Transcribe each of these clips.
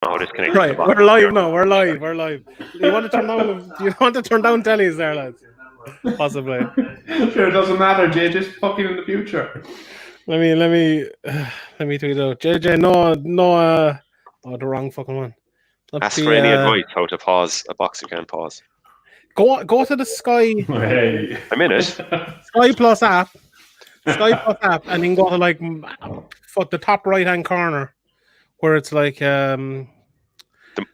Oh, disconnected. Right, we're live now. We're live. We're live. Do you want to turn down? Do you want to turn down tellies there, lads? Possibly. Sure, it doesn't matter. Jay, just fucking in the future. Let me tweet it out. JJ, no. Oh, the wrong fucking one. Ask for any advice how to pause a box you can't pause. Go to the Sky. Hey. I'm in it. Sky Plus app. Sky Plus app, and then go to like the top right hand corner, where it's like The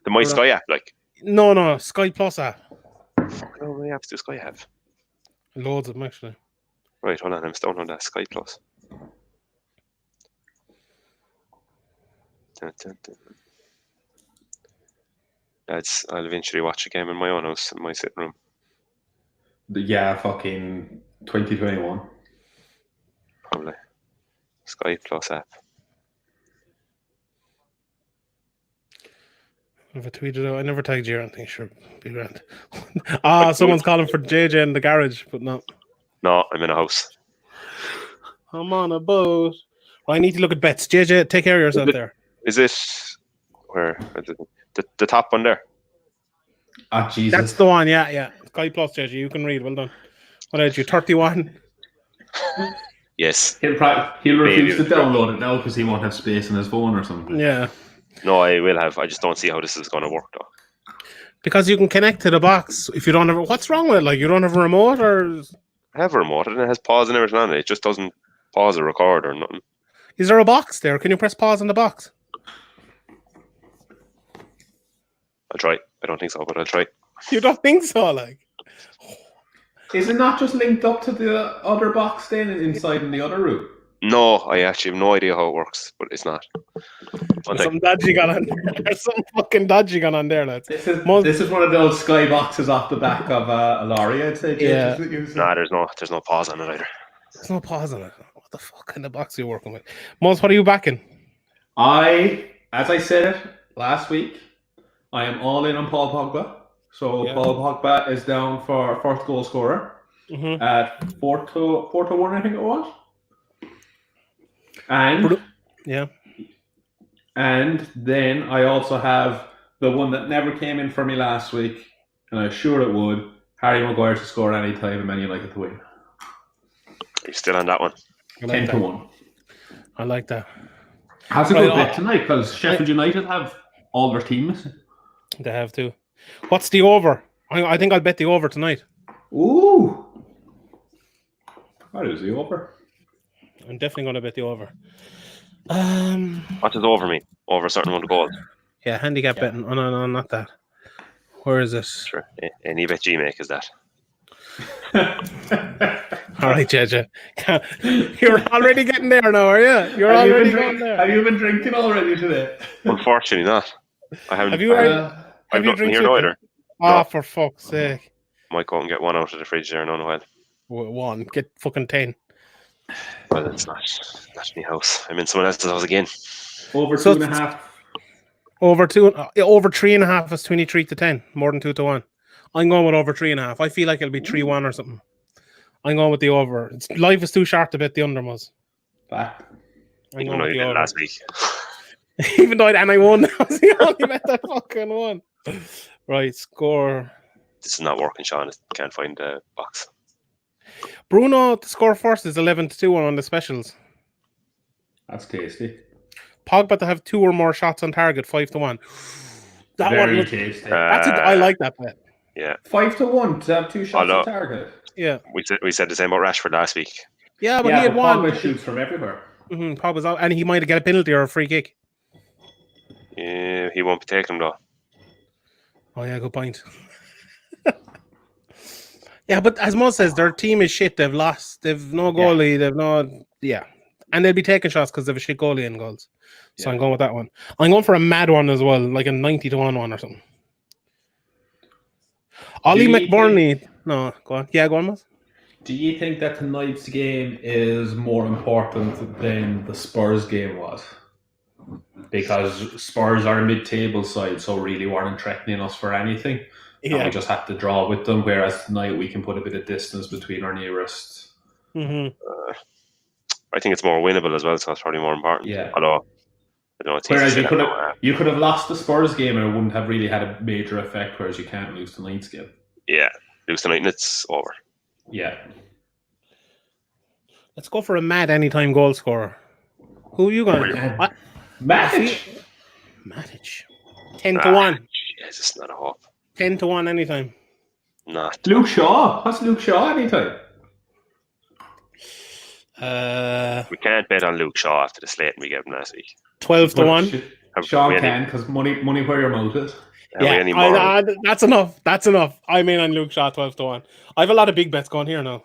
My Sky app, like. No, Sky Plus app. Fuck, how many apps does Sky have? Loads of them actually. Right, hold on, I'm still on that Sky Plus. I'll eventually watch a game in my own house in my sitting room. Yeah, fucking 2021. Probably. Sky Plus app. If I tweeted out, I never tagged you or anything. Sure, be grand. Someone's calling for JJ in the garage, but no. No, I'm in a house. I'm on a boat. I need to look at bets. JJ, take care of yourself there. Is it where is it? The top one there? Ah, Jesus. That's the one, yeah. Sky Plus, JJ, you can read. Well done. What did you? 31. Yes. He'll refuse to download it now because he won't have space in his phone or something. Yeah. No, I will have. I just don't see how this is going to work though. Because you can connect to the box if you don't have. What's wrong with it? Like you don't have a remote or? I have a remote and it has pause and everything on it. It just doesn't pause or record or nothing. Is there a box there? Can you press pause on the box? I'll try. I don't think so, but I'll try. You don't think so, like? Is it not just linked up to the other box then inside in the other room? No, I actually have no idea how it works, but it's not. There's some dodgy gone on there. There's some fucking dodgy gone on there, lads. This is one of those sky boxes off the back of a lorry, I'd say. Yeah. Nah, there's no pause on it either. There's no pause on it. What the fuck kind of box are you working with? Mons, what are you backing? As I said it last week, I am all in on Paul Pogba. So yeah. Paul Pogba is down for first goal scorer at 4-1, I think it was. And yeah. And then I also have the one that never came in for me last week, and I'm sure it would. Harry Maguire to score any time and Man United to win. You're still on that one. 10-1. I like that. Has a good bet tonight because Sheffield United have all their team missing. They have to. What's the over? I think I'll bet the over tonight. Ooh. What is the over? I'm definitely going to bet the over. What does over mean? Over a certain amount of goals? Yeah, handicap betting. Oh, no, not that. Where is this? Sure. Any bet you make is that. All right, JJ. You're already getting there now, are you? You're already getting there. Have you been drinking already today? Unfortunately not. I haven't. Have you drinking here neither? No. For fuck's sake. Might go and get one out of the fridge there in a while. One. Get fucking 10. Well, it's not in my house. I'm in someone else's house again. Over 2.5. Over 3.5 is 23-10. More than 2-1. I'm going with over 3.5. I feel like it'll be 3-1 or something. I'm going with the over. Life is too short to bet the under, Muzz. Back. Even though you did last week. Even though I won. I was the only bet that fucking won. Right, score. This is not working, Sean. I can't find the box. Bruno to score first is 11-2 on the specials. That's tasty. Pogba to have 2 or more shots on target, 5-1. That Very one tasty. I like that bet. Yeah. 5-1 to have 2 shots on target. Yeah. We said the same about Rashford last week. Yeah, but he had one. Pogba shoots from everywhere. Pogba's out, and he might get a penalty or a free kick. Yeah, he won't be taking them though. Oh yeah, good point. Yeah, but as Mo says, their team is shit. They've lost. They've no goalie. They've no... Yeah. And they'll be taking shots because they have a shit goalie in goals. So I'm going with that one. I'm going for a mad one as well, like a 90-1 one or something. Ollie McBurney... No, go on. Yeah, go on, Moss. Do you think that tonight's game is more important than the Spurs game was? Because Spurs are a mid-table side, so really weren't threatening us for anything. Yeah. And we just had to draw with them, whereas tonight we can put a bit of distance between our nearest. I think it's more winnable as well, so it's probably more important. Yeah. Although I don't know, it's easy to Whereas say that now. you could have lost the Spurs game and it wouldn't have really had a major effect. Whereas you can't lose tonight's game. Yeah, lose tonight and it's over. Yeah. Let's go for a mad anytime goal scorer. Who are you going to? Matic. Matic. 10-1. Yes, it's not a hope. 10-1 anytime. Not. Luke Shaw. What's Luke Shaw anytime? We can't bet on Luke Shaw after the slate we gave him last week. 12-1. Sean can, because money where your mouth is. Yeah, that's enough. That's enough. I'm in on Luke Shaw 12-1. I have a lot of big bets going here now.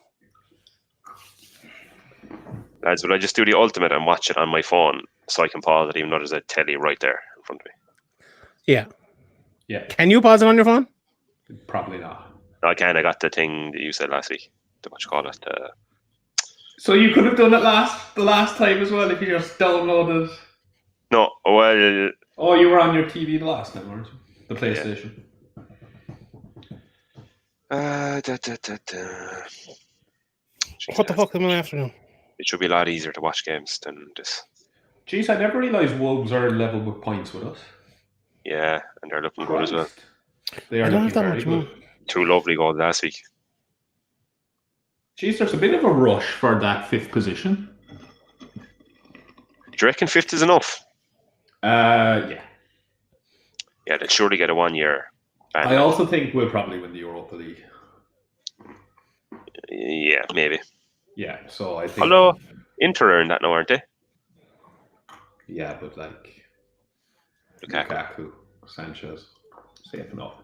Lads, will I just do the ultimate and watch it on my phone so I can pause it even though there's a telly right there in front of me? Yeah. Yeah. Can you pause it on your phone? Probably not. No, I can. I got the thing that you said last week. What you call it? So you could have done it the last time as well if you just downloaded. No, well. Oh, you were on your TV the last time, weren't you? The PlayStation. What the fuck am I after now? It should be a lot easier to watch games than this. Jeez, I never realised Wolves are level with points with us. Yeah, and they're looking good as well. They are looking very good. 2 lovely goals last week. Jeez, there's a bit of a rush for that 5th position. Do you reckon 5th is enough? Yeah. Yeah, they'll surely get a 1 year. I also think we'll probably win the Europa League. Yeah, maybe. Yeah, so I think. Although Inter are in that now, aren't they? Yeah, but like Lukaku. Lukaku, Sanchez, safe enough.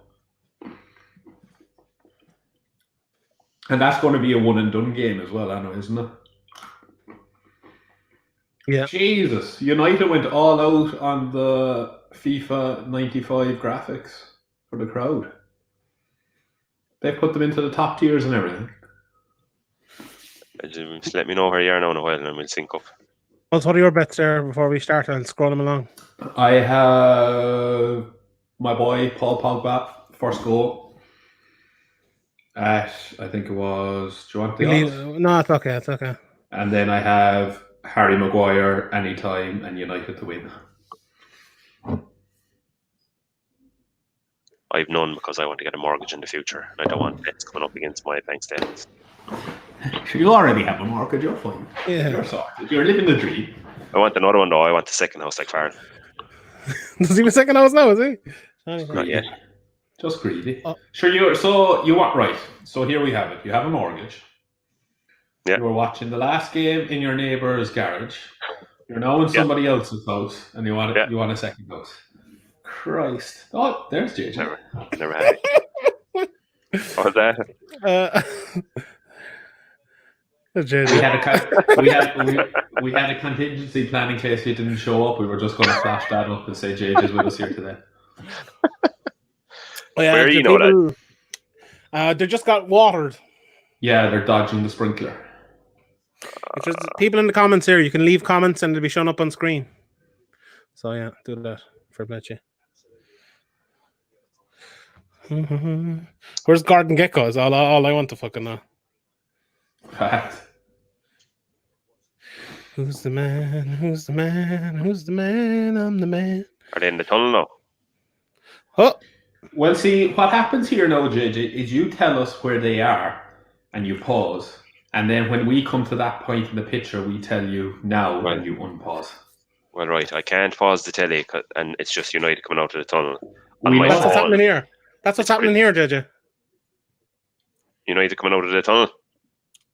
And that's going to be a one and done game as well, I know, isn't it? Yeah. Jesus, United went all out on the FIFA 95 graphics for the crowd. They put them into the top tiers and everything. Just let me know where you are now in a while and we'll sync up. What are your bets there before we start? I'll scroll them along. I have my boy Paul Pogba, first goal. At, I think it was, do you want the odds? No, it's okay, it's okay. And then I have Harry Maguire anytime and United to win. I've none because I want to get a mortgage in the future and I don't want debts coming up against my bank statements. You already have a mortgage, you're fine. Yeah. You're sorted. You're living the dream. I want another one though. I want the second house like Farrell. Does he have a second house now, is he? Not yet. Just greedy. Oh. Sure, you want, right. So here we have it. You have a mortgage. Yeah. You were watching the last game in your neighbour's garage. You're now in somebody else's house and you want you want a second house. Christ. Oh, there's JJ. Never had it. What was that? We had a contingency plan in case you didn't show up. We were just going to flash that up and say JJ's with us here today. Where are you know that? They just got watered. Yeah, they're dodging the sprinkler. It's just people in the comments here. You can leave comments and they'll be shown up on screen. So yeah, do that for Bletchy. Where's Garden Gecko? Is all I want to fucking know. Fact. Who's the man? Who's the man? Who's the man? I'm the man. Are they in the tunnel now? Oh. Well, see, what happens here now, JJ, is you tell us where they are and you pause. And then when we come to that point in the picture, we tell you now and you unpause. Well, right. I can't pause the telly and it's just United coming out of the tunnel. That's what's happening here. That's what's happening here, JJ. United coming out of the tunnel?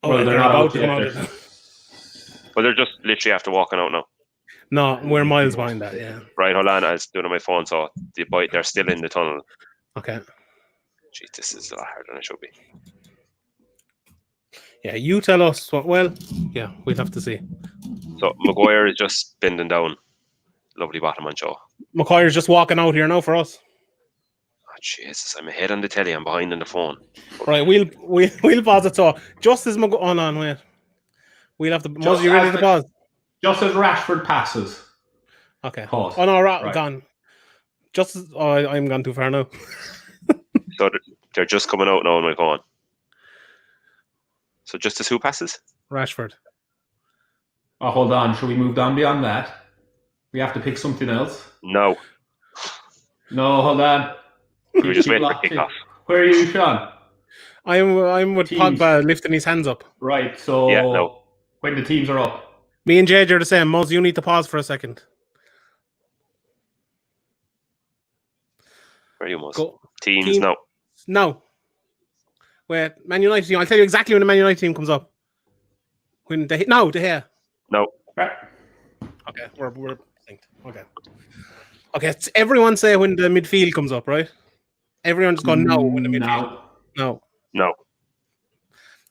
Oh, well, they're not out yet. Well, they're just literally after walking out now. No, we're miles behind that, yeah. Right, hold on. I was doing it on my phone, so they're still in the tunnel. Okay. Jeez, this is a lot harder than it should be. Yeah, you tell us what. Well, yeah, we'd have to see. So, Maguire is just bending down. Lovely bottom on show. Maguire's just walking out here now for us. Oh, Jesus, I'm ahead on the telly. I'm behind on the phone. Right, we'll pause it. So, just as Maguire... Hold on, wait. We'll have to... Muzzy, you ready to pause? Just as Rashford passes. Okay. Pause. Oh, no, right. Gone. Just as... Oh, I'm gone too far now. So, they're just coming out now on my phone. So, just as who passes? Rashford. Oh, hold on. Should we move down beyond that? We have to pick something else. No. No, hold on. We were just Keep waiting for locking. kickoff. Where are you, Sean? I'm with Teams. Pogba lifting his hands up. Right, so Yeah, no. when the teams are up. Me and Jade are the same. Moz, you need to pause for a second. Where are you, Moz? Go. Teams, no. No. Wait, Man United team. I'll tell you exactly when the Man United team comes up. When De Gea. No. Right. Okay, we're synced. Okay. Everyone say when the midfield comes up, right? Everyone just go no when the midfield. No.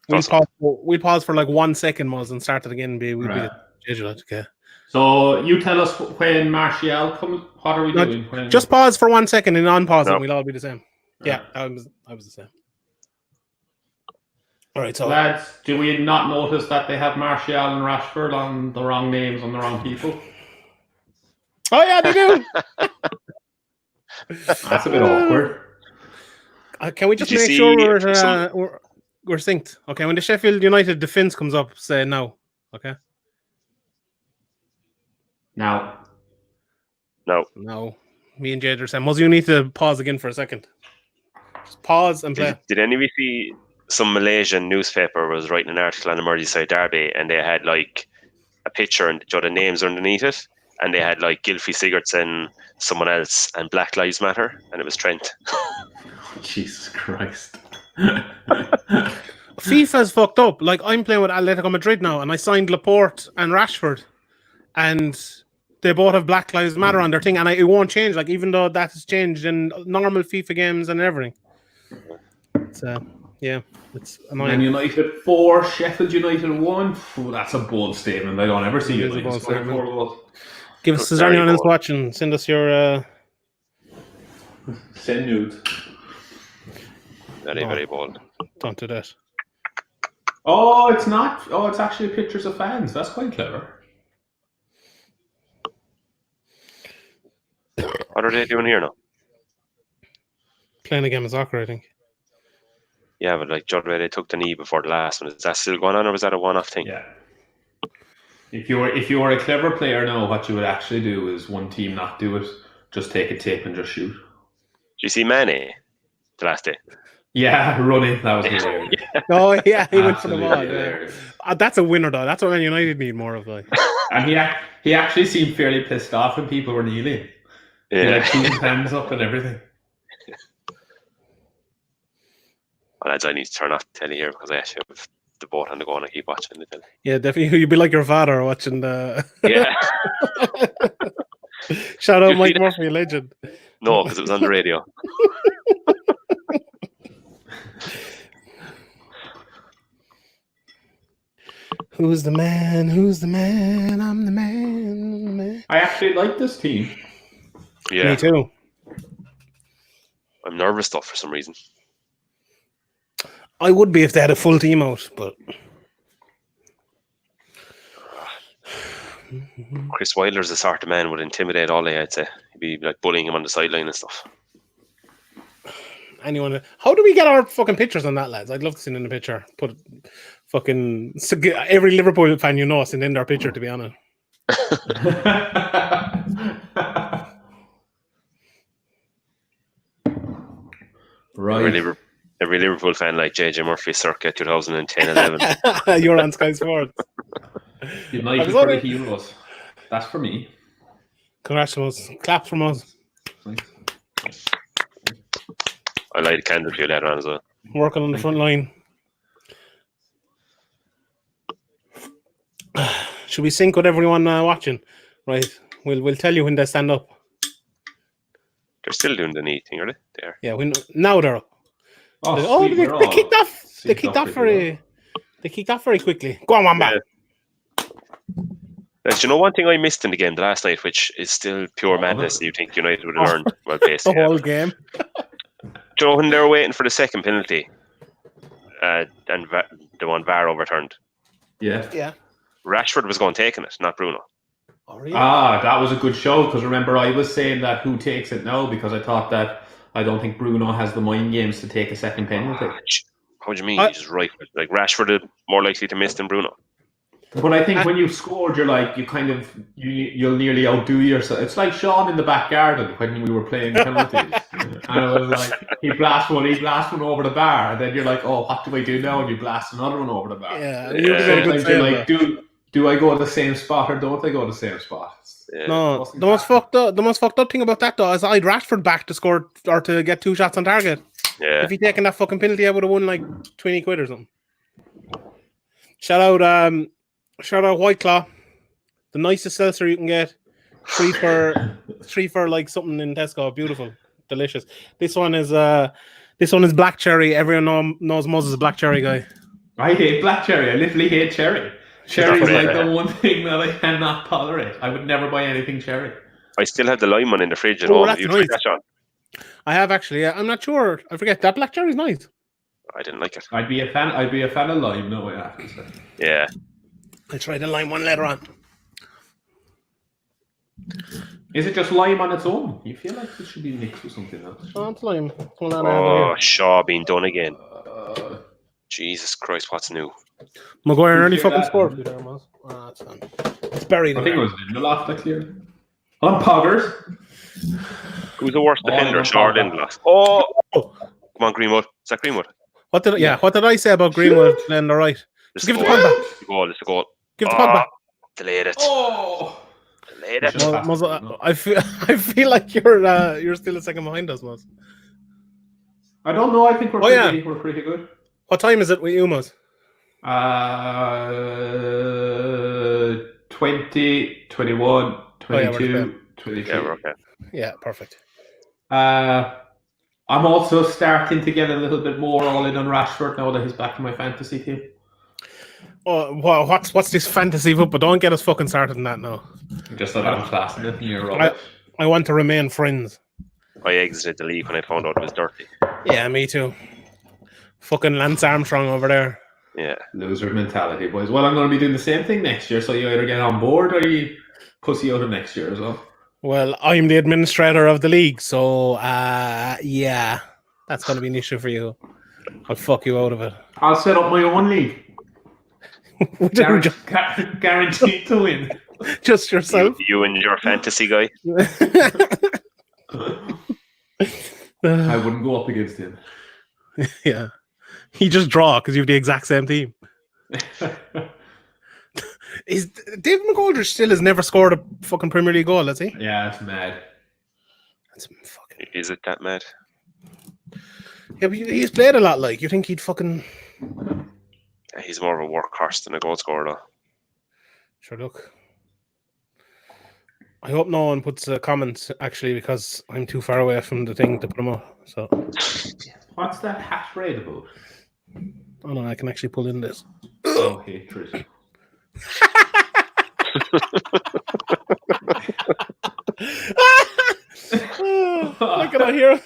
We'll pause for like 1 second, Moz, and start it again. We'll be scheduled. Okay. So you tell us when Martial comes. What are we doing? Just pause for 1 second and unpause it. We'll all be the same. Yeah, I was the same. All right, so lads, do we not notice that they have Martial and Rashford on the wrong names on the wrong people? Oh yeah, they do. That's a bit awkward. Can we just make sure we're synced? Okay, when the Sheffield United defense comes up, say no. Okay. No. Me and Jade are saying, Muzz, you need to pause again for a second. Just pause and play. Did anybody see some Malaysian newspaper was writing an article on the Merseyside derby, and they had like a picture and the names underneath it, and they had like Gylfi Sigurdsson, someone else, and Black Lives Matter, and it was Trent. Jesus Christ. FIFA's fucked up. Like, I'm playing with Atletico Madrid now, and I signed Laporte and Rashford, and they both have Black Lives Matter on their thing, and it won't change. Like, even though that has changed in normal FIFA games and everything. So, yeah, it's annoying. Man United 4, Sheffield United 1. Ooh, that's a bold statement. I don't ever see it. Give us, is there anyone else watching? Send us your... Send nudes. Very bold. Don't do that. Oh, it's not. Oh, it's actually pictures of fans. That's quite clever. What are they doing here now? Playing a game of soccer, I think. Yeah, but like Judd Ray, they took the knee before the last one. Is that still going on, or was that a one-off thing? Yeah. If you were a clever player now, what you would actually do is one team not do it, just take a tip and just shoot. Did you see Mane the last day? Yeah, running. That was hilarious. Oh yeah, he went for the ball. Yeah. That's a winner, though. That's what Man United need more of. Like, and he actually seemed fairly pissed off when people were kneeling. Yeah, he had 2 hands up and everything. Well, lads, I need to turn off the telly here because I actually have the boat on the go and I keep watching the telly. Yeah, definitely. You'd be like your father watching the. Yeah. Shout out Mike Murphy, legend. No, because it was on the radio. Who's the man? Who's the man? I'm the man. I actually like this team. Yeah. Me too. I'm nervous though for some reason. I would be if they had a full team out, but Chris Wilder's the sort of man would intimidate Ollie, I'd say. He'd be like bullying him on the sideline and stuff. Anyone? How do we get our fucking pictures on that, lads? I'd love to see in the picture. Put fucking every Liverpool fan you know send in their picture, to be honest. Right. Every Liverpool fan like JJ Murphy circa 2010-11. You're on Sky Sports. United for the heroes. That's for me. Congrats from us. Claps from us. Thanks. I light a candle for you later on as well. Working on the front line. Should we sync with everyone watching? Right. We'll tell you when they stand up. They're still doing the knee thing, are they? They are. Yeah, now they're up. Oh, they kicked off. They kicked off very quickly. Go on, Wamba. Yeah. Do you know one thing I missed in the game last night, which is still pure madness? You think United would have learned? Well, basically, the whole game. Do you know when they were waiting for the second penalty, and the one VAR overturned? Yeah. Rashford was going taking it, not Bruno. Oh, really? That was a good show because remember I was saying that who takes it now because I thought that I don't think Bruno has the mind games to take a second penalty. How do you mean? He's just right. Like Rashford is more likely to miss than Bruno. But I think when you've scored, you're like you'll nearly outdo yourself. It's like Sean in the back garden when we were playing penalties, and it was like he blast one over the bar, and then you're like, oh, what do I do now? And you blast another one over the bar. Yeah, you have to get a good Sometimes you're save. like, do I go to the same spot or don't I go to the same spot? Yeah. No, the most fucked up thing about that though is I'd Rashford back to score or to get 2 shots on target. Yeah. If he'd taken that fucking penalty, I would have won like 20 quid or something. Shout out White Claw, the nicest seltzer you can get. 3 for like something in Tesco. Beautiful, delicious. This one is black cherry. Everyone knows Moses is a black cherry guy. I hate black cherry. I literally hate cherry. Cherry is like the one thing that I cannot tolerate. I would never buy anything cherry. I still have the lime one in the fridge at home. That's You nice. tried that, Sean? I have actually. I'm not sure. I forget that black cherry's nice. I didn't like it. I'd be a fan of lime. No, I have to say. Yeah. I tried the lime one later on. Is it just lime on its own? You feel like it should be mixed with something else? Oh, it's lime. Hold on, Oh, Shaw being done again. Jesus Christ, what's new? Maguire nearly hear fucking that? scored. That's fine. It's buried. I think it was Lindelof that cleared. On Poggers. Who's the worst defender? no Shaw or problem. Lindelof? Oh! Come on, Greenwood. Is that Greenwood? What did I say about Greenwood? Then they're right. This Give is it a the goal. puck back. It's a goal. It's a goal. Give the puck back. Delayed it. Oh! Delayed it. Well, I feel like you're still a second behind us, Moz. I don't know. I think we're pretty good. What time is it with you, Moz? 20, 21, 22, 23. Yeah, we're okay. Yeah, perfect. I'm also starting to get a little bit more all in on Rashford now that he's back in my fantasy team. Oh, well, what's this fantasy football? Don't get us fucking started on that now. Just that I'm classing it in your rubbish. I want to remain friends. I exited the league when I found out it was dirty. Yeah, me too. Fucking Lance Armstrong over there. Yeah. Loser mentality, boys. Well, I'm going to be doing the same thing next year, so you either get on board or you pussy out of next year as well. Well, I'm the administrator of the league, so yeah, that's going to be an issue for you. I'll fuck you out of it. I'll set up my own league. Guaranteed to win. Just yourself. You and your fantasy guy. I wouldn't go up against him. Yeah. He just draw because you have the exact same team. Is David McGoldrick still has never scored a fucking Premier League goal, has he? Yeah, it's mad. That's fucking... Is it that mad? Yeah, but he's played a lot. Like, you think he'd fucking... Yeah, he's more of a workhorse than a goal scorer, though. Sure, look. I hope no one puts a comment, actually, because I'm too far away from the thing to put them up. So, What's that hash rate about? oh no, I can actually pull in this. Oh, hatred. Look at I hear.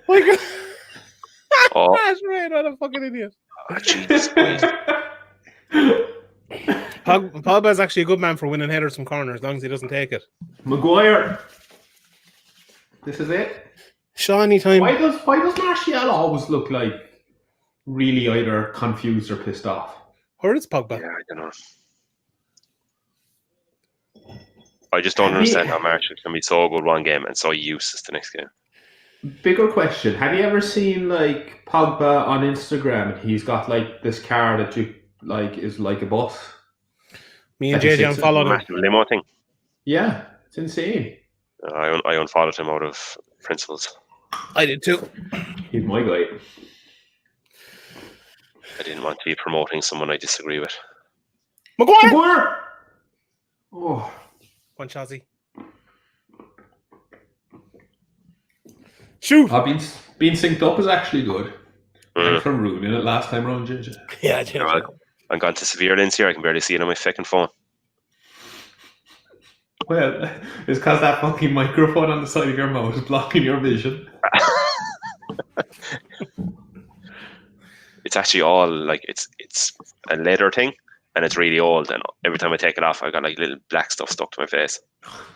Look at. Oh. That's right, what a fucking idiot. Oh, Jesus Christ. Pogba's actually a good man for winning headers from corners, as long as he doesn't take it. Maguire. This is it. Shaw, anytime. Why does Martial always look like really either confused or pissed off? Or is Pogba? Yeah, I don't know. I just don't understand how Martial can be so good one game and so useless the next game. Bigger question: have you ever seen like Pogba on Instagram? He's got like this car that you like is like a bus. Me and JJ unfollowed him. Massive limo thing. Yeah, it's insane. I unfollowed him out of principles. I did too. He's my guy. I didn't want to be promoting someone I disagree with. Maguire! Oh, One Chazzy. Shoot! Being synced up is actually good. Thanks for ruining it last time round, JJ. Yeah, JJ. I'm gone to severe lens here. I can barely see it on my fucking phone. Well, it's because that fucking microphone on the side of your mouth is blocking your vision. It's actually all like it's a leather thing, and it's really old. And every time I take it off, I got like little black stuff stuck to my face.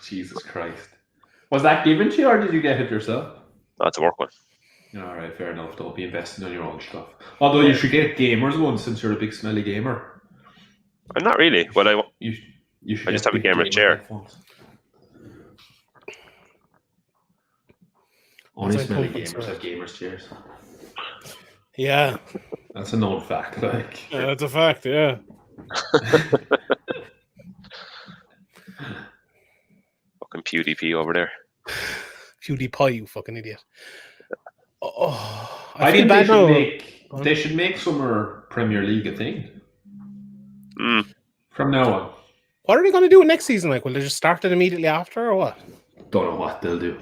Jesus Christ! Was that given to you, or did you get it yourself? That's a work one. All right, fair enough. Don't be investing on your own stuff. Although you should get gamers one since you're a big smelly gamer. I'm not really. Well, You should I just get have a big gamer's chair. headphones. Was Only I smelly pumping, gamers sir? have gamers chairs. Yeah, That's a known fact. Like, that's a fact. Yeah. Fucking PewDiePie over there. PewDiePie, you fucking idiot. Oh, I I feel think bad now. they should make Summer Premier League a thing Mm. from now on. What are they going to do next season? Like, will they just start it immediately after, or what? Don't know what they'll do.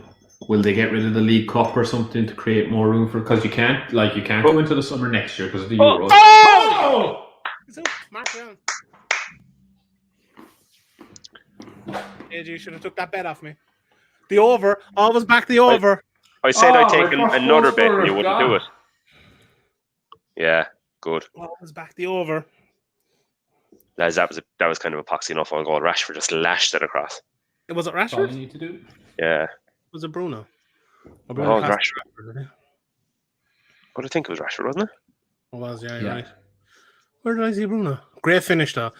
Will they get rid of the League Cup or something to create more room for? Because you can't go into the summer next year because of the Euros. Oh! Mark down. AJ, you should have took that bet off me. The over. Always back the over. I said I'd take my first another goal bet and scorer, you wouldn't do God. it. Yeah, good. Always back the over. Lads, that was kind of a poxy enough on goal. Rashford just lashed it across. Was it That's all you Rashford? need to do. Yeah. Was it Bruno? Or Oh, passed Rashford. Rashford, did he? But I think it was Rashford, wasn't it? It was, yeah, you're Yeah. right. Where did I see Bruno? Great finish, though.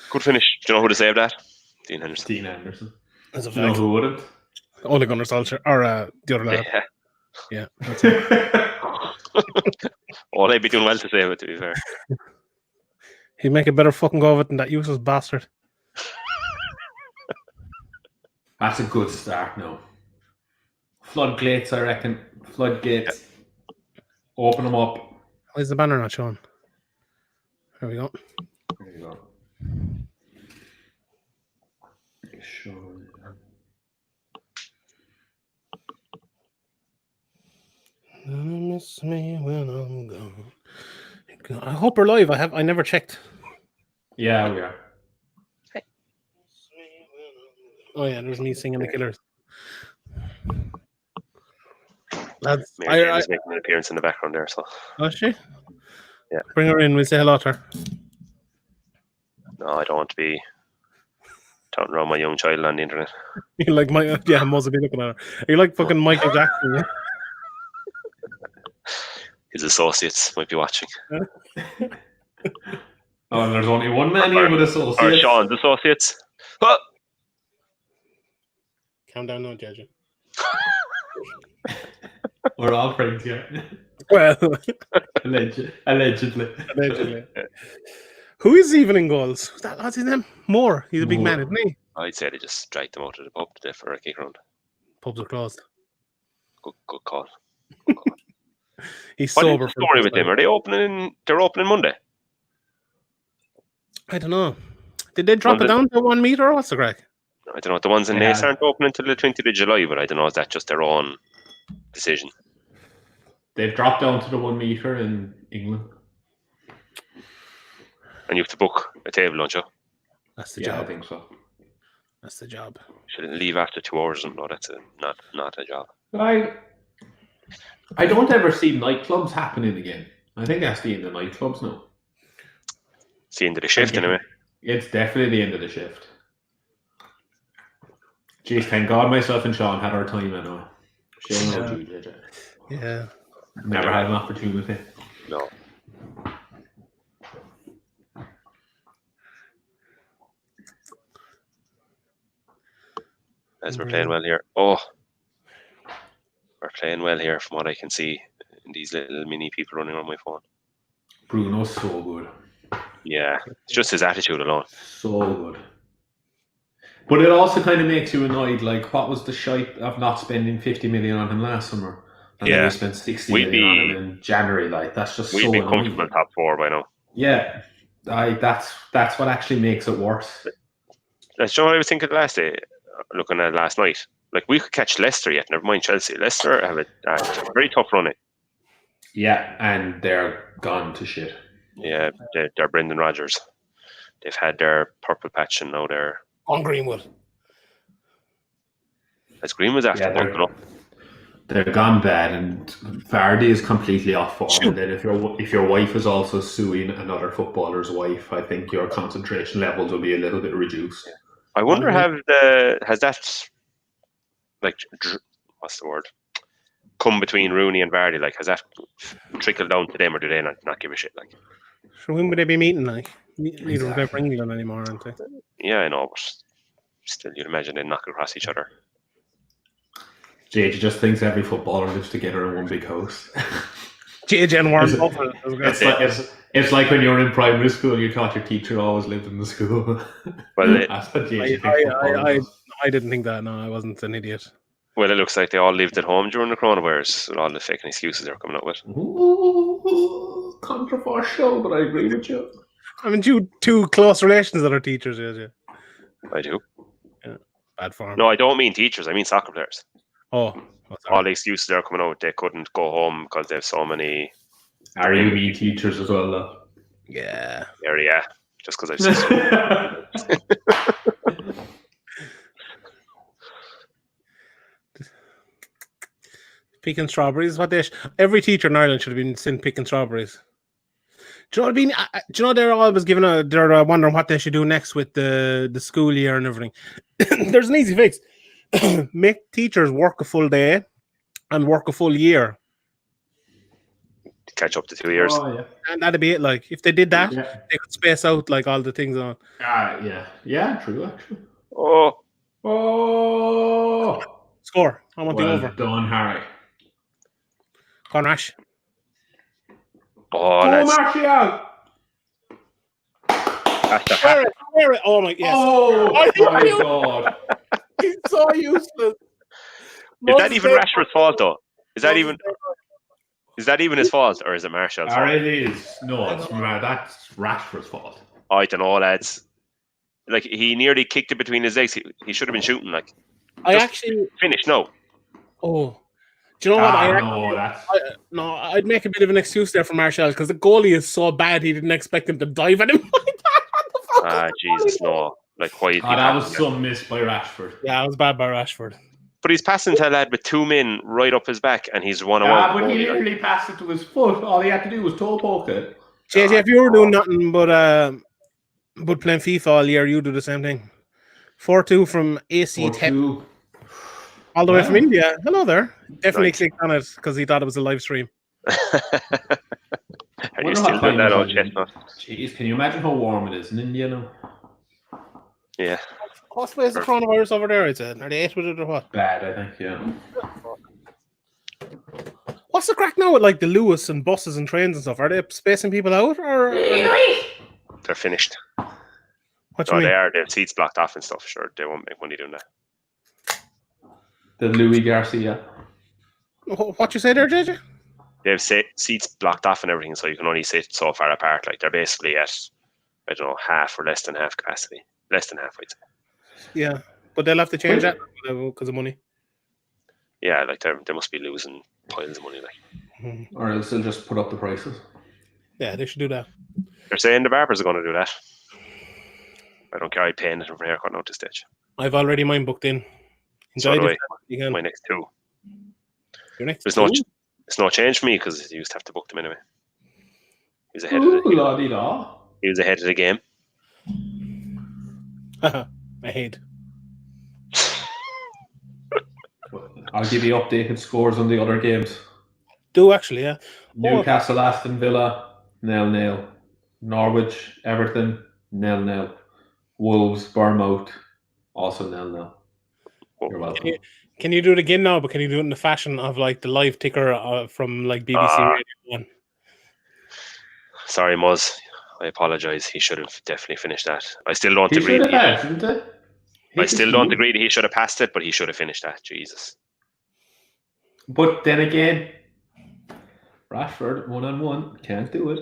Good finish. Do you know who to save that? Dean Henderson. Dean Anderson. As a Do you know fact. who wouldn't? Ole Gunnar Solskjaer. Or the other lad. Yeah. Yeah. That's it. Oh, they'd be doing well to save it, to be fair. He'd make a better fucking go of it than that useless bastard. That's a good start now. Floodgates, I reckon. Floodgates. Open them up. Why is the banner not showing? There we go. There you go. Sure. Miss me when I'm gone. I hope we're live. I never checked. Yeah, we are. Oh yeah, there's me singing the Killers. Lads, Mary Jane is making an appearance in the background there, so. Oh, she? Yeah. Bring her in. We'll say hello to her. No, I don't want to be talking around my young child on the internet. You like my Must be looking at her. You like fucking Michael Jackson? Yeah? His associates might be watching. Oh, and there's only one man here with associates. Or Sean's associates. Oh! Calm down, no, Judge. We're all friends, yeah. Well, Allegedly. who is even in goals? What's his name? Moore. He's a big man, isn't he? I'd say they just dragged him out of the pub today for a kick round. Pubs are closed. Good call. He's What is sober. the story with them? Are they opening? They're opening Monday. I don't know. Did they drop it down to 1 meter or what's the crack? I don't know. The ones in Nace aren't opening until the 20th of July, but I don't know. Is that just their own decision? They've dropped down to the 1 meter in England. And you have to book a table, don't you? That's the Yeah, job. I think so. That's the job. Shouldn't leave after 2 hours. No, that's not a job. I don't ever see nightclubs happening again. I think that's the end of nightclubs now. It's the end of the shift, anyway. It's definitely the end of the shift. Jeez, thank God myself and Sean had our time anyway. Shame on you, JJ. Yeah. Never had an opportunity. No. As we're playing well here. Oh. We're playing well here from what I can see in these little mini people running on my phone. Bruno's so good. Yeah. It's just his attitude alone. So good. But it also kind of makes you annoyed. Like, what was the shite of not spending 50 million on him last summer? And then we spent 60 million on him in January. Like, that's just so annoying. We'd be comfortable top 4 by now. Yeah. That's what actually makes it worse. That's what I was thinking last day, looking at last night. Like, we could catch Leicester yet, never mind Chelsea. Leicester have a very tough run. Yeah, and they're gone to shit. Yeah, they're Brendan Rodgers. They've had their purple patch and now they're on Greenwood. As Greenwood's after bumping up. They're gone bad, and Vardy is completely off form. And then if your wife is also suing another footballer's wife, I think your concentration levels will be a little bit reduced. I wonder, has that, like, what's the word, come between Rooney and Vardy? Like, has that trickled down to them, or do they not give a shit? Like, So when would they be meeting? Like, Neither of them for England anymore, aren't they? Yeah, I know, but still, you'd imagine they'd knock across each other. JJ just thinks every footballer lives together in one big house. JJ and Warren Buffett. It's like when you were in primary school, you thought your teacher always lived in the school. Well, that's what JJ thinks. I didn't think that. No, I wasn't an idiot. Well, it looks like they all lived at home during the coronavirus with all the fake excuses they're coming up with. Ooh, controversial, but I agree with you. I mean, two close relations that are teachers, yeah. I do. Yeah, bad form. No, I don't mean teachers. I mean soccer players. Oh, all the excuses they're coming out. They couldn't go home because they have so many. Are you mean teachers as well, though? Yeah. Yeah. Just because I've seen. Picking strawberries. Every teacher in Ireland should have been sent picking strawberries. Do you know what I mean? Do you know they're always they're wondering what they should do next with the school year and everything. There's an easy fix. Make teachers work a full day and work a full year. Catch up to 2 years. Oh, yeah. And that'd be it. Like if they did that, they could space out like all the things on. Yeah, true actually. Oh. Score. I want the over. Done, Harry. Go on, Rash. Oh, Martial! Wear it. Oh my, yes. Oh my God. He's so useless. Is that even Rashford's fault, though? Is that even his fault, or is it Martial's fault? It is. No, that's Rashford's fault. I don't know, lads. Like, he nearly kicked it between his legs. He should have been shooting. Like, finish. No. Oh, do you know what? I'd make a bit of an excuse there for Martial because the goalie is so bad. He didn't expect him to dive at him. Jesus, no! Like, why? That was some miss by Rashford. Yeah, it was bad by Rashford. But he's passing to a lad with two men right up his back, and he's one away. But he literally passed it to his foot. All he had to do was toe poke it. JJ, if you were doing nothing but playing FIFA all year, you do the same thing. 4-2 from AC Tech. All the way from India. Hello there. Definitely clicked on it because he thought it was a live stream. Are you still doing that on Chestnut? Jeez, can you imagine how warm it is in India now? Yeah. What's the coronavirus over there? Are they 8 with it or what? Bad, I think, yeah. What's the crack now with like the Lewis and buses and trains and stuff? Are they spacing people out or? They're finished. What do you mean? They are. They have seats blocked off and stuff. Sure, they won't make money doing that. The Louis Garcia. What you say there, JJ? They have seats blocked off and everything, so you can only sit so far apart. Like, they're basically at, I don't know, half or less than half capacity. Less than half, I'd say. Yeah, but they'll have to change that because of money. Yeah, like they must be losing piles of money, like. Or else they'll just put up the prices. Yeah, they should do that. They're saying the barbers are going to do that. I don't care. I'd pay anything for a haircut now at this stage. I've already mine booked in. So do I. My next two. Your next There's two? It's no change for me because you used to have to book them anyway. He was ahead of the game. Ahead. I'll give you updated scores on the other games. Do actually, yeah. Newcastle, Aston Villa, 0-0. Norwich, Everton, 0-0. Wolves, Bournemouth, also 0-0. You're welcome. Can you do it again now? But can you do it in the fashion of like the live ticker from like BBC Radio 1? Sorry, Muzz. I apologise. He should have definitely finished that. I still don't agree. I still don't agree that he should have passed it, but he should have finished that. Jesus. But then again, Rashford 1-on-1 can't do it.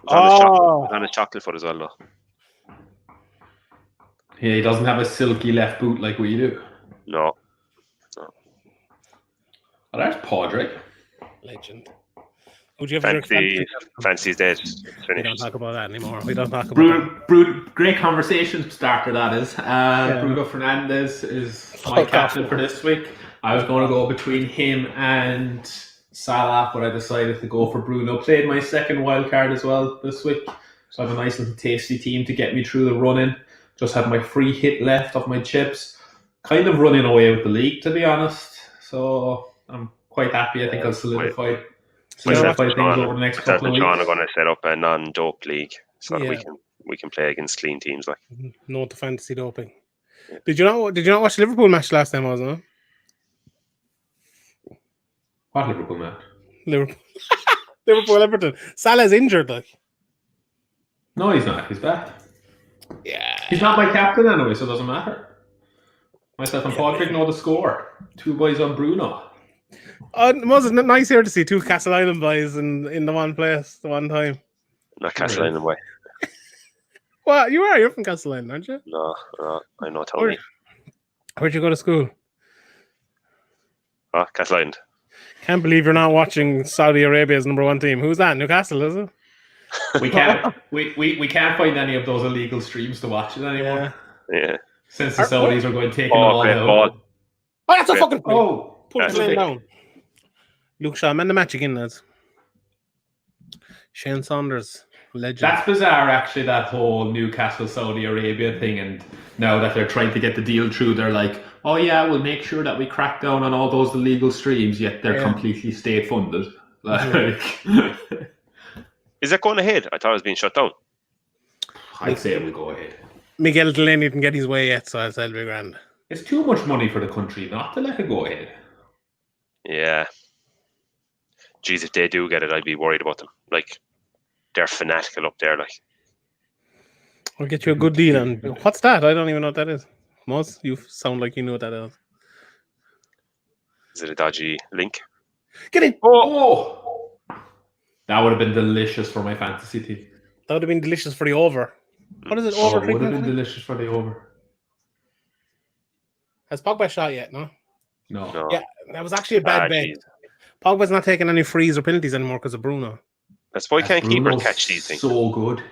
On his chocolate foot as well, though. Yeah, he doesn't have a silky left boot like we do. No. Oh, there's Podrick. Legend. Would you ever Fancy's dead. We don't talk about that anymore. We don't talk about that. Great conversation starter, that is. Bruno Fernandes is my captain for this week. I was going to go between him and Salah, but I decided to go for Bruno. Played my second wild card as well this week. So I have a nice little tasty team to get me through the run-in. Just have my free hit left of my chips. Kind of running away with the league, to be honest. So I'm quite happy. I think I'll solidify things over the next couple of weeks. I'm going to set up a non-dope league so that we can play against clean teams. Like, no to fantasy doping. Yeah. Did you not watch the Liverpool match last time, wasn't it? What Liverpool match? Liverpool Everton. Salah's injured, like. No, he's not. He's back. Yeah. He's not my captain anyway, so it doesn't matter. Myself and Patrick know the score. 2 boys on Bruno. It was nice here to see 2 Castle Island boys in the one place, the one time. not Castle Island way. Well, you're from Castle Island, aren't you? No, I know Tony. Where'd you go to school? Oh, Castle Island. Can't believe you're not watching Saudi Arabia's #1 team. Who's that? Newcastle, is it? We can't find any of those illegal streams to watch it anymore. Yeah. Since the Saudis are going to take them all great out. ball. Oh, that's a fucking Oh, put the down. Luke Shaw, man, the match again, lads. Shane Saunders, legend. That's bizarre, actually, that whole Newcastle Saudi Arabia thing. And now that they're trying to get the deal through, they're like, oh yeah, we'll make sure that we crack down on all those illegal streams, yet they're completely state funded. Like, is it going ahead? I thought it was being shut down. I'd say it will go ahead. Miguel Delaney didn't get his way yet, so I'll say it'll be grand. It's too much money for the country not to let it go ahead. Yeah. Jeez, if they do get it, I'd be worried about them. Like, they're fanatical up there. Like, I'll get you a good deal. And what's that? I don't even know what that is. Moz, you sound like you know what that is. Is it a dodgy link? Get in! Oh! That would have been delicious for my fantasy team. That would have been delicious for the over. What is it? Over? It would have been delicious for the over. Has Pogba shot yet? No. No. Yeah, that was actually a bad bet. Geez. Pogba's not taking any frees or penalties anymore because of Bruno. That's why you can't keep her Bruno's catch these things. So good.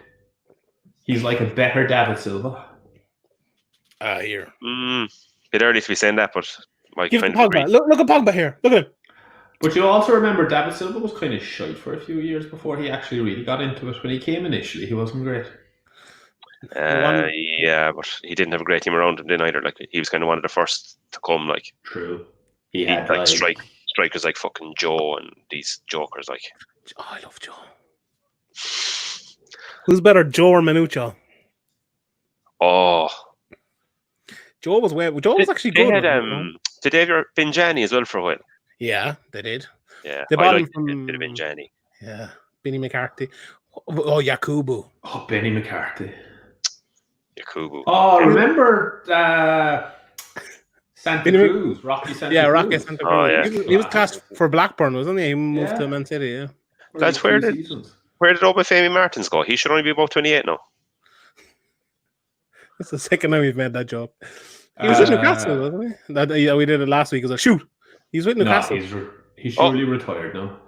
He's like a better David Silva. Here. Bit early to be saying that, but I Give kind of Pogba. agree. Look at Pogba here. Look at him. But you also remember David Silva was kind of shite for a few years before he actually really got into it. When he came initially, he wasn't great. Yeah, but he didn't have a great team around him then either. Like, he was kind of one of the first to come. Like, True. he had like strikers like fucking Joe and these jokers. Like, Oh, I love Joe. Who's better, Joe or Manucho? oh, Joe was actually they good. had did they have Benjani as well for a while? Yeah, they did. Yeah, They I bought him liked from a bit of Benjani. Yeah, Benny McCarthy. Oh, Yakubu. Oh, Benny McCarthy. Yakubu. Oh, remember Santa Cruz? Rocky Santa Cruz. Yeah, Rocky Santa Cruz. Oh, yeah. He was cast for Blackburn, wasn't he? He moved to Man City, yeah. That's where did Obafemi Martins go? He should only be about 28 now. That's the second time we've made that joke. He was in Newcastle, wasn't he? We did it last week. He was like, shoot. He's with Newcastle. No, he's surely retired now.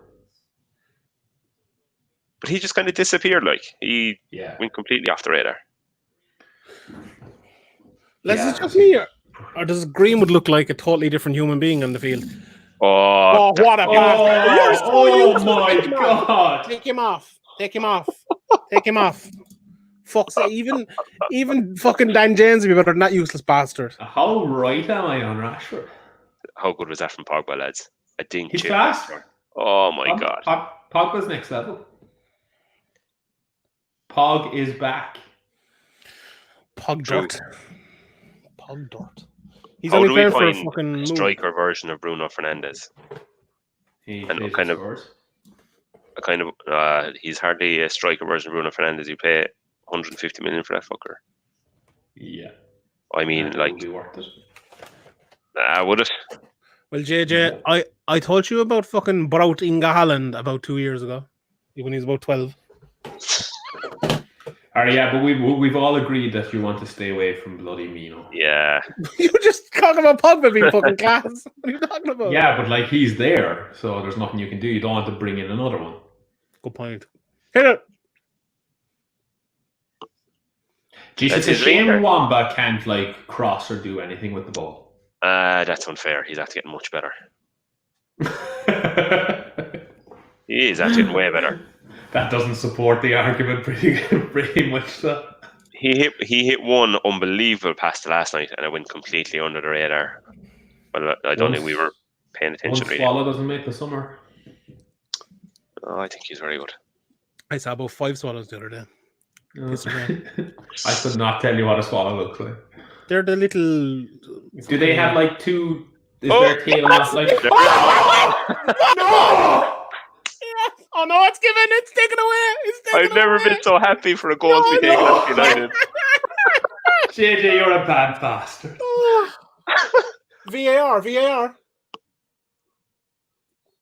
But he just kind of disappeared. Like, he went completely off the radar. Is it just me, or does Greenwood look like a totally different human being on the field? Oh, what a bastard! Oh my God! Take him off! Take him off! Take him off! Fuck's sake! Even fucking Dan James would be better than that useless bastard. How right am I on Rashford? How good was that from Pogba, lads? A dink. He's fast. Oh my God! Pogba's next level. Pog is back. Pog dirt. He's How only do we playing for a find fucking a striker version of Bruno Fernandes? He's hardly a striker version of Bruno Fernandes. You pay 150 million for that fucker. Yeah. I mean, like, would be worth it. Would it? Well, JJ, I told you about fucking Braut Inga Holland about 2 years ago, when he was about 12. Yeah, but we've all agreed that you want to stay away from bloody Mino. Yeah. You were just talking about Pogba being fucking class. What are you talking about? Yeah, but like, he's there, so there's nothing you can do. You don't want to bring in another one. Good point. Hit it. Geez, it's a shame Wamba can't like cross or do anything with the ball. That's unfair. He's actually getting much better. He is actually getting way better. That doesn't support the argument pretty much. So. He hit one unbelievable pass the last night, and it went completely under the radar. But I don't think we were paying attention. One swallow doesn't make the summer. Oh, I think he's very good. I saw about 5 swallows the other day. Kiss her hand. I could not tell you what a swallow looks like. They're the little. Do they have like two? Is Oh, their tail not like? There- No! Oh no! It's given. It's taken away. It's taken I've never away. been so happy for a goal to be taken off United. JJ, you're a bad bastard. VAR.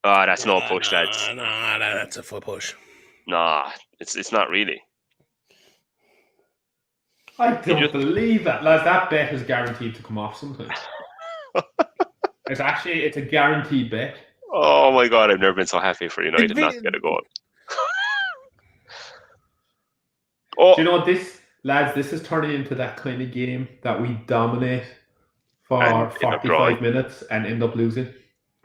Oh, that's no push, lads. No, that's a foot push. Nah, it's not really. I don't believe that, lads. That bet is guaranteed to come off sometimes. It's a guaranteed bet. Oh my god, I've never been so happy for United not to get a goal. Oh, Do you know what this is turning into that kind of game that we dominate for And end up 45 drawing. minutes and end up losing.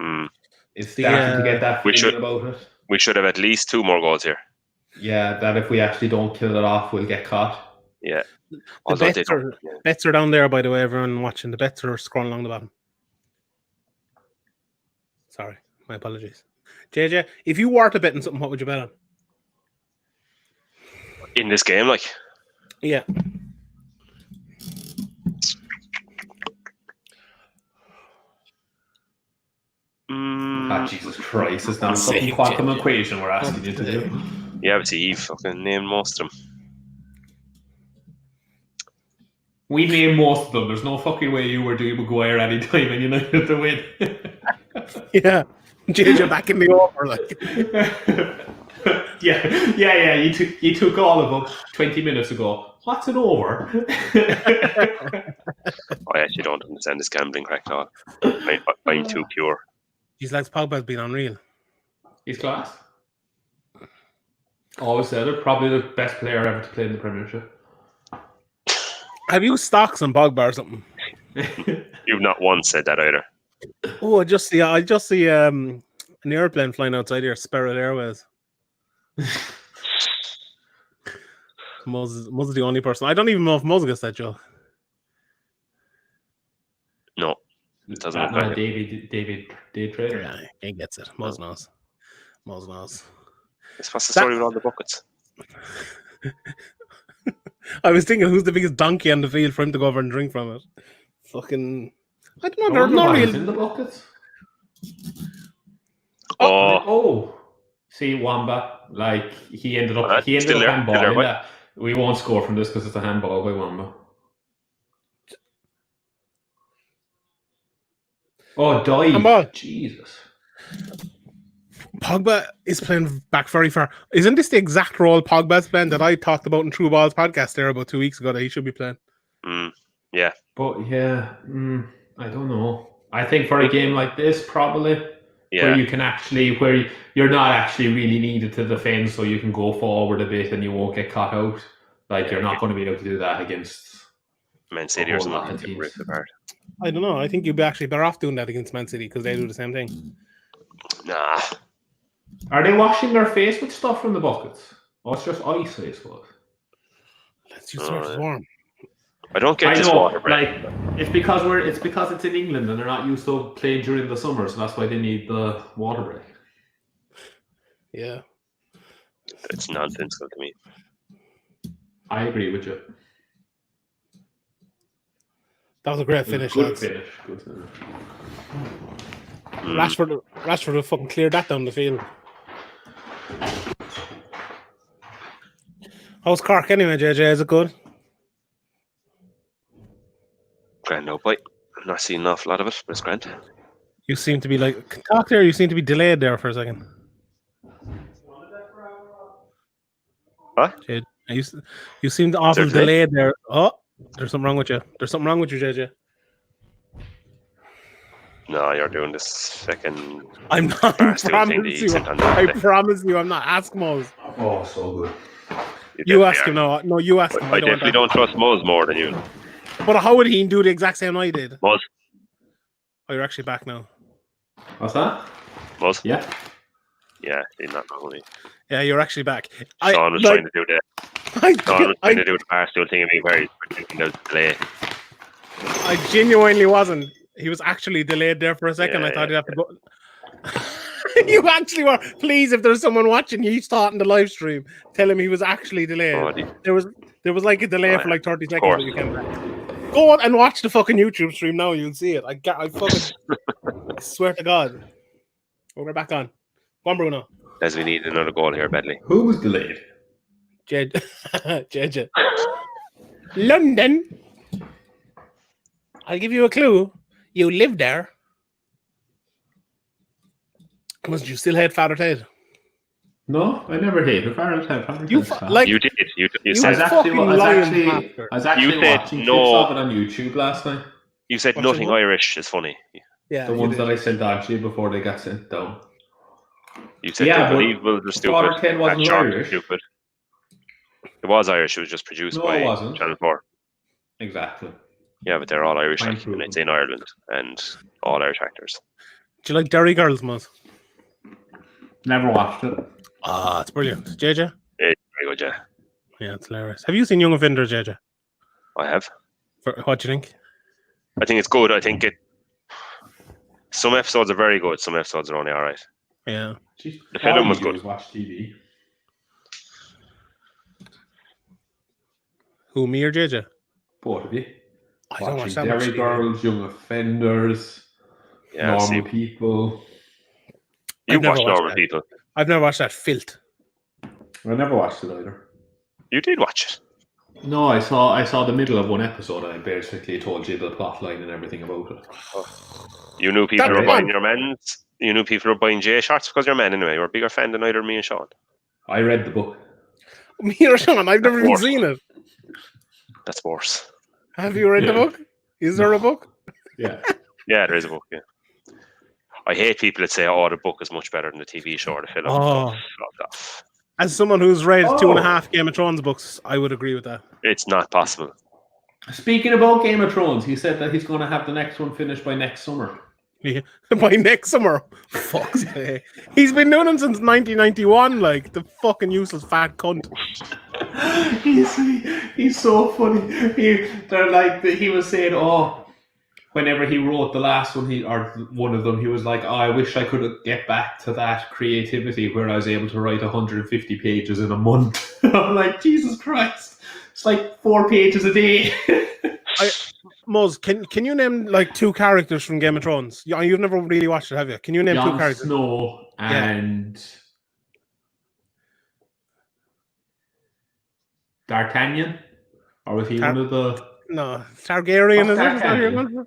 mm, It's starting to get that We feeling should- about it. we should have at least 2 more goals here. Yeah, that if we actually don't kill it off, we'll get caught. Yeah. The Although bets they don't- bets are down there, by the way. Everyone watching, the bets are scrolling along the bottom. Sorry, my apologies. JJ, if you were to bet on something, what would you bet on? in this game, like, Yeah. Jesus Christ, it's not a Let's fucking see. quantum equation we're asking you to do. yeah, but see, you fucking named most of them. We named most of them. There's no fucking way you were doing Maguire any time and United to win. Yeah. JJ back in the offer, like. yeah. You took all of them 20 minutes ago. What's an over? I actually don't understand this gambling crack at all. I'm too pure. These lads, Pogba's been unreal. He's class. Always said it. Probably the best player ever to play in the Premiership. Have you stocks on Pogba or something? You've not once said that either. Oh, I just see an airplane flying outside here, Spirit Airways. Moses is the only person. I don't even know if Moses gets that joke. No. It doesn't look Batman, like it. David Trader. Yeah, he gets it. Moses knows. Moses knows. What's the story with all the buckets? I was thinking, who's the biggest donkey on the field for him to go over and drink from it? Fucking, I don't know. There's no real. in the buckets. Oh, See Wamba, like he ended up Still there, still there, handballing what? that. We won't score from this because it's a handball by Wamba. Oh, Handball. dive! Jesus. Pogba is playing back very far. Isn't this the exact role Pogba's playing that I talked about in True Balls podcast there about 2 weeks ago that he should be playing? yeah. But yeah, I don't know. I think for a game like this, probably Yeah. where you can actually, where you're not actually really needed to defend, so you can go forward a bit and you won't get caught out. Like you're not going to be able to do that against Man City or a whole lot something. of Get teams. ripped apart. I don't know. I think you'd be actually better off doing that against Man City because they do the same thing. Nah. Are they washing their face with stuff from the buckets? Oh, it's just ice, I suppose. Let's use it's warm. I don't get I this know, water break. like it's because it's in England and they're not used to playing during the summer, so that's why they need the water break. Yeah. It's nonsensical to me. I agree with you. That was a great finish, Good lads. finish. Good finish. Rashford have fucking cleared that down the field. How's Cork anyway, JJ? Is it good? Grand no bite. I've not seen an awful lot of it, but it's grand. You seem to be like talk there. You seem to be delayed there for a second. What? You seemed awful Certainly. delayed there. Oh, there's something wrong with you. There's something wrong with you, JJ. No, you're doing this second. I'm not. I Barstool thing that promise you you. sent on I Saturday. promise you. I'm not. Ask Mose. Oh, so good. You ask him. No, you ask him. I definitely don't trust Moz more than you. But how would he do the exact same I did? Moz? Oh, you're actually back now. What's that? Moz? Yeah. Yeah, did not know me. Yeah, you're actually back. Sean was trying to do the I Barstool thing of me where he's predicting the delay. I genuinely wasn't. He was actually delayed there for a second. Yeah, I thought he'd have to go. You actually were. Please, if there's someone watching, you saw it in the live stream. Tell him he was actually delayed. Oh, There was like a delay for like 30 seconds, course. but you came back. Go on and watch the fucking YouTube stream now. You'll see it. I fucking I swear to God. We're back on. Go on, Bruno. As we need another goal here, badly. Who was delayed? JJ. London. I'll give you a clue. You live there. Must you still hate Father Ted? No, I never hated Farrell Ted. Like You did. You I said was actually You said watching no. clips of it on YouTube last night. you said What's nothing your- Irish is funny. Yeah, The you ones did. that I sent on to you before they got sent down. You said Yeah, they're but believable, they're stupid. Father Ted wasn't and short, Irish. Stupid. It was Irish. It was just produced No, by it wasn't. Channel 4. Exactly. Yeah, but they're all Irish, Fine like, and proven. it's in Ireland, and all Irish actors. Do you like Derry Girls, Muzz? Never watched it. Ah, it's brilliant. JJ? It's very good, yeah. Yeah, it's hilarious. Have you seen Young Offenders, JJ? I have. What do you think? I think it's good. I think it. Some episodes are very good. Some episodes are only all right. Yeah. Jeez, The film was all you do good. is watch TV. Who, me or JJ? Both of you. I don't watch Watching that much Derry TV. Girls, Young Offenders, Yeah, Normal see, People. you I've never watch watched Normal that. People. I've never watched that filth. I never watched it either. You did watch it. No, I saw the middle of one episode and I basically told you the plot line and everything about it. You knew people That's were buying fun. your men's. You knew people were buying J shirts because you're men anyway. You're a bigger fan than either me and Sean. I read the book. Me or Sean? I've never even Worse. seen it. That's worse. Have you read the book? Is there a book? Yeah. Yeah, there is a book. Yeah. I hate people that say, "Oh, the book is much better than the TV show or the film." Oh. Fuck off. As someone who's read Oh. 2.5 Game of Thrones books, I would agree with that. It's not possible. Speaking about Game of Thrones, he said that he's going to have the next one finished by next summer. Yeah. By next summer. Fuck's sake. He's been doing them since 1991, like the fucking useless fat cunt. he's so funny. He was saying, oh, whenever he wrote the last one, one of them, he was like, oh, I wish I could get back to that creativity where I was able to write 150 pages in a month. I'm like, Jesus Christ, it's like 4 pages a day. Muzz, can you name like 2 characters from Game of Thrones? You've never really watched it, have you? Can you name 2 Jon characters? Snow and D'Artagnan, or was he one of the? No, Targaryen. What's Is it? Is that who you're Targaryen? going for?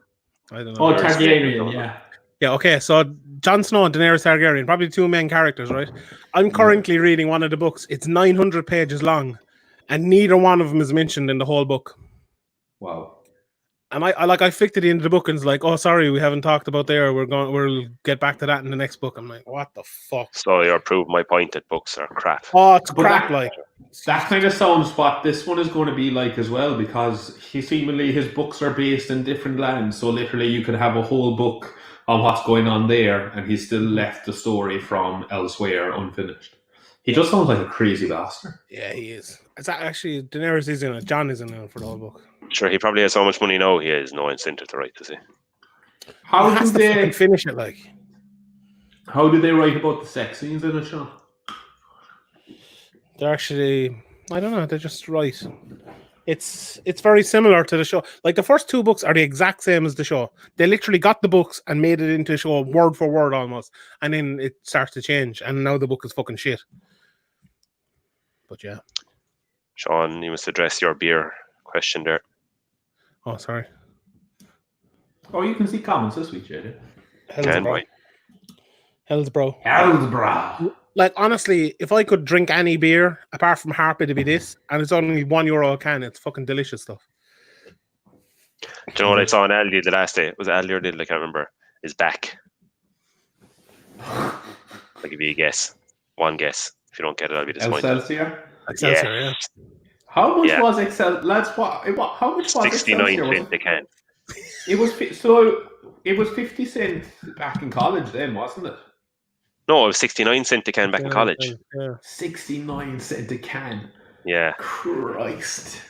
I don't know. Oh, There's Targaryen, yeah. Yeah, okay, so Jon Snow and Daenerys Targaryen, probably 2 main characters, right? I'm currently reading one of the books. It's 900 pages long, and neither one of them is mentioned in the whole book. Wow. And I flicked it into the book and it's like, oh, sorry, we haven't talked about there. We'll get back to that in the next book. I'm like, what the fuck? So you're proving my point that books are crap. Oh, it's But crap, that- like. That kind of sounds what this one is going to be like as well, because his books are based in different lands. So literally, you could have a whole book on what's going on there, and he's still left the story from elsewhere unfinished. He just sounds like a crazy bastard. Yeah, he is. It's actually Daenerys is in it. Jon is in it for the whole book. Sure, he probably has so much money now. He has no incentive to write, does he? How He has do to fucking they? finish it? Like, How do they write about the sex scenes in it, Sean? they're actually, I don't know. They're just right. It's very similar to the show. Like the first 2 books are the exact same as the show. They literally got the books and made it into a show word for word almost, and then it starts to change. And now the book is fucking shit. But yeah. Sean, you must address your beer question there. Oh, sorry. Oh, you can see comments this week, JJ. Can Hellsbro. we? Hellsbro. Hellsbrow. Like honestly, if I could drink any beer apart from Harp, it'd be this, and it's only €1 a can. It's fucking delicious stuff. Do you know what I saw on Aldi the last day? Was it Aldi or Lidl? I can't remember. Is back. I'll give you a guess. One guess. If you don't get it, I'll be disappointed. Excelsior. Excelsior, yeah. How much Yeah. was Excel? Lads, how much was 69 Excelsior? cents a can. It was 50 cents back in college then, wasn't it? No, it was 69 cents a can back in college. Yeah. 69 cent a can. Yeah. Christ.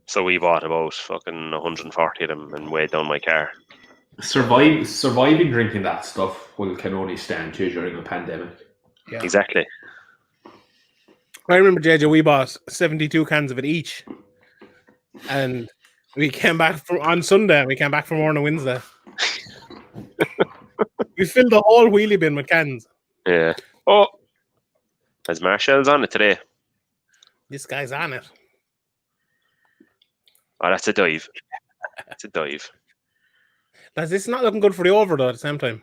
So we bought about fucking 140 of them and weighed down my car. Surviving drinking that stuff can only stand you during a pandemic. Yeah. Exactly. I remember, JJ, we bought 72 cans of it each. And we came back on Sunday. We came back for more on a Wednesday. We filled the whole wheelie bin with cans. Yeah. Oh, has Marshall's on it today? This guy's on it. Oh, that's a dive. That's a dive. This is not looking good for the over, though, at the same time.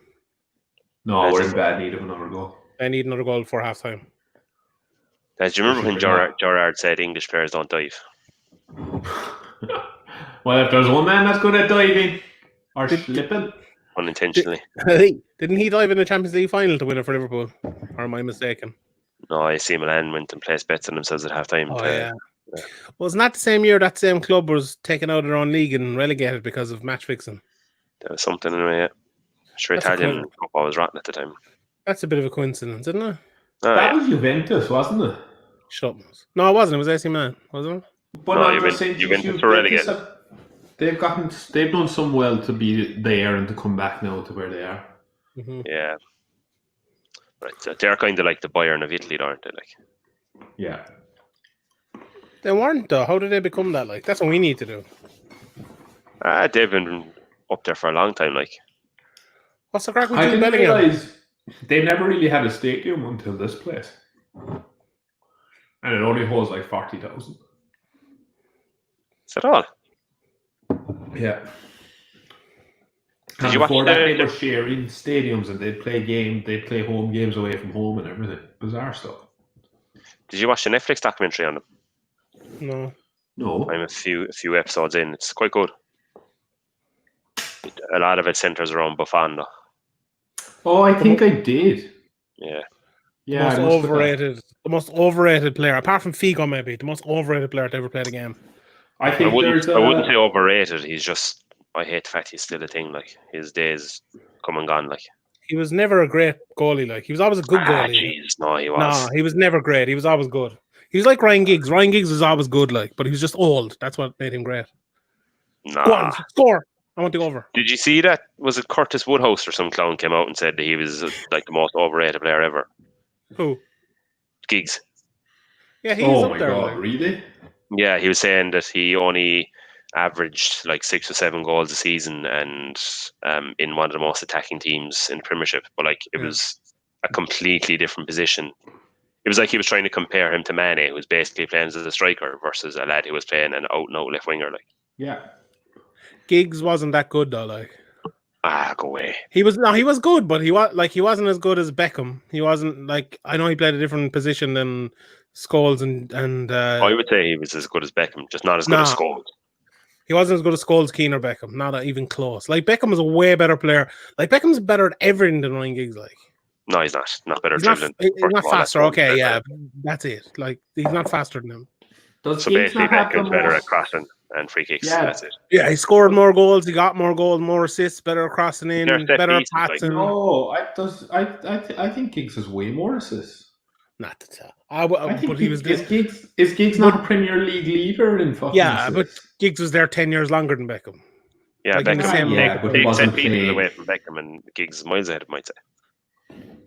No, we're in bad need of another goal. I need another goal for half time. Do you remember when Gerrard said English players don't dive? Well, if there's one man that's good at diving or slipping, unintentionally. Didn't he dive in the Champions League final to win it for Liverpool? Or am I mistaken? No, I see Milan went and placed bets on themselves at half time. Oh, yeah. Wasn't that the same year that same club was taken out of their own league and relegated because of match fixing? There was something anyway, yeah. Sure, Italian football was rotten at the time. That's a bit of a coincidence, isn't it? That was Juventus, wasn't it? Shut up. No, it wasn't. It was AC Milan, wasn't it? But no, Juventus were relegated. They've done some well to be there and to come back now to where they are. Mm-hmm. Yeah. Right, so they're kind of like the Bayern of Italy, aren't they? Like, yeah. They weren't, though. How did they become that? Like, that's what we need to do. They've been up there for a long time. Like, what's the crack with I Jude didn't Bellingham? realize they never really had a stadium until this place, and it only holds like 40,000. Is that all? Yeah. Did you watch they were sharing stadiums and they'd play home games away from home and everything. Bizarre stuff. Did you watch the Netflix documentary on them? No. I'm a few episodes in. It's quite good. A lot of it centers around Buffon, though. Oh, I think I did. Yeah. Yeah. The most overrated player, apart from Figo, maybe the most overrated player to ever play the game. I wouldn't say overrated. He's just, I hate the fact he's still a thing. Like, his days come and gone. Like, he was never a great goalie. Like, he was always a good goalie. Jeez, no, he was. No, he was never great. He was always good. He was like Ryan Giggs. Ryan Giggs was always good, like, but he was just old. That's what made him great. Nah. Go on, score. I want to go over. Did you see that? Was it Curtis Woodhouse or some clown came out and said that he was like the most overrated player ever? Who? Giggs. Yeah, he's up there. Oh my god, like. Really? Yeah, he was saying that he only averaged like 6 or 7 goals a season, and in one of the most attacking teams in the Premiership. But like, it was a completely different position. It was like he was trying to compare him to Mane, who was basically playing as a striker, versus a lad who was playing an out-and-out left winger. Like, yeah, Giggs wasn't that good though. Like, go away. He was good, but he wasn't as good as Beckham. He wasn't like, I know he played a different position than Scholes and. I would say he was as good as Beckham, just not as good as Scholes. He wasn't as good as Scholes, Keane, or Beckham. Not even close. Like, Beckham was a way better player. Like, Beckham's better at everything than Ryan Giggs. Like, no, he's not. Not better. He's not faster. Okay, yeah, that's it. Like, he's not faster than him. So basically, Beckham's better at crossing and free kicks. Yeah. That's it. Yeah, he scored more goals. He got more goals, more assists, better at crossing in, better at passing. I think Giggs has way more assists. Not to tell. I think he was. Is Giggs not a Premier League leader in fucking? Yeah, assists? but Giggs was there 10 years longer than Beckham. Yeah, like Beckham. But he wasn't set pieces away from Beckham, and Giggs is miles ahead, I might say.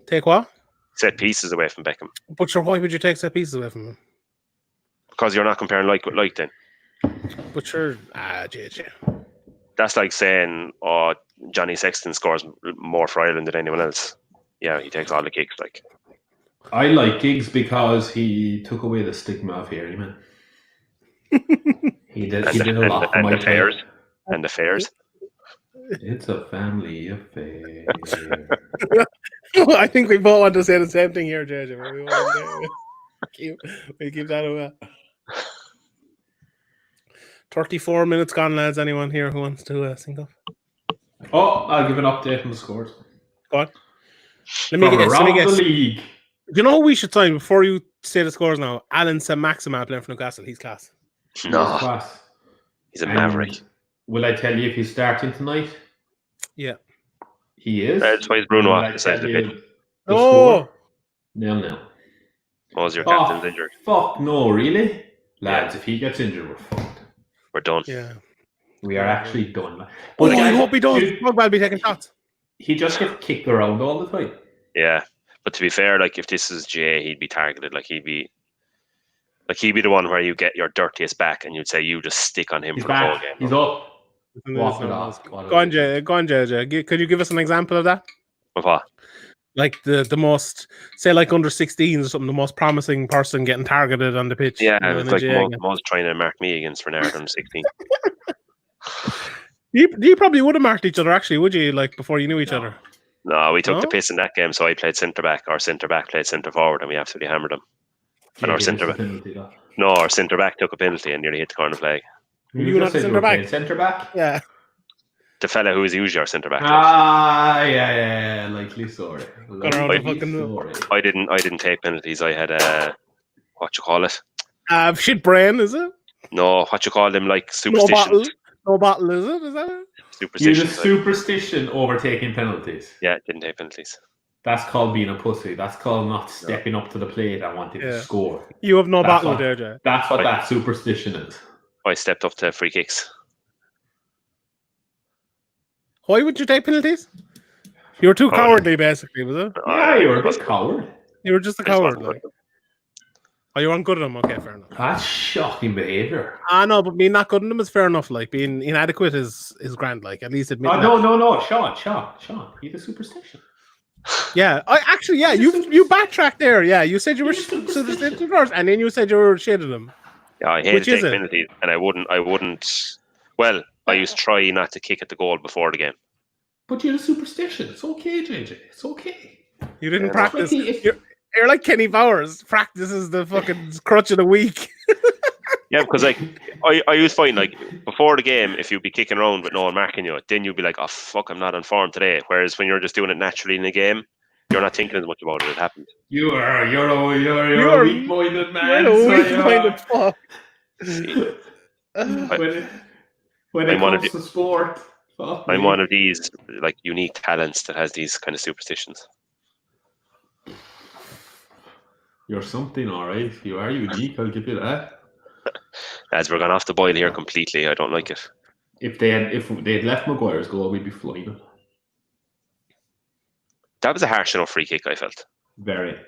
Take what? Set pieces away from Beckham. But sure, why would you take set pieces away from him? Because you're not comparing like with like then. But sure, JJ. That's like saying, oh, Johnny Sexton scores more for Ireland than anyone else. Yeah, he takes all the kicks. Like, I like Giggs because he took away the stigma of Hairy Man. He did a lot. And the fairs. And the fairs. It's a family affair. I think we both want to say the same thing here, JJ. We keep that away. 34 minutes gone, lads. Anyone here who wants to sync up? Oh, I'll give an update on the scores. Go on. Let me guess. The league. You know who we should sign before you say the scores now? Alan Saint-Maximin playing for Newcastle. He's class. No. Class. He's a maverick. Will I tell you if he's starting tonight? Yeah. He is. That's why Bruno off the side of the pitch. Oh! No. Was your captain's injured? Fuck no, really? Lads, if he gets injured, we're fucked. We're done. Yeah. We are actually done. But But I guys, hope he does. Pogba will be taking shots. he just gets kicked around all the time. Yeah, but to be fair, like if this is Jay, he'd be targeted. Like he'd be the one where you get your dirtiest back, and you'd say you just stick on him He's for the whole back. game. He's up. Walk it off. Go on, Jay. Could you give us an example of that? Of what? Like the most, say, like under 16s or something, the most promising person getting targeted on the pitch. Yeah, in it's a like GA Mo's trying to mark me against Renard on 16. You probably would have marked each other, actually, would you? Like before you knew each other. No, we took No? the piss in that game, so I played centre back. Our centre back played centre forward, and we absolutely hammered him. And our centre back took a penalty and nearly hit the corner flag. You not the centre back? Centre back? Yeah. The fella who was usually our centre back. Yeah. Likely story. I didn't take penalties. I had what you call it? Shit brain, is it? No, what you call them, like superstitions. No bottle, is it? Is that it? Superstitions. You superstition over taking penalties. Yeah, didn't take penalties. That's called being a pussy. That's called not stepping up to the plate and wanting to score. You have bottle there, Jay. That's what that superstition is. I stepped up to free kicks. Why would you take penalties? You were too cowardly, basically, was it? Yeah, you were a bit coward. You were just a coward, like. Oh, you weren't good at them? Okay, fair enough. That's shocking behaviour. No, but being not good at them is fair enough. Like, being inadequate is grand, like, at least admit no. Sean. You the superstition. Yeah, you backtracked there. Yeah, you said you were superstition first, and then you said you were shit at them. Yeah, I hated taking penalties, and I wouldn't. Well, I used to try not to kick at the goal before the game. But you're a superstition. It's okay, JJ. It's okay. You didn't practice. You're like Kenny Bowers. Practice is the fucking crutch of the week. Yeah, because like I used to find, like, before the game, if you'd be kicking around with no one marking you, then you'd be like, oh fuck, I'm not on form today. Whereas when you're just doing it naturally in the game, you're not thinking as much about it. It happens. You're a weak-minded man. You're a weak-minded fuck. When it comes to sport, I'm one of these like unique talents that has these kind of superstitions. You're something, all right. You are unique. I'll give you that. As we're going off the boil here completely, I don't like it. If they had left Maguire's goal, we'd be flying. That was a harsh enough free kick, I felt. Very.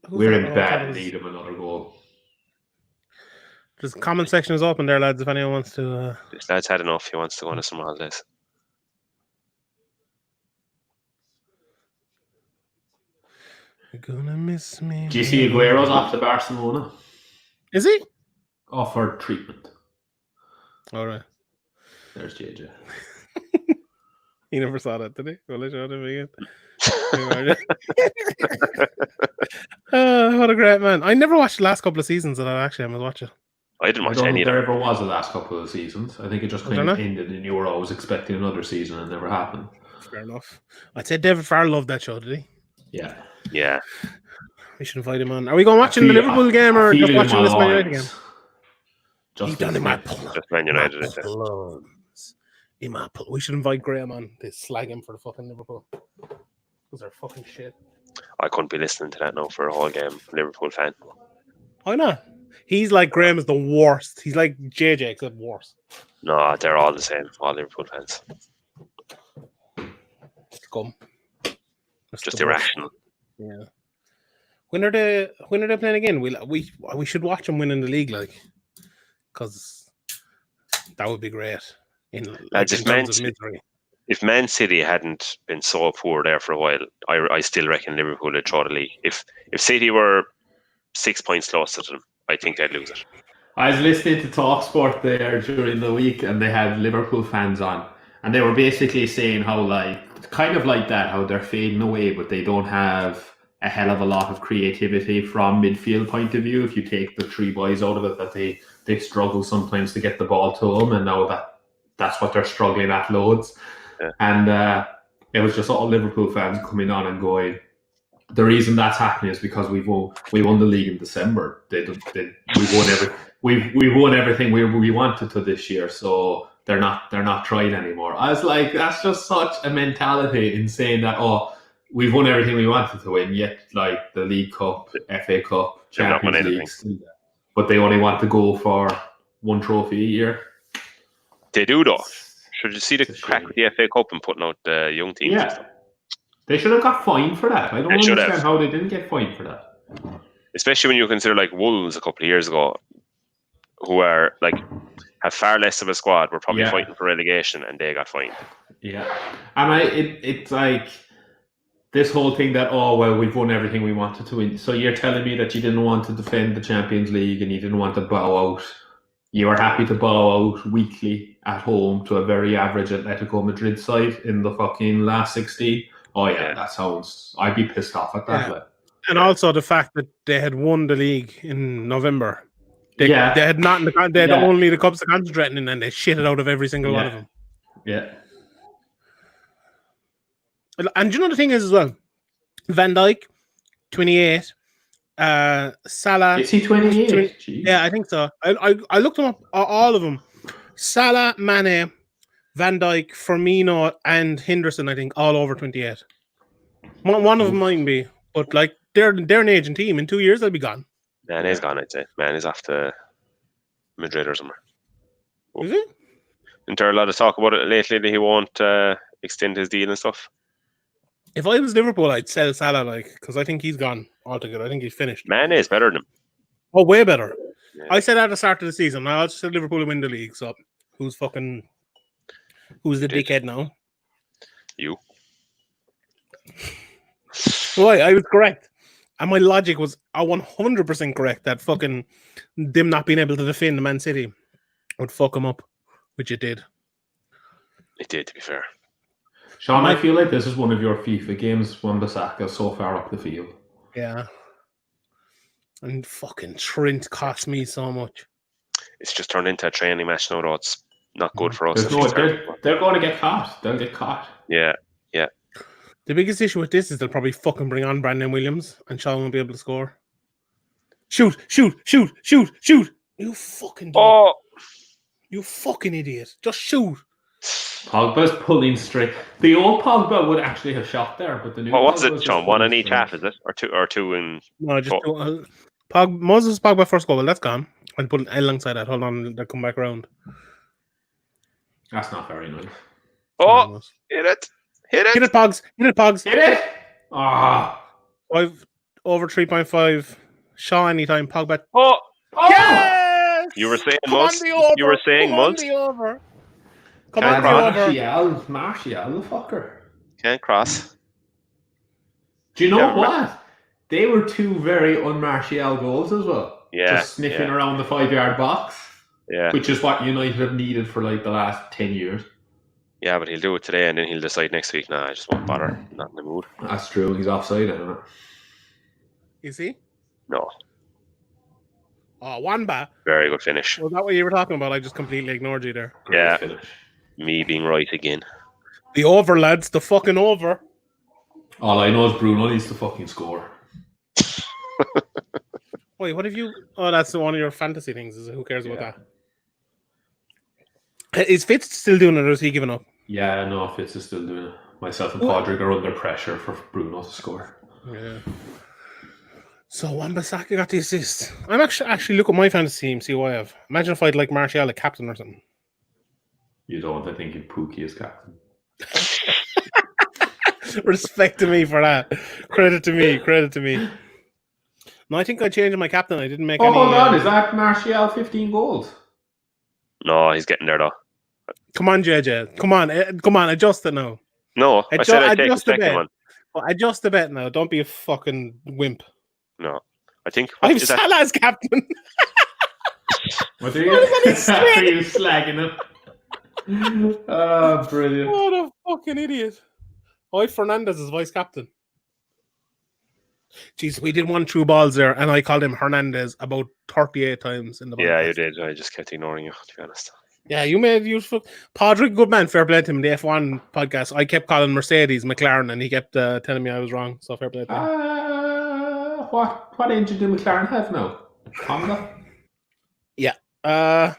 We're in bad need of another goal. Just comment section is open there, lads. If anyone wants to. This lad's had enough. He wants to go on to some holidays. You're gonna miss me. Do you see Aguero's off to Barcelona? Is he? Offered treatment. All right. There's JJ. He never saw that, did he? Well, I showed him again. What a great man. I never watched the last couple of seasons that I actually was watching. I didn't watch any of them. There ever was a last couple of seasons. I think it just kind of ended and you were always expecting another season and it never happened. Fair enough. I'd say David Farr loved that show, did he? Yeah. Yeah. We should invite him on. Are we going watching the Liverpool game or just watching this Man United game? Just done in my Man United. We should invite Graham on to slag him for the fucking Liverpool. Because they're fucking shit. I couldn't be listening to that now for a whole game. Liverpool fan. Why not? He's like, Graham is the worst. He's like JJ, except worse. No, they're all the same. All Liverpool fans. Scum. Just irrational. Yeah. When are they playing again? We should watch them win in the league, like, because that would be great. If Man City hadn't been so poor there for a while, I still reckon Liverpool would throw the league. If City were 6 points closer to them, I think they'd lose it. I was listening to TalkSport there during the week, and they had Liverpool fans on, and they were basically saying how, like, kind of like that, how they're fading away, but they don't have a hell of a lot of creativity from midfield point of view. If you take the three boys out of it, that they struggle sometimes to get the ball to them, and now that's what they're struggling at loads. Yeah. And it was just all Liverpool fans coming on and going, the reason that's happening is because we won the league in December. We won everything we wanted to this year, so they're not trying anymore. I was like, that's just such a mentality in saying that, oh, we've won everything we wanted to win, yet like the League Cup, FA Cup, Champions League, but they only want to go for one trophy a year. They do though. Should you see the It's a crack shame. with the FA Cup and putting out the young teams and stuff? They should have got fined for that. I don't They should understand have. how they didn't get fined for that. Especially when you consider like Wolves a couple of years ago, who are like have far less of a squad, were probably fighting for relegation, and they got fined. Yeah, and it's like this whole thing that we've won everything we wanted to win. So you're telling me that you didn't want to defend the Champions League and you didn't want to bow out. You were happy to bow out weekly at home to a very average Atletico Madrid side in the fucking last 16. Oh yeah, that sounds. I'd be pissed off at that. Yeah. And also the fact that they had won the league in November. They had not. They had only the cups to concentrate in, and they shit it out of every single one of them. Yeah. And do you know the thing is as well? Van Dijk, 28. Salah. Is he 28? Yeah, I think so. I looked them up, all of them. Salah, Mane, Van Dijk, Firmino, and Henderson, I think, all over 28. One of them might be, but like they're an aging team. In 2 years, they'll be gone. Mane's gone, I'd say. Mane's off to Madrid or somewhere. Is he? Isn't there a lot of talk about it lately that he won't extend his deal and stuff? If I was Liverpool, I'd sell Salah, because I think he's gone altogether. I think he's finished. Mane is better than him. Oh, way better. Yeah. I said at the start of the season, I also said Liverpool will win the league. So who's the dickhead now? You. Right, I was correct. And my logic was 100% correct that fucking them not being able to defend the Man City would fuck them up, which it did. It did, to be fair. Sean, I feel like this is one of your FIFA games, Wan-Bissaka, so far up the field. Yeah. And fucking Trent cost me so much. It's just turned into a training match now, though. It's not good for us. They're going to get caught. They'll get caught. Yeah. The biggest issue with this is they'll probably fucking bring on Brandon Williams and Sean won't be able to score. Shoot. You fucking dog. You fucking idiot. Just shoot. Pogba's pulling straight. The old Pogba would actually have shot there, but the new What was it, Sean? One in each half, is it? Or two in... No, just two. Moses Pogba first goal. That's gone. I'll put an L alongside that. Hold on. They'll come back around. That's not very nice. Oh, hit it. Hit it, Pogs. Hit it. Ah. 5 over 3.5. Shaw anytime. Pogba. Oh. Yes! You were saying Muz? You were saying Muz? Come on, Martial, the fucker. Can't cross. Do you know what? They were two very un-Martial goals as well. Yeah. Just sniffing around the 5-yard box. Yeah. Which is what United have needed for like the last 10 years. Yeah, but he'll do it today and then he'll decide next week, I just won't bother. Not in the mood. That's true. He's offside, isn't it? Is he? No. Oh, Wamba. Very good finish. Was that what you were talking about? I just completely ignored you there. Great finish. Me being right again. The over, lads. The fucking over. All I know is Bruno needs to fucking score. Wait, what have you... Oh, that's one of your fantasy things. Who cares about that? Is Fitz still doing it or is he giving up? Yeah, no, Fitz is still doing it. Myself and Podrick are under pressure for Bruno to score. Yeah. So Wan-Bissaka got the assist. I'm actually look at my fantasy team, see who I have. Imagine if I'd like Martial a captain or something. You don't, I think Pookie is captain. Respect to me for that. Credit to me. No, I think I changed my captain. I didn't make any... hold on. Is that Martial 15 goals? No, he's getting there, though. Come on, JJ. Come on. Adjust it now. No, I said I'd take the second one. Well, adjust the bet now. Don't be a fucking wimp. No. I think... I'm Salah as captain. What are you slagging him? Oh, brilliant. What a fucking idiot. Fernandez is vice captain. Jeez, we did one through balls there, and I called him Hernandez about 38 times in the podcast. Yeah, you did. I just kept ignoring you, to be honest. Yeah, you made useful. Podrick, good man, fair play to him. The F1 podcast, I kept calling Mercedes McLaren, and he kept telling me I was wrong. So fair play to him. What engine do McLaren have now? Honda? Yeah. I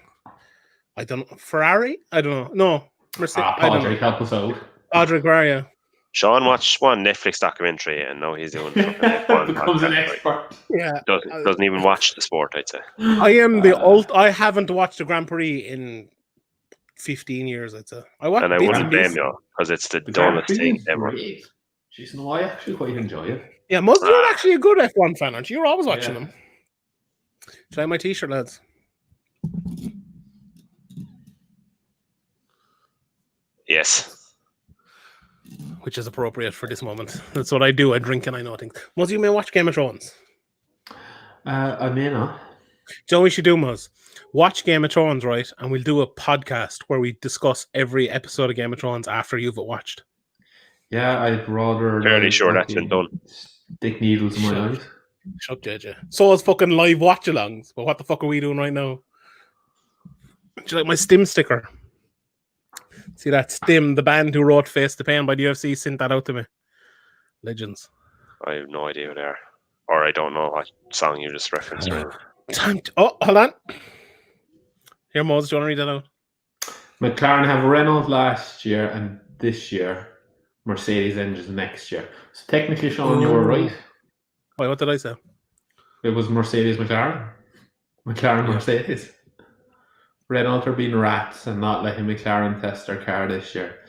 don't know. Ferrari? I don't know. No. Mercedes. Podrick, help us out. Podrick, where are you? Sean watched one Netflix documentary, and now he's doing fucking F1 becomes an podcast. expert. Yeah. Doesn't even watch the sport, I'd say. I am the I haven't watched the Grand Prix in 15 years, I'd say. I watched And I bits wouldn't and blame pieces. you, because it's the Grand dullest Prix thing is ever. great. Jeez, no, I actually quite enjoy it. Yeah, Muzz, you're actually a good F1 fan, aren't you? You're always watching Yeah. them. Try my t-shirt, lads. Yes. Which is appropriate for this moment. That's what I do. I drink and I know things. Muzz, you may watch Game of Thrones. I may not. Do you know what we should do, Muzz? Watch Game of Thrones, right? And we'll do a podcast where we discuss every episode of Game of Thrones after you've watched. Yeah, I'd rather. Fairly sure that's been done. Stick needles in my Shut. eyes. Shut, JJ. So is fucking live watch-alongs. But what the fuck are we doing right now? Do you like my Stim sticker? See that Stim, the band who wrote Face the Pain by the UFC, sent that out to me. Legends. I have no idea who they are. Or I don't know what song you just referenced. Oh, hold on. Here, Moses, do you want to read that out? McLaren have Renault last year and this year. Mercedes engines next year. So technically, Sean, you were right. Wait, what did I say? It was Mercedes McLaren. McLaren Mercedes. Renault are being rats and not letting McLaren test their car this year.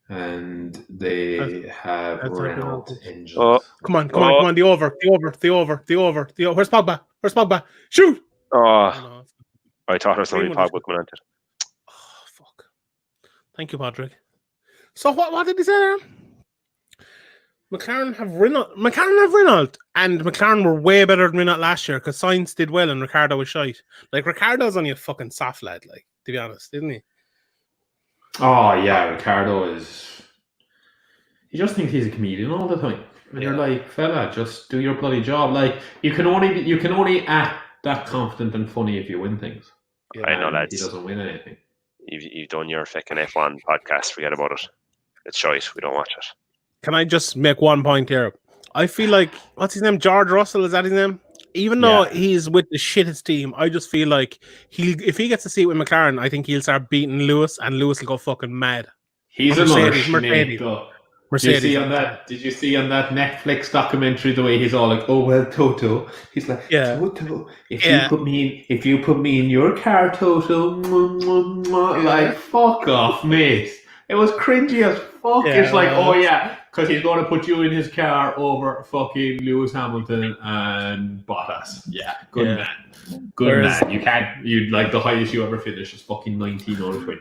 And they have Renault engines. Oh, come on. The over. Where's Pogba? Shoot! Oh, I thought it was only Pogba coming into it. Oh, fuck. Thank you, Patrick. So what did he say there? McLaren have Renault, and McLaren were way better than Renault last year because Sainz did well and Ricciardo was shite. Like, Ricciardo's only a fucking soft lad, like, to be honest, isn't he? Oh yeah, Ricciardo is. He just thinks he's a comedian all the time, and you're like, fella, just do your bloody job. Like, you can only act that confident and funny if you win things. Yeah, I know that he doesn't win anything. You've done your fucking F1 podcast. Forget about it. It's shite. We don't watch it. Can I just make one point here? I feel like, what's his name? George Russell, is that his name? Even though he's with the shittest team, I just feel like if he gets a seat with McLaren, I think he'll start beating Lewis, and Lewis will go fucking mad. He's Mercedes. Did you see on that Netflix documentary the way he's all like, "Oh well, Toto." He's like, "Toto, if you put me in your car, Toto, like fuck off, mate." It was cringy as fuck. It's like, oh yeah, because he's going to put you in his car over fucking Lewis Hamilton and Bottas. Yeah, good man. Man. You like the highest you ever finished is fucking 19 out of 20.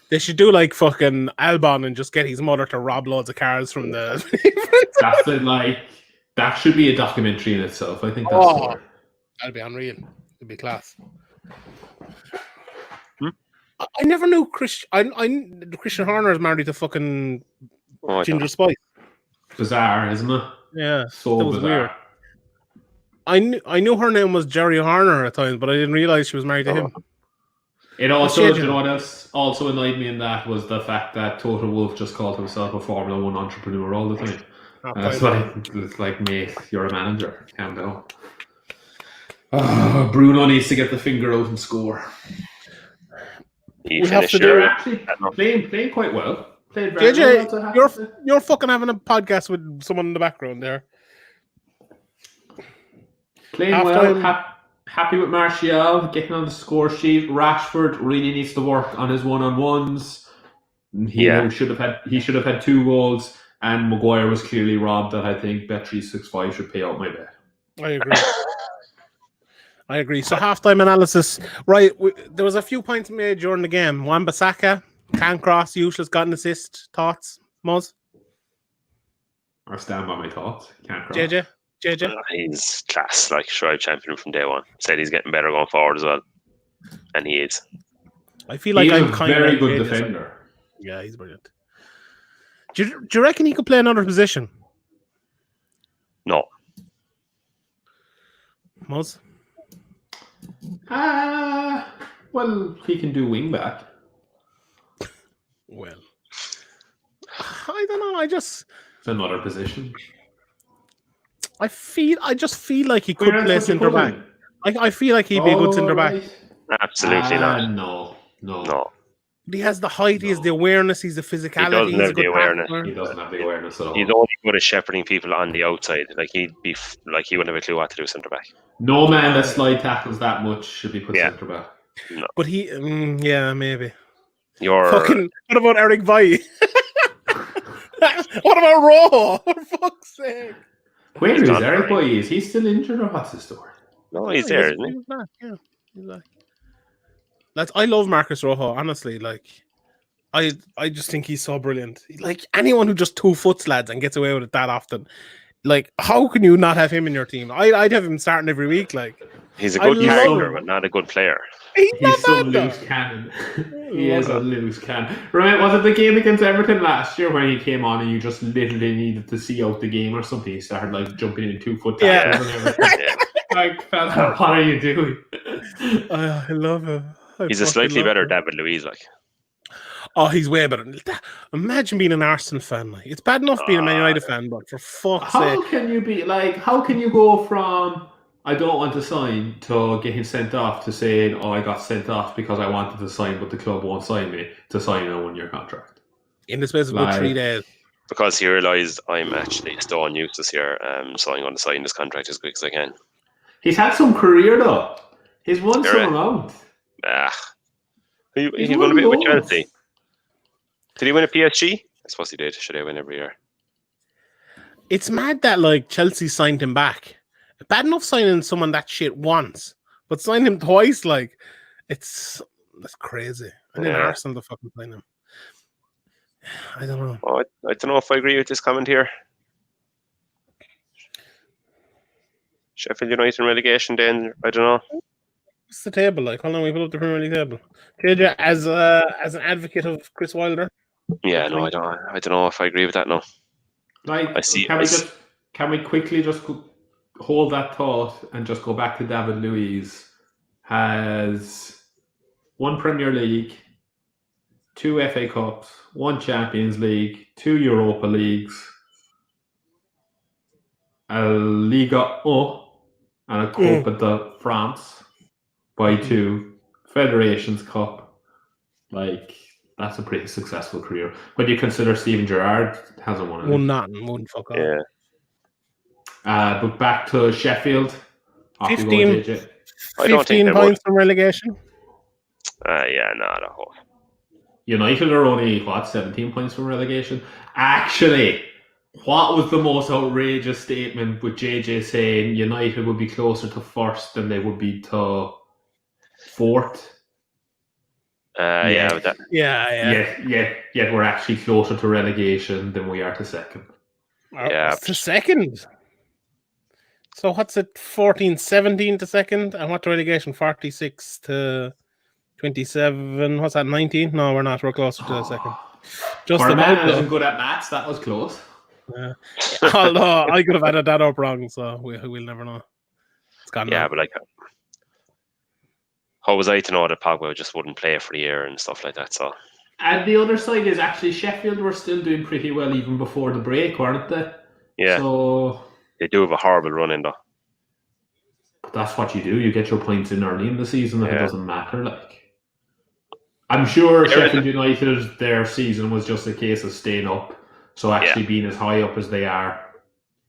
They should do like fucking Albon and just get his mother to rob loads of cars from the. That should be a documentary in itself. I think that's that'd be unreal. It'd be class. I never knew Christian Horner is married to fucking Ginger Spice. Bizarre, isn't it? Yeah, so that was bizarre. Weird. I knew her name was Jerry Horner at times, but I didn't realize she was married to him. It also, you know what else also annoyed me in that was the fact that Toto Wolff just called himself a Formula One entrepreneur all the time. It's like, mate, you're a manager. Calm down. Bruno needs to get the finger out and score. We have to do actually playing quite well. Played very well. You're fucking having a podcast with someone in the background there. Playing well. Happy with Martial getting on the score sheet. Rashford really needs to work on his one-on-ones. He should have had 2 goals, and Maguire was clearly robbed. That I think Bet365 should pay out my bet. I agree. So halftime analysis, right? There was a few points made during the game. Wan-Bissaka, can't cross, useless, got an assist. Thoughts, Moz? I stand by my thoughts. Can't cross. JJ. He's class. Like, sure, I've championed him from day one. Said he's getting better going forward as well, and he is. I feel like I'm kind of very good defender. Yeah, he's brilliant. Do you reckon he could play another position? No. Moz? Well, he can do wing back. Well, I don't know. It's another position. I just feel like he could play centre back. I feel like he'd be a good centre back. Absolutely not. No. He has the height, he has the awareness, he's the physicality, doesn't he's a have the good awareness. tackler. He doesn't have the awareness at all. He's only good at shepherding people on the outside. Like he wouldn't have a clue what to do centre back. No man that slide tackles that much should be put centre back. No. But he, maybe. What about Eric Bailly? What about Rojo? For fuck's sake! Where is Eric Bailly? Is he still injured or what's his story? No, he's there, isn't he? He's back, yeah. He's back. I love Marcus Rojo, honestly. Like, I just think he's so brilliant. Like, anyone who just 2 foot sleds and gets away with it that often, like, how can you not have him in your team? I'd have him starting every week. Like, he's a good character, but not a good player. He's some loose cannon. He is a loose cannon. Remember, was it the game against Everton last year when he came on and you just literally needed to see out the game or something? He started like jumping in 2 foot tackles and everything. Like, fella, what are you doing? I love him. He's a slightly better David Luiz, like. Oh, he's way better. Imagine being an Arsenal fan. Like, it's bad enough being a Man United fan, but for fuck's sake. How can you be like? How can you go from I don't want to sign to getting sent off to saying, oh, I got sent off because I wanted to sign, but the club won't sign me, to sign a 1-year contract? In the space of about 3 days. Because he realised I'm actually still on use this year, so I'm going to sign this contract as quick as I can. He's had some career though. He's won some amount. He won a bit with Chelsea. Did he win a PSG? I suppose he did. Should I win every year? It's mad that like Chelsea signed him back. Bad enough signing someone that shit once, but signing him twice, like that's crazy. And then Arsenal to fucking sign him. I don't know. Oh, I don't know if I agree with this comment here. Sheffield United in relegation, then I don't know. What's the table like? Hold on, we put up the Premier League table. JJ, as an advocate of Chris Wilder. Yeah, no, I don't know if I agree with that. No. Like, can we quickly just hold that thought and just go back to David Luiz? Has 1 Premier League, 2 FA Cups, 1 Champions League, 2 Europa Leagues, a Liga 1 and a Copa de France by 2, Federations Cup. Like, that's a pretty successful career. When you consider Steven Gerrard hasn't won it. Won fuck off. Yeah. But back to Sheffield. 15 15 points from relegation. Yeah, not a whole. United are only 17 points from relegation. Actually, what was the most outrageous statement with JJ saying United would be closer to first than they would be to fourth? Yeah. Yet we're actually closer to relegation than we are to second. Yeah, to second. So what's it? 14-17 to second, and what to relegation? 46 to 27. What's that? 19? No, we're not. We're closer to the second. Just for a man who isn't good at maths, that was close. Although I could have added that up wrong, so we'll never know. It's gone. Yeah, but like, how was I to know that Pogba just wouldn't play for the year and stuff like that? So. And the other side is actually Sheffield were still doing pretty well even before the break, weren't they? Yeah. So they do have a horrible run in though. But that's what you do. You get your points in early in the season. It doesn't matter. Like, I'm sure Sheffield United, their season was just a case of staying up. So actually being as high up as they are.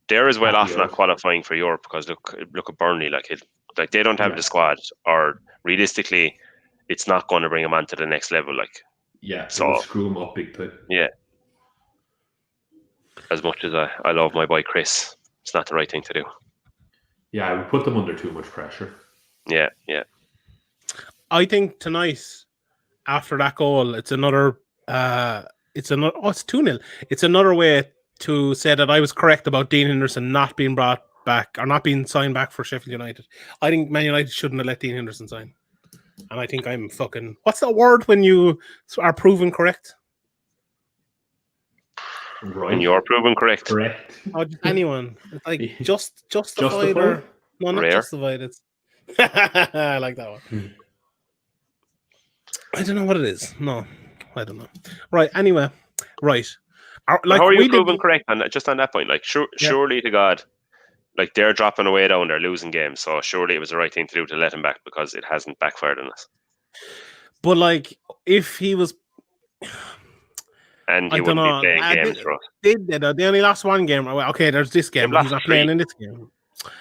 They're as well off not qualifying for Europe because look at Burnley. Like they don't have the squad, or realistically, it's not going to bring them on to the next level. Like. Yeah, so it'll screw him up big time. Yeah. As much as I love my boy Chris, it's not the right thing to do. Yeah, I would put them under too much pressure. Yeah. I think tonight, after that goal, it's another. It's 2-0. It's another way to say that I was correct about Dean Henderson not being brought back or not being signed back for Sheffield United. I think Man United shouldn't have let Dean Henderson sign. And I think I'm fucking... What's that word when you are proven correct? Right. When you're proven correct. Correct. Oh, just anyone. Like, justified or... No, not justified. It's... I like that one. I don't know what it is. No, I don't know. Right, anyway. Right. Like, how are you proven correct on that, just on that point? Like, surely to God... Like, they're dropping away down, they're losing games, so surely it was the right thing to do to let him back because it hasn't backfired on us. But, like, if he was And he I don't wouldn't be know. playing games for us. They only lost one game. Well, okay, there's this game, They've but he's lost not playing 3. in this game.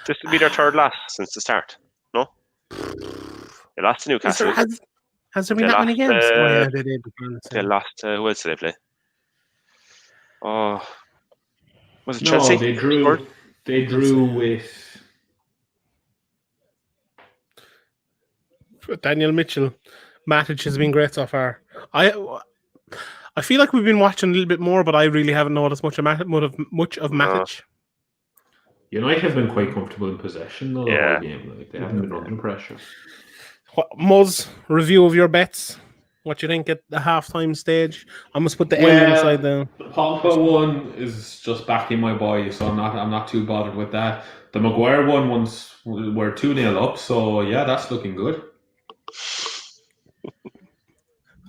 This will be their 3rd loss since the start. No? They lost to Newcastle. Has there been They that many lost, games? Oh yeah, they did. They lost. Who else did they play? Oh, was it No, Chelsea? they drew. They drew with. Daniel Mitchell. Matic has been great so far. I feel like we've been watching a little bit more, but I really haven't noticed much of Matic. United have been quite comfortable in possession though, the whole game. Like, they haven't been under pressure. Muzz, review of your bets. What you think at the halftime stage? I must put the L inside the Pogba one is just backing my boy, so I'm not too bothered with that. The Maguire one we're 2-0 up, so yeah, that's looking good.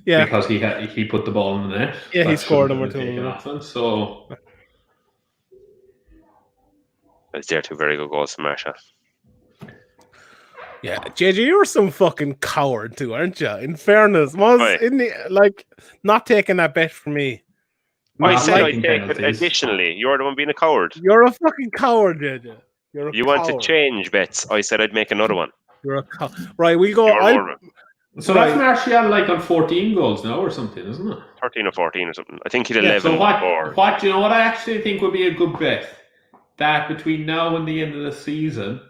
Yeah, because he put the ball in the net. Yeah, that he scored shouldn't number have been 2. taken off him, so They're 2 very good goals from Marshall. Yeah, JJ, you were some fucking coward too, aren't you? In fairness, not taking that bet from me. I said I'd take it additionally. You're the one being a coward. You're a fucking coward, JJ. You want to change bets. I said I'd make another one. You're a coward. Right, we'll go. So that's Martial like on 14 goals now or something, isn't it? 13 or 14 or something. I think he'd 11. So what do you know what I actually think would be a good bet? That between now and the end of the season,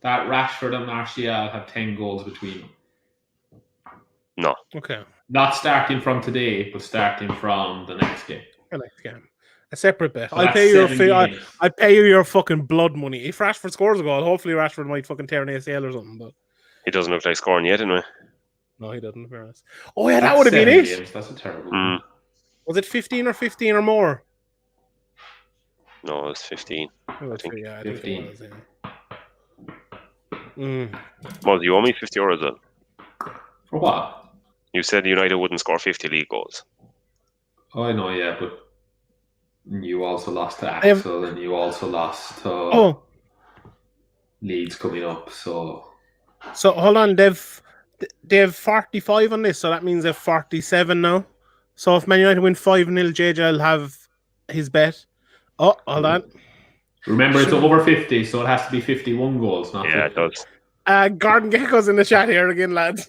that Rashford and Martial have 10 goals between them. No. Okay. Not starting from today, but starting from the next game. The next game. A separate bet. So I'll pay you your fucking blood money. If Rashford scores a goal, hopefully Rashford might fucking tear an ACL or something. But he doesn't look like scoring yet, anyway. No, he doesn't, in fairness. Oh yeah, that would have been it. Games. That's a terrible one. Was it 15 or more? No, it was 15. I think 15. It was, yeah. Well, you owe me €50 then. For what? You said United wouldn't score 50 league goals. Oh, I know, yeah, but you also lost to Axel and you also lost to Leeds coming up, so hold on, they've 45 on this, so that means they've 47 now. So if Man United win 5-0, JJ will have his bet. Oh, hold on. Remember, it's over 50, so it has to be 51 goals, not 50. Yeah, it does. Gordon Gecko's in the chat here again, lads.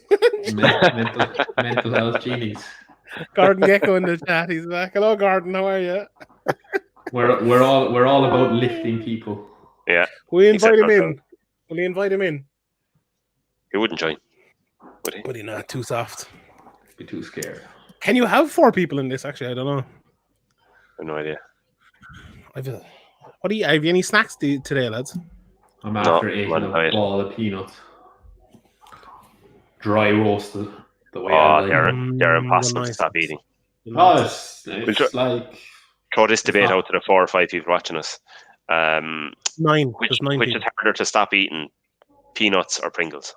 mental health genies. Gordon Gecko in the chat. He's back. Hello, Gordon. How are you? We're all about lifting people. Yeah. Will you invite him in? Will you invite him in? He wouldn't join. Would he? Would he not? Too soft. Be too scared. Can you have 4 people in this? Actually, I don't know. I have no idea. Have you any snacks today, lads? I'm after eating a ball of peanuts. Dry roasted. The way they're impossible to stop eating. Oh, it's like... Throw this debate out to the 4 or 5 people watching us. 9. Which is harder to stop eating, peanuts or Pringles?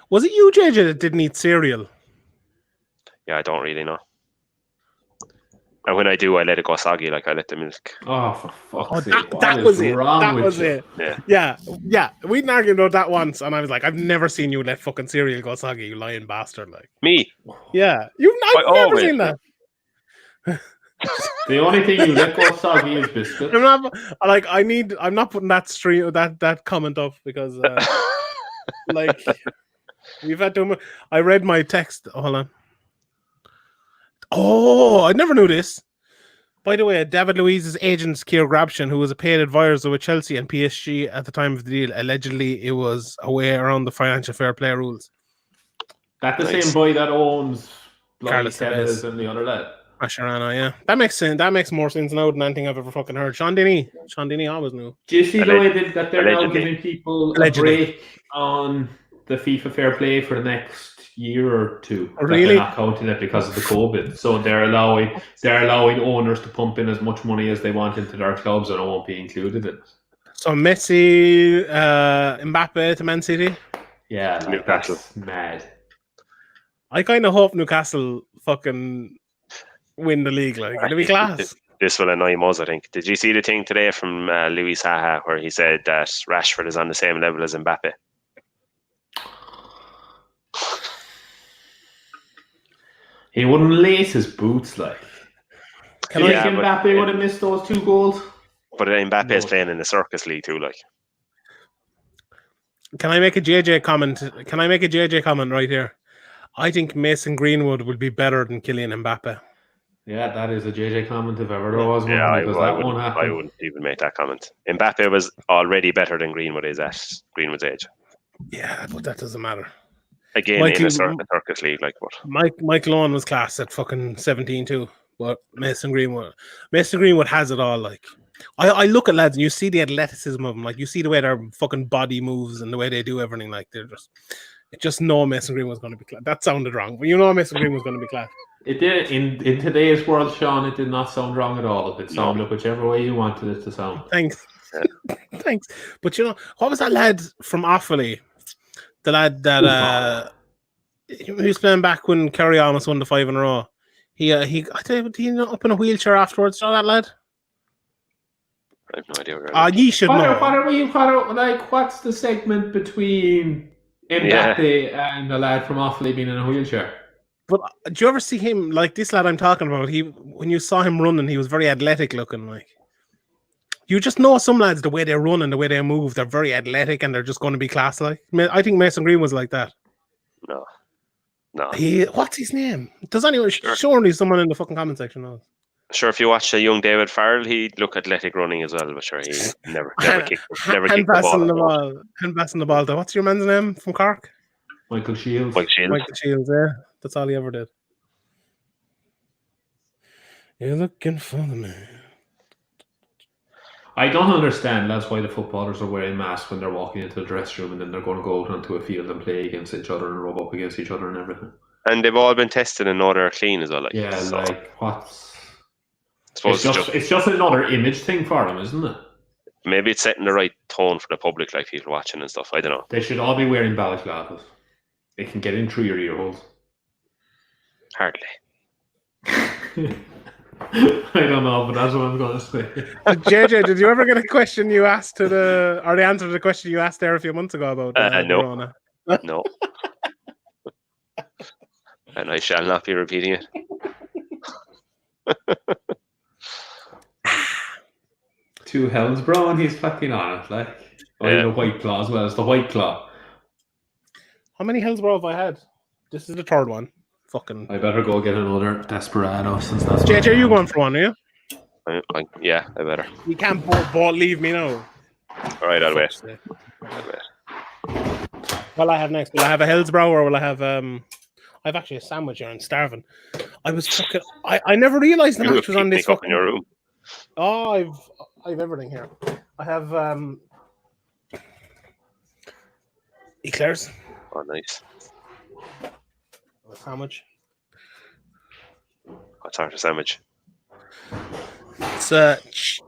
Was it you, JJ, that didn't eat cereal? Yeah, I don't really know. And when I do, I let it go soggy, like I let the milk. Oh, for fuck's sake. That was it. That was it. Yeah. We didn't argue about that once, and I was like, I've never seen you let fucking cereal go soggy, you lying bastard. Like me? Yeah. I've never seen that. The only thing you let go soggy is biscuits. I'm not putting that comment up because like we've had to. I read my text. Hold on. Oh, I never knew this. By the way, David Luiz's agent, Keir Grabshin, who was a paid advisor with Chelsea and PSG at the time of the deal, allegedly it was a way around the financial fair play rules. That's the same boy that owns Carlos Tevez and the other lad. Mascherano, yeah. That makes sense. That makes more sense now than anything I've ever fucking heard. Sean Denny always knew. Do you see the way that they're now giving people a break on the FIFA fair play for the next year or two? Really? They're not counting it because of the COVID. So they're allowing owners to pump in as much money as they want into their clubs, and it won't be included in it. So Messi, Mbappe to Man City? Yeah, like Newcastle. That's mad. I kind of hope Newcastle fucking win the league. Like, it'll be class. This will annoy Muzz, I think. Did you see the thing today from Louis Saha where he said that Rashford is on the same level as Mbappe? He wouldn't lace his boots like. Do you think Mbappe would have missed those 2 goals? But Mbappe is playing in the Circus League too, like. Can I make a JJ comment? Can I make a JJ comment right here? I think Mason Greenwood will be better than Kylian Mbappe. Yeah, that is a JJ comment if ever there was one. Yeah, because that won't happen. I wouldn't even make that comment. Mbappe was already better than Greenwood is at Greenwood's age. Yeah, but that doesn't matter. Again, in a Circus League, like what? Michael Owen was class at fucking 17 too. But Mason Greenwood has it all. Like, I look at lads and you see the athleticism of them. Like, you see the way their fucking body moves and the way they do everything. Like, they're just know Mason Greenwood's going to be class. That sounded wrong, but you know Mason Greenwood's going to be class. It did in today's world, Sean. It did not sound wrong at all. It sounded whichever way you wanted it to sound. Thanks. Thanks. But you know, what was that lad from Offaly? The lad that he was playing back when Kerry almost won the 5 in a row. He up in a wheelchair afterwards. You know that lad? I have no idea. You should know. What's the segment between Mbappe and the lad from Offaly being in a wheelchair? But do you ever see him, like this lad I'm talking about? When you saw him running, he was very athletic looking. Like, you just know some lads, the way they run and the way they move, they're very athletic and they're just going to be class. Like, I think Mason Green was like that. No. What's his name? Does anyone? Surely someone in the fucking comment section knows. Sure, if you watch a young David Farrell, he'd look athletic running as well, but sure, he never kicked the ball. Hand passing the ball though. What's your man's name from Cork? Michael Shields. Michael Shields, yeah. That's all he ever did. You're looking for the man. I don't understand. That's why the footballers are wearing masks when they're walking into the dressing room and then they're going to go out onto a field and play against each other and rub up against each other and everything. And they've all been tested and know they're clean as well. Like, yeah, so, like what's... It's just another image thing for them, isn't it? Maybe it's setting the right tone for the public, like people watching and stuff. I don't know. They should all be wearing balaclavas. They can get in through your ear holes. Hardly. I don't know, but that's what I'm going to say. JJ, did you ever get a question you asked or the answer to the question you asked there a few months ago about no. Corona? No. And I shall not be repeating it. Two helms, bro, and he's fucking on it. Like, the White Claw as well. It's the White Claw. How many Hillsborough have I had? This is the third one. Fucking. I better go get another Desperado since that's. JJ, are you going for one, are you? Yeah, I better. You can't leave me now. All right, I'll wait. Well, I have next. Will I have a Hillsborough or will I have I've actually a sandwich here. I'm starving. I was fucking. I never realized the match was on this fucking. In your room. Oh, I've everything here. I have eclairs. Oh, nice. A sandwich. What sort of sandwich? It's that's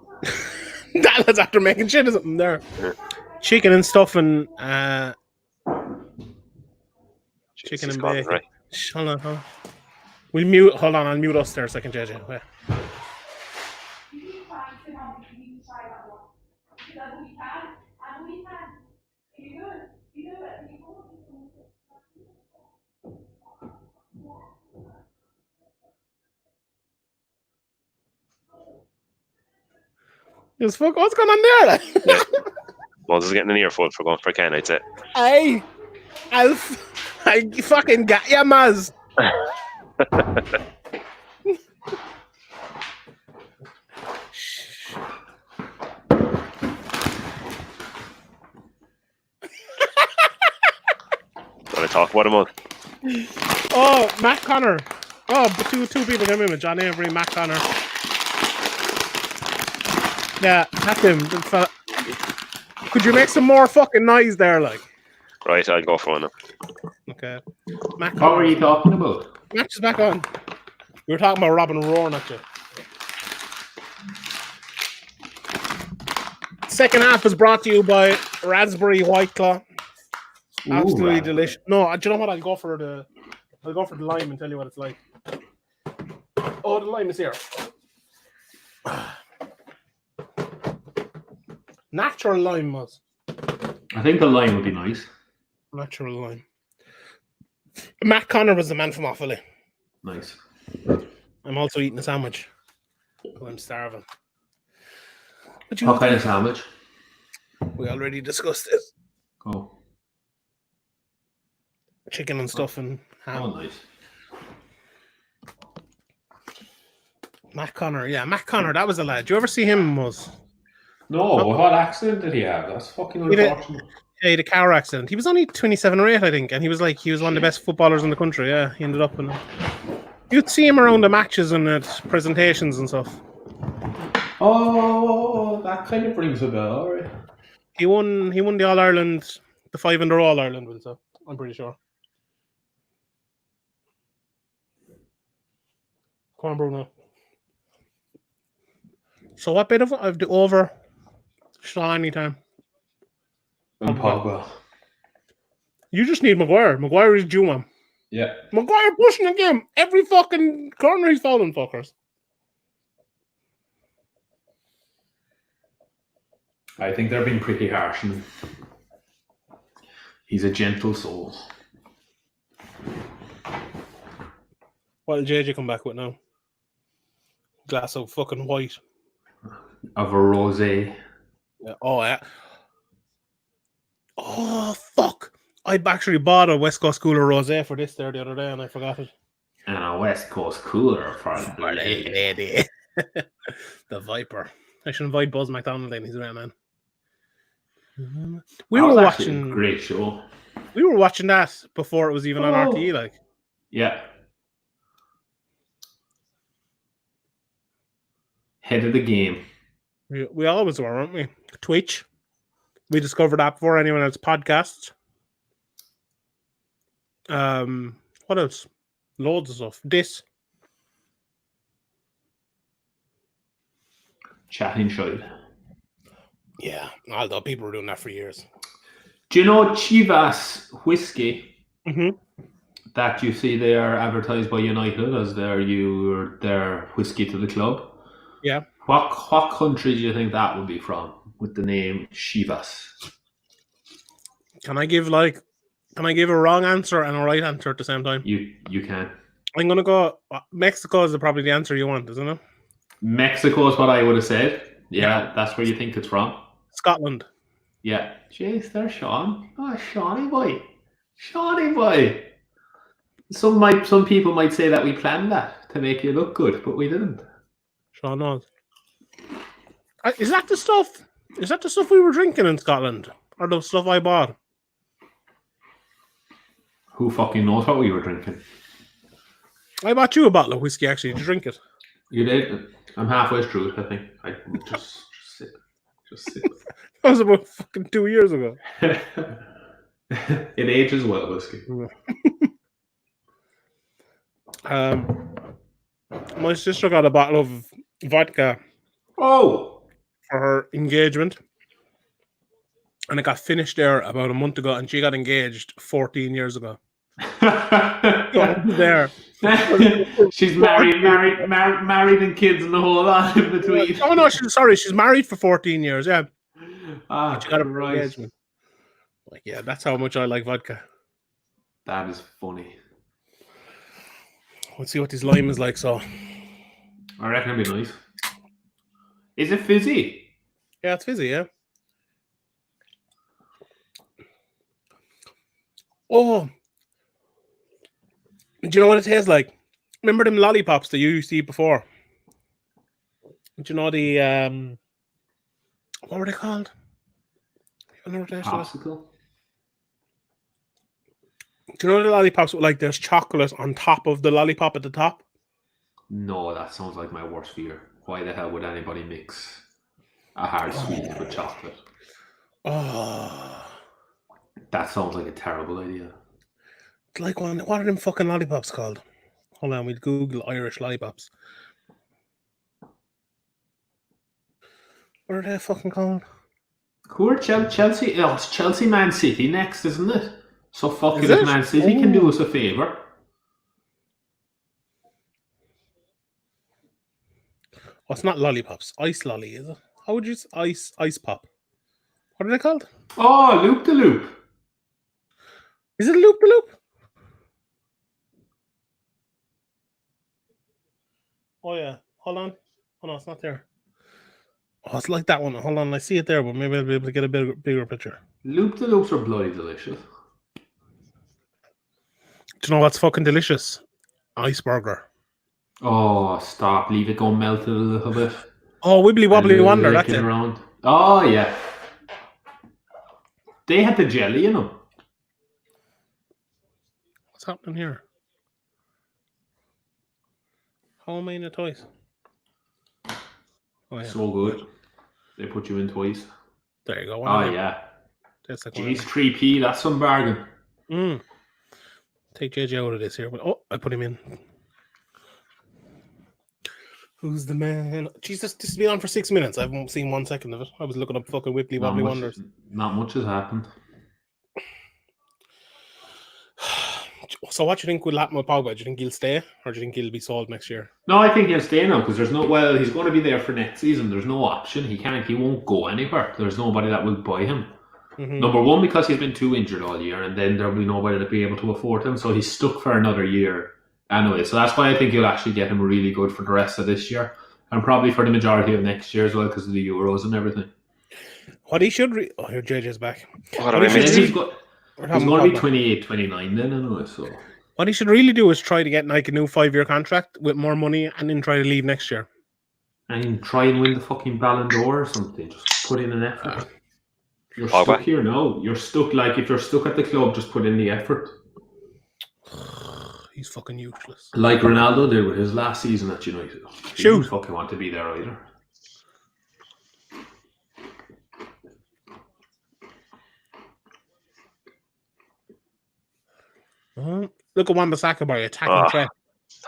after making shit or something there. Yeah. Chicken and stuff and chicken and bacon. Right. Hold on. Hold on, I'll mute us there a second, JJ. Wait. What's going on there? Yeah. Moses is getting an earful for going for Ken, I'd say. Hey, Alf, I fucking got ya, Maz. Want to talk about him on? Oh, Matt Connor. Oh, two people came in with John Avery, Matt Connor. Yeah, that's him. Could you make some more fucking noise there, like? Right, I'll go for one. Okay. Matt Connor. What were you talking about? Match is back on. We were talking about Robin Roar, not you. Second half is brought to you by Raspberry White Claw. Absolutely delicious. No, do you know what? I'll go for the lime and tell you what it's like. Oh, the lime is here. Natural lime, Muzz. I think the lime would be nice. Natural lime. Matt Connor was the man from Offaly. Nice. I'm also eating a sandwich. I'm starving. But What kind of sandwich? We already discussed this. Oh. Chicken and stuff and ham. Oh, nice. Matt Connor, that was the lad. Did you ever see him, Muzz? No, what accident did he have? That's fucking unfortunate. He had a car accident. He was only 27 or 8, I think, and he was one of the best footballers in the country. Yeah, he ended up in it. You'd see him around the matches and at presentations and stuff. Oh, that kind of rings a bell, all right. He won the All-Ireland, the 5 in the row All-Ireland win, so I'm pretty sure. Come on, Bruno. So what bit of the over? Shaw anytime. And Pogba. You just need Maguire. Maguire is due one. Yeah. Maguire pushing again. Every fucking corner he's fouling, fuckers. I think they're being pretty harsh. And he's a gentle soul. What'll JJ come back with now? Glass of fucking white. Of a rosé. Yeah. Oh, yeah. Oh, fuck. I'd actually bought a West Coast Cooler Rosé for this there the other day and I forgot it. And a West Coast Cooler for the lady. The Viper. I should invite Buzz McDonald in. He's a great man. We were watching a great show. We were watching that before it was even on RTE, like. Yeah. Head of the game. We always were, weren't we? Twitch. We discovered that before anyone else podcasts. What else? Loads of stuff. This. Chatting child. Yeah, although people were doing that for years. Do you know Chivas whiskey? Mm-hmm. That you see they are advertised by United as their whiskey to the club? Yeah. What country do you think that would be from with the name Chivas? Can I give a wrong answer and a right answer at the same time? You can. I'm gonna go. Mexico is probably the answer you want, isn't it? Mexico is what I would have said. Yeah, that's where you think it's from. Scotland. Yeah. Jeez, there's Sean. Oh, Shawnee boy. Shawnee boy. Some people might say that we planned that to make you look good, but we didn't. Sean knows. Is that the stuff? Is that the stuff we were drinking in Scotland, or the stuff I bought? Who fucking knows what we were drinking? I bought you a bottle of whiskey. Actually, did you drink it? You did. I'm halfway through it. I think. I just sit. That was about fucking 2 years ago. It ages well, whiskey. My sister got a bottle of vodka. Oh, for her engagement, and it got finished there about a month ago, and she got engaged 14 years ago. There. She's married and kids and the whole lot in between. Oh no, she's married for 14 years. Yeah. She got a engagement. Like, yeah, that's how much I like vodka. That is funny. Let's see what this lime is like. So, I reckon it'd be nice. Is it fizzy? Yeah, it's fizzy. Yeah. Oh, do you know what it tastes like? Remember them lollipops that you used to eat before? Do you know the what were they called? Popsicle. Do you know the lollipops with like there's chocolate on top of the lollipop at the top? No, that sounds like my worst fear. Why the hell would anybody mix a hard sweet with chocolate? Oh, that sounds like a terrible idea. Like what are them fucking lollipops called? Hold on, we'll Google Irish lollipops. What are they fucking called? Who are Chelsea? Oh, it's Chelsea Man City next, isn't it? So fuck it if Man City can do us a favour. Oh, it's not lollipops. Ice lolly, is it? How would you say ice pop? What are they called? Oh, Loop de Loop. Is it Loop de Loop? Oh yeah. Hold on. Oh no, it's not there. Oh, it's like that one. Hold on, I see it there, but maybe I'll be able to get a bigger picture. Loop the loops are bloody delicious. Do you know what's fucking delicious? Iceburger. Oh, stop. Leave it go melt a little bit. Oh, Wibbly Wobbly Wonder, that's Licking it. around. Oh, yeah. They had the jelly in them. What's happening here? How am I in it twice? Oh, yeah. So good. They put you in twice. There you go. Oh, yeah. That's like Jeez, 3p, that's some bargain. Take JJ out of this here. But I put him in. Who's the man? Jesus, this has been on for 6 minutes. I haven't seen 1 second of it. I was looking up fucking Wibbly Wobbly Wonders. Not much has happened. So what do you think will happen with Pogba? Do you think he'll stay, or do you think he'll be sold next year? No, I think he'll stay now because there's no. Well, he's going to be there for next season. There's no option. He can't. He won't go anywhere. There's nobody that will buy him. Mm-hmm. Number one, because he's been too injured all year, and then there'll be nobody to be able to afford him. So he's stuck for another year anyway. So that's why I think you'll actually get him really good for the rest of this year, and probably for the majority of next year as well because of the Euros and everything. What he should. Here JJ's back. What am I missing? He's going to be 28, 29 then anyway. So. What he should really do is try to get like a new 5-year contract with more money and then try to leave next year. And try and win the fucking Ballon d'Or or something. Just put in an effort. You're stuck here now. You're stuck. Like, if you're stuck at the club, just put in the effort. He's fucking useless. Like Ronaldo did with his last season at United. He didn't fucking want to be there either. Look at Wan-Bissaka by attacking threat.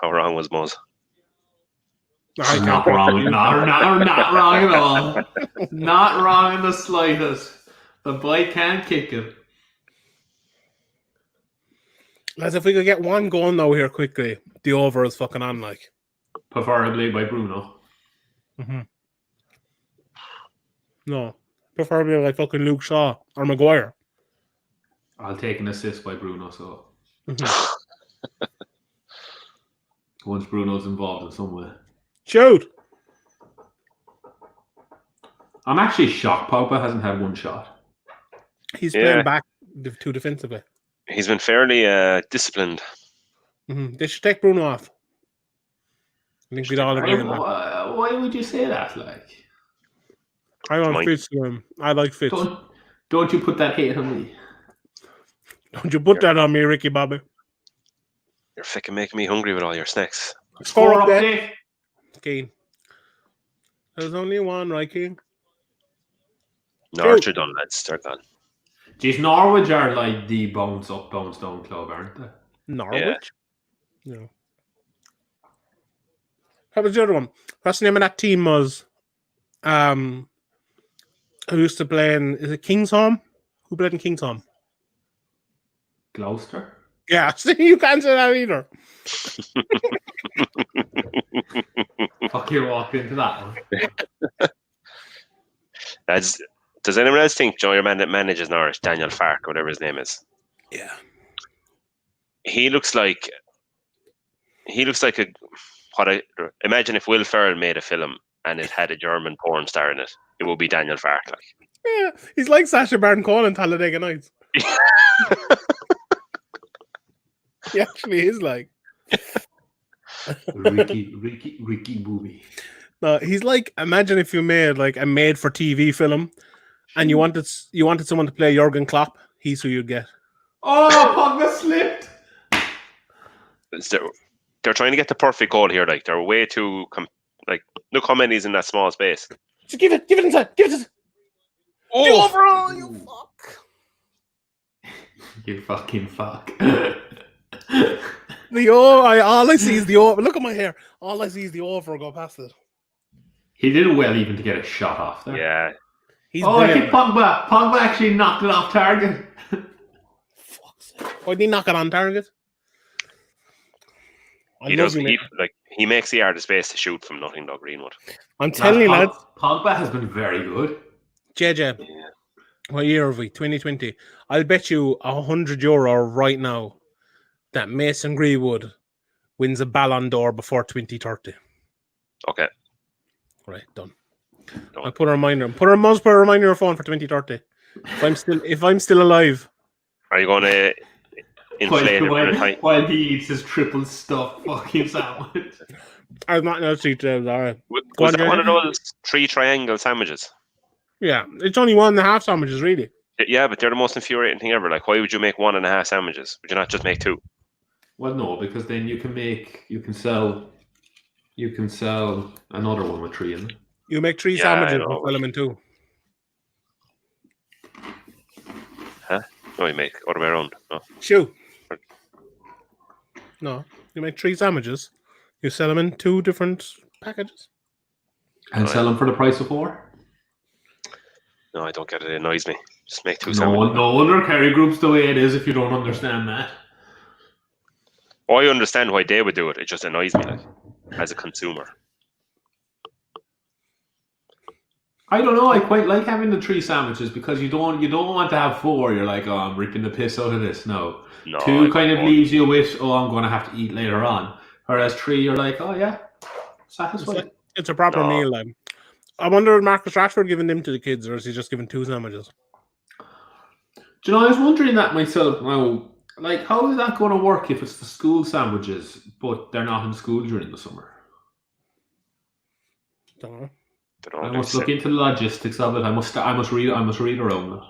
How wrong was Moz? Not wrong. Not wrong at all. Not wrong in the slightest. The boy can't kick it. As if we could get one goal now here quickly, the over is fucking on like. Preferably by Bruno. Mm-hmm. No. Preferably like fucking Luke Shaw or Maguire. I'll take an assist by Bruno, so. Mm-hmm. Once Bruno's involved in some way. Shoot! I'm actually shocked Pogba hasn't had one shot. He's playing back too defensively. He's been fairly disciplined. Mm-hmm. They should take Bruno off. I think we'd all agree on that. Why would you say that? Like, I want Fitz to him. I like Fitz. Don't you put that hate on me. Don't you put that on me, Ricky Bobby. You're fucking making me hungry with all your snacks. Score update. Keen. There's only one, right, King? Norwich are done, lads. They're gone. Geez, Norwich are like the bounce up, bounce down club, aren't they? Norwich? Yeah. No. How was the other one? What's the name of that team was? Who used to play in, is it Kingsholm? Who played in Kingsholm? Gloucester? Yeah, see, you can't say that either. Fuck, you walked into that one. Does anyone else think your man that manages Norwich, Daniel Farke, whatever his name is? Yeah. He looks like imagine if Will Ferrell made a film and it had a German porn star in it. It would be Daniel Farke. Like. Yeah, he's like Sacha Baron Cohen in Talladega Nights. He actually is like Ricky Booby. No, he's like, imagine if you made like a made-for-TV film, and you wanted someone to play Jurgen Klopp. He's who you'd get. Oh, Pogba slipped. They're trying to get the perfect goal here. Like they're way too look how many's in that small space. Just give it inside. Give it. Oh, the overall, you fuck. You fucking fuck. All I see is the over. Look at my hair. All I see is the over go past it. He did well even to get a shot off there. Yeah. I think Pogba. Pogba actually knocked it off target. Fuck's sake. Why did he knock it on target? He does. He makes the art space to shoot from nothing, though, Greenwood. I'm telling you, lads. Pogba has been very good. JJ, what year are we? 2020. I'll bet you €100 right now that Mason Greenwood wins a Ballon d'Or before 2030. Okay. Right, done. Done. I'll put a reminder. Put a reminder on your phone for 2030. If I'm still alive. Are you going to inflate it for the time? While he eats his triple stuffed fucking sandwich. I'm not going to see all right. Was that one of those 3 triangle sandwiches? Yeah, it's only 1.5 sandwiches, really. Yeah, but they're the most infuriating thing ever. Like, why would you make 1.5 sandwiches? Would you not just make 2? Well, no, because then you can sell another one with 3 in it. You make 3 sandwiches and sell them in 2. Huh? No, you make other way around. No. Shoot. No, you make 3 sandwiches. You sell them in 2 different packages. And sell them for the price of 4? No, I don't get it. It annoys me. Just make 2 sandwiches. No wonder Kerry Group's the way it is if you don't understand that. Oh, I understand why they would do it. It just annoys me, like, as a consumer. I don't know. I quite like having the 3 sandwiches because you don't want to have 4. You're like, oh, I'm ripping the piss out of this. No 2 kind of leaves you with, oh, I'm going to have to eat later on. Whereas 3, you're like, oh yeah, satisfied. It's a proper meal. Like, I wonder if Marcus Rashford giving them to the kids, or is he just giving 2 sandwiches? Do you know? I was wondering that myself. Now, like, how is that going to work if it's the school sandwiches, but they're not in school during the summer? Don't know. I must look into the logistics of it. I must read around it.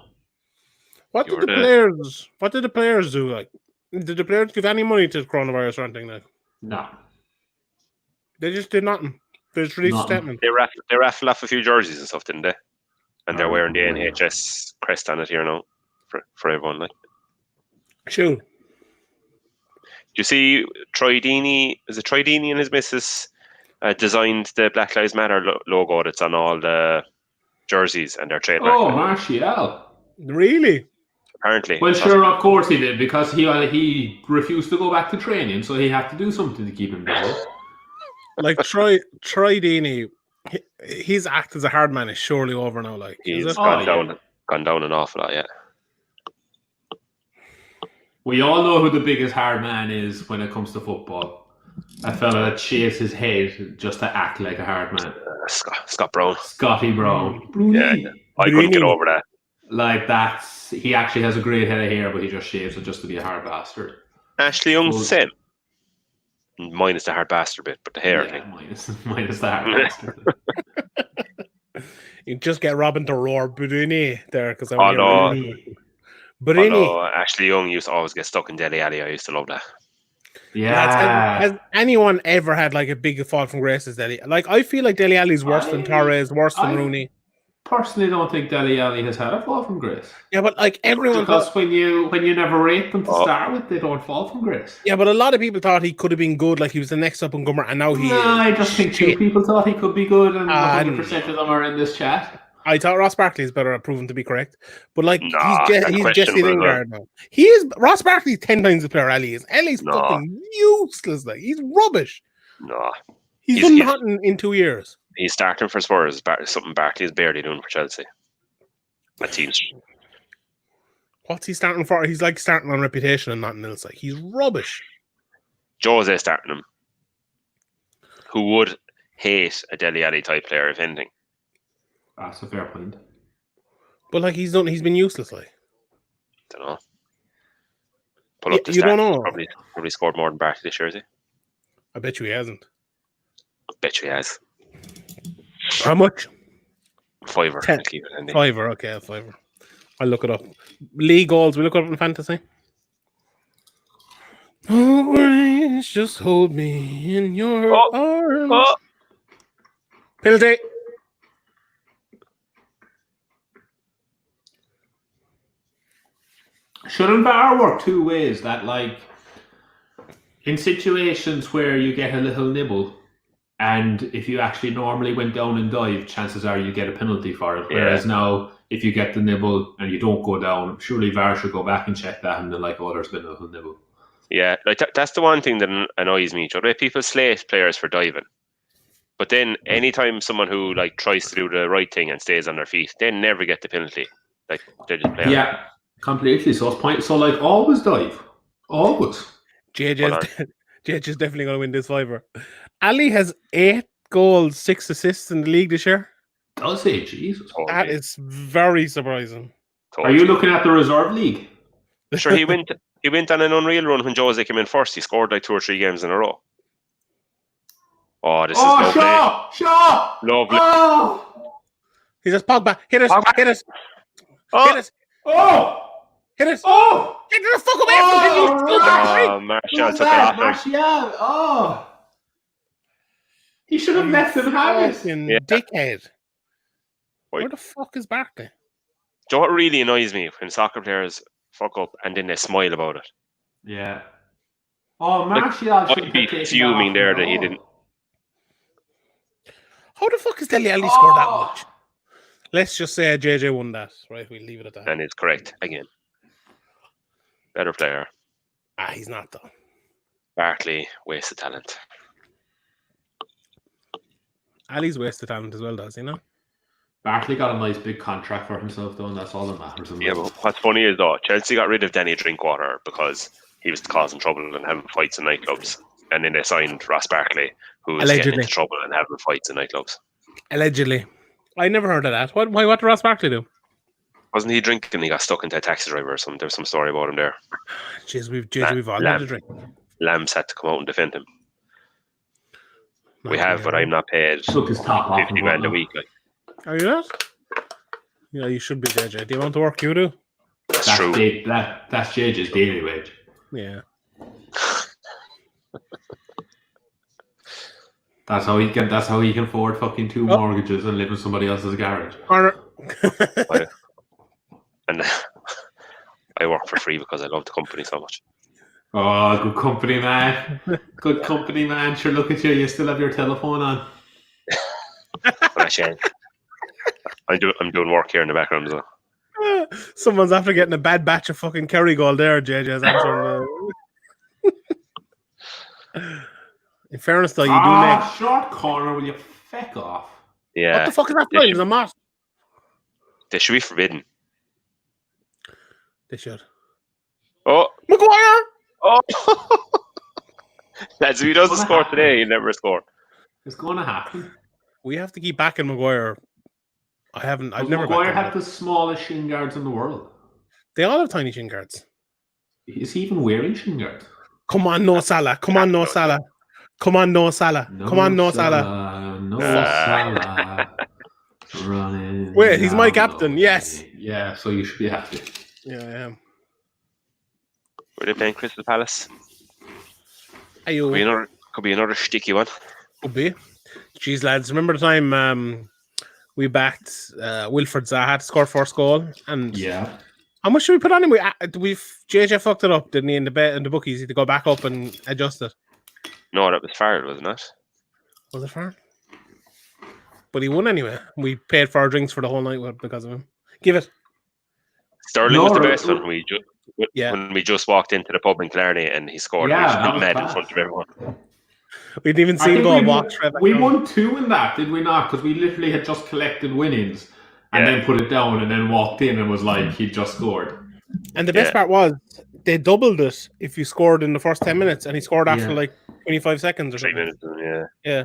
What did the players do? Like, did the players give any money to the coronavirus or anything? Like, no, they just did nothing. They just released a statement. They raffled off a few jerseys and stuff, didn't they? And they're wearing the NHS crest on it here now for everyone. Like, sure. You see, Troy Deeney and his missus designed the Black Lives Matter logo that's on all the jerseys and their trademark. Oh, Martial. Really? Apparently. Well, sure, of course he did, because he refused to go back to training, so he had to do something to keep him busy. Like, Troy Deeney, his act as a hard man is surely over now. Like, he's gone down an awful lot, yeah. We all know who the biggest hard man is when it comes to football. A fella that shaves his head just to act like a hard man. Scott Brown. Scotty Brown. Yeah, I couldn't get over that. Like, he actually has a great head of hair, but he just shaves it just to be a hard bastard. Ashley Young's the same. Minus the hard bastard bit, but the hair thing. Minus the hard bastard. You just get Robin to roar Bruni there, because Although Ashley Young used to always get stuck in Dele Alli. I used to love that. Yeah. Has anyone ever had like a big fall from grace as Dele? Like, I feel like Dele Alli's worse than Torres, worse than Rooney. Personally, don't think Dele Alli has had a fall from grace. Yeah, but like everyone, because when you never rate them to start with, they don't fall from grace. Yeah, but a lot of people thought he could have been good, like he was the next up and comer, and now he. I just think 2 people thought he could be good, and 100% of them are in this chat. I thought Ross Barkley is better at proven to be correct, but like he's Jesse Lingard now. Ross Barkley's 10 times the player Ellie is. Ellie's fucking useless. Like, he's rubbish. No, he's done nothing in 2 years. He's starting for Spurs. Something Barkley is barely doing for Chelsea. That team's. What's he starting for? He's like starting on reputation and nothing else. Like, he's rubbish. Jose starting him. Who would hate a Dele Alli type player, if anything? That's a fair point. But like, he's been useless. Like, don't know. Pull up the stats. You don't know. Probably scored more than Barkley this year, is he? I bet you he hasn't. I bet you he has. How much? $5. 10. $5. Okay, $5. I'll look it up. League goals. We look it up in fantasy. Always just hold me in your arms. Penalty. Shouldn't VAR work 2 ways? That, like, in situations where you get a little nibble, and if you actually normally went down and dived, chances are you get a penalty for it. Whereas now, if you get the nibble and you don't go down, surely VAR should go back and check that, and then like, oh, there's been a little nibble. Yeah, like that's the one thing that annoys me. The way people slate players for diving, but then anytime someone who like tries to do the right thing and stays on their feet, they never get the penalty. Like, they just play. Yeah, completely. So it's point. So like, always dive, always. JJ's definitely going to win this $5. Ali has 8 goals, 6 assists in the league this year. Does he? Jesus. That is very surprising. Are you looking at the reserve league? Sure, he went on an unreal run when Jose came in first. He scored like 2 or 3 games in a row. Oh, this is lovely. Shaw! Lovely. Oh! He just Pogba. Hit us. Pogba. Hit us. Oh. Hit us. Oh! Hit us. Oh! Get the fuck away from him. Martial took it off him. Martial! Oh! He should have left him have it. Fucking Yeah. dickhead. Wait. Where the fuck is Barkley? Do you know what really annoys me when soccer players fuck up and then they smile about it? Yeah. Oh, Martial should I'd be fuming there that he didn't. How the fuck is Dele Alli scored that much? Let's just say JJ won that. Right, we'll leave it at that. And it's correct again. Better player. He's not though. Barkley, waste of talent. Ali's wasted talent as well, does he? No. Barkley got a nice big contract for himself, though, and that's all that matters. Yeah, but what's funny is though, Chelsea got rid of Danny Drinkwater because he was causing trouble and having fights in nightclubs, and then they signed Ross Barkley, who was getting into trouble and having fights in nightclubs. Allegedly, I never heard of that. What did Ross Barkley do? Wasn't he drinking? He got stuck into a taxi driver or something. There's some story about him there. Jeez, we've all had a drink. Lambs had to come out and defend him. We have, but I'm not paid Took his top off 50 grand a week. Like. Are you not? Yeah, you should be, JJ. The amount of work you do. That's true. That's JJ's daily wage. Yeah. That's how he can afford fucking 2 mortgages and live in somebody else's garage. And I work for free because I love the company so much. Oh, good company, man. Good company, man. Sure, look at you. You still have your telephone on. I'm doing work here in the background as well. Someone's after getting a bad batch of fucking Kerrygold there, JJ's answering. In fairness, though, you do make short corner. Will you feck off? Yeah. What the fuck is that playing? Is a mat? They should be forbidden. They should. Oh, Maguire! Oh, that's if he doesn't score today, he'll never score. It's going to happen. We have to keep backing Maguire. I've never. Maguire had the smallest shin guards in the world. They all have tiny shin guards. Is he even wearing shin guards? Come on, no Salah. Come on, no Salah. Come on, no Salah. Come on, no Salah. No Salah. Running. Wait, he's my captain. Yes. Yeah, so you should be happy. Yeah, I am. Were they playing Crystal Palace? Ayo. Could be another sticky one. Could be. Jeez, lads, remember the time we backed Wilfred Zaha to score first goal? And yeah. How much should we put on him? JJ fucked it up, didn't he? In the bookies, he had to go back up and adjust it. No, that was Farrell, wasn't it? Was it Farrell? But he won anyway. We paid for our drinks for the whole night because of him. Give it. Sterling was the best one. When we just walked into the pub in Clarny and he scored. Yeah, he was mad in front of everyone. We didn't even see him go walk. We won 2 in that, did we not? Because we literally had just collected winnings and then put it down and then walked in and was like, he just scored. And the best part was they doubled it if you scored in the first 10 minutes and he scored after like 25 seconds or 3 something. minutes, yeah.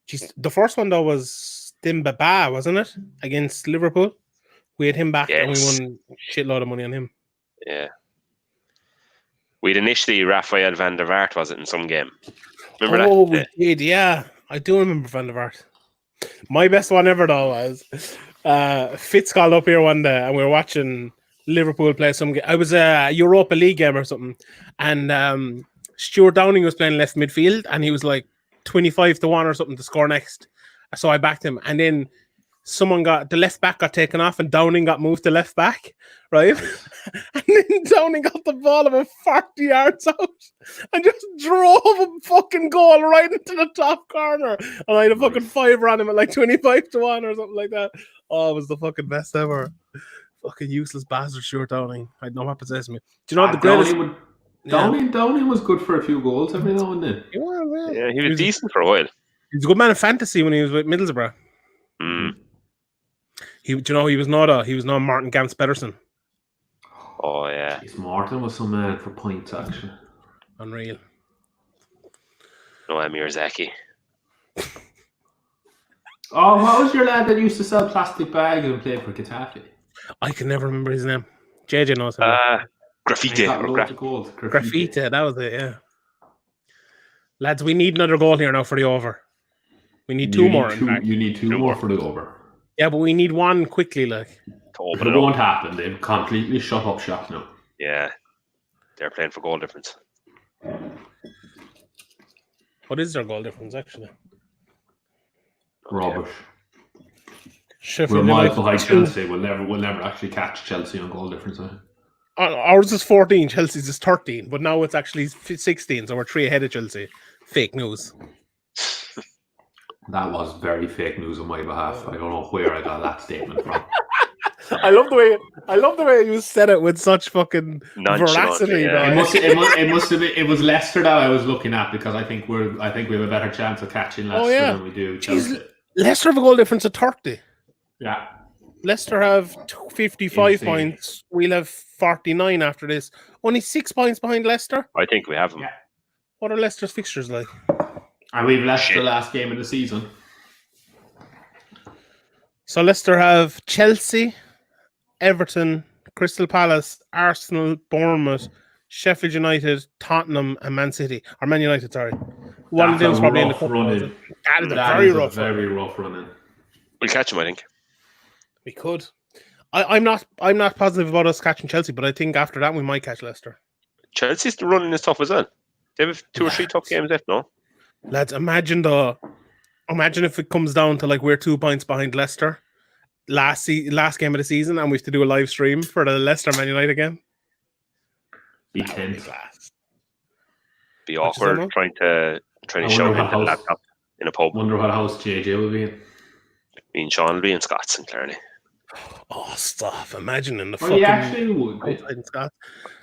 Jeez, the first one though was Dimbaba, wasn't it? Against Liverpool. We had him back and we won a shitload of money on him. Yeah. We'd initially Rafael van der Vaart, was it, in some game? Remember that? Oh, we did, yeah. I do remember Van der Vaart. My best one ever, though, was Fitz called up here one day and we were watching Liverpool play some game. I was a Europa League game or something. And Stuart Downing was playing left midfield and he was like 25-1 or something to score next. So I backed him. And then the left back got taken off and Downing got moved to left back, right? And then Downing got the ball about 40 yards out and just drove a fucking goal right into the top corner. And I had a fucking fiver on him at like 25-1 or something like that. Oh, it was the fucking best ever. Fucking useless bastard, Stuart Downing. I don't know what possessed me. Do you know what the greatest... Downing was good for a few goals every now and then. He was decent for a while. He was a good man in fantasy when he was with Middlesbrough. Mm. He was not Martin Gans Pedersen. Oh yeah, Martin was some man for points actually. Unreal. No, Amir Zaki. Oh, what was your lad that used to sell plastic bags and play for Getafe? I can never remember his name. JJ knows him. And Graffiti he got or loads of goals. Graffiti, that was it, yeah. Lads, we need another goal here now for the over. We need two more, in fact. You need two more for the over. Yeah, but we need one quickly, like. It won't happen. They've completely shut up shop now. Yeah. They're playing for goal difference. What is their goal difference, actually? Rubbish. Sheffield We're miles behind Chelsea. We'll never actually catch Chelsea on goal difference. Ours is 14, Chelsea's is 13, but now it's actually 16, so we're 3 ahead of Chelsea. Fake news. That was very fake news on my behalf. I don't know where I got that statement from. I love the way you said it with such fucking veracity. Yeah. It must have been. It was Leicester that I was looking at because I think we have a better chance of catching Leicester than we do Chelsea. Jeez, Leicester have a goal difference of 30. Yeah. Leicester have 55 points. We'll have 49 after this. Only 6 points behind Leicester. I think we have them. Yeah. What are Leicester's fixtures like? And we've Leicester last game of the season. So Leicester have Chelsea, Everton, Crystal Palace, Arsenal, Bournemouth, Sheffield United, Tottenham, and Man City. Or Man United, sorry. One of them's probably in the cup. That is a very rough run. We'll catch them, I think. We could. I'm not positive about us catching Chelsea, but I think after that we might catch Leicester. Chelsea's running is tough as well. They have 2 or 3 tough games left, no? Lads, imagine if it comes down to like we're 2 points behind Leicester last game of the season, and we have to do a live stream for the Leicester Man United game. Be tense. Be awkward trying to shout into the laptop in a pub. Wonder what house JJ will be in. Me and Sean will be in Scots and Clarny. Oh, stop! Imagine in the fucking. You actually would be. In Scots.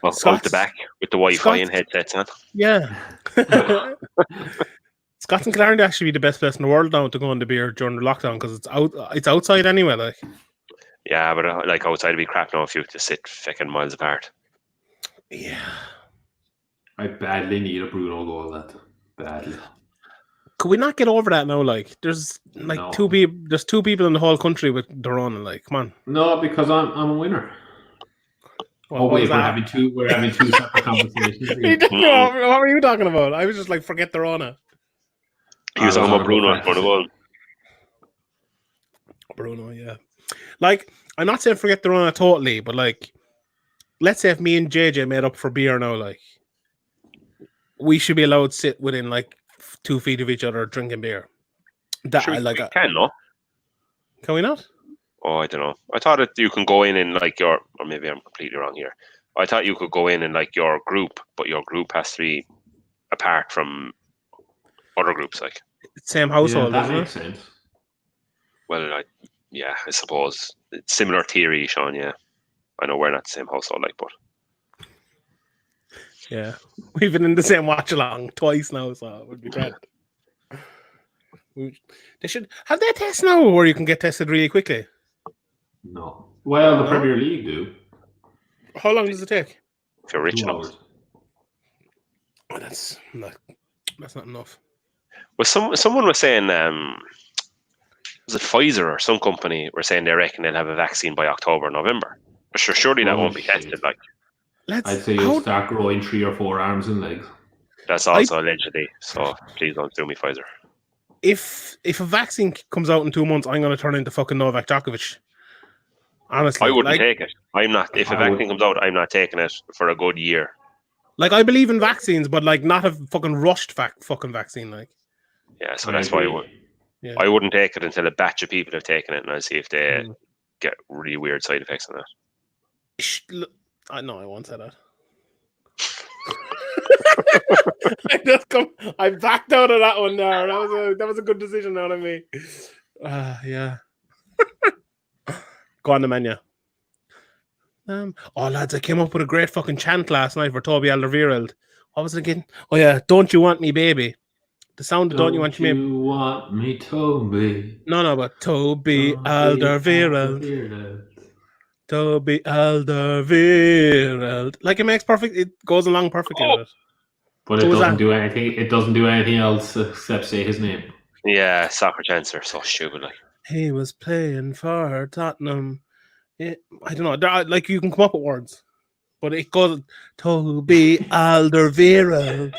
Out the back with the Wi-Fi and headsets on. Yeah. Scots and Clarendon actually be the best place in the world now to go on the beer during the lockdown because it's outside anyway. Like. Yeah, but like outside would be crap now if you just sit fucking miles apart. Yeah. I badly need a Bruno goal. That badly. Could we not get over that now? Like, there's like 2 people. There's 2 people in the whole country with their own. Like, come on. No, because I'm a winner. Well, wait, we're having two separate conversations. What were you talking about? I was just like, forget the Rona. He was talking about Bruno for the world. Bruno, yeah. Like, I'm not saying forget the Rona totally, but like, let's say if me and JJ made up for beer now, like, we should be allowed to sit within like 2 feet of each other drinking beer. That sure, I like. We can, no? Can we not? Oh, I don't know. I thought that you can go in and like or maybe I'm completely wrong here. I thought you could go in and like your group, but your group has to be apart from other groups, like same household. Yeah, that makes sense. Well, I suppose it's similar theory, Sean. Yeah, I know we're not the same household, like, but yeah, we've been in the same watch along twice now, so it would be great. They should have their test now, where you can get tested really quickly. No, well, the Premier League do. How long does it take? If you're rich enough. Oh, that's not enough. Well, someone was saying, was it Pfizer or some company were saying they reckon they'll have a vaccine by October, November. But surely that won't be tested. Like, I'd say you'll start growing 3 or 4 arms and legs. That's also allegedly. So please don't sue me, Pfizer. If a vaccine comes out in 2 months, I'm going to turn into fucking Novak Djokovic. Honestly, I wouldn't take it. I'm not. If a vaccine comes out, I'm not taking it for a good year. Like, I believe in vaccines, but like not a fucking rushed fucking vaccine. Like, yeah, so that's why I wouldn't take it until a batch of people have taken it, and I'll see if they get really weird side effects on that. I won't say that. I backed out of that one there. That was a good decision out of me. Yeah. Go on the menu. Lads, I came up with a great fucking chant last night for Toby Alderweireld. What was it again? Oh yeah, Don't You Want Me Baby. The sound of Don't You Want Me Baby. You want me, Toby. No, but Toby Alderweireld. Toby Alderweireld. Like, it goes along perfectly with it. But it doesn't do anything. It doesn't do anything else except say his name. Yeah, soccer chants are so stupid. Like he was playing for Tottenham. I don't know. Like you can come up with words, but it goes Toby Alderweireld.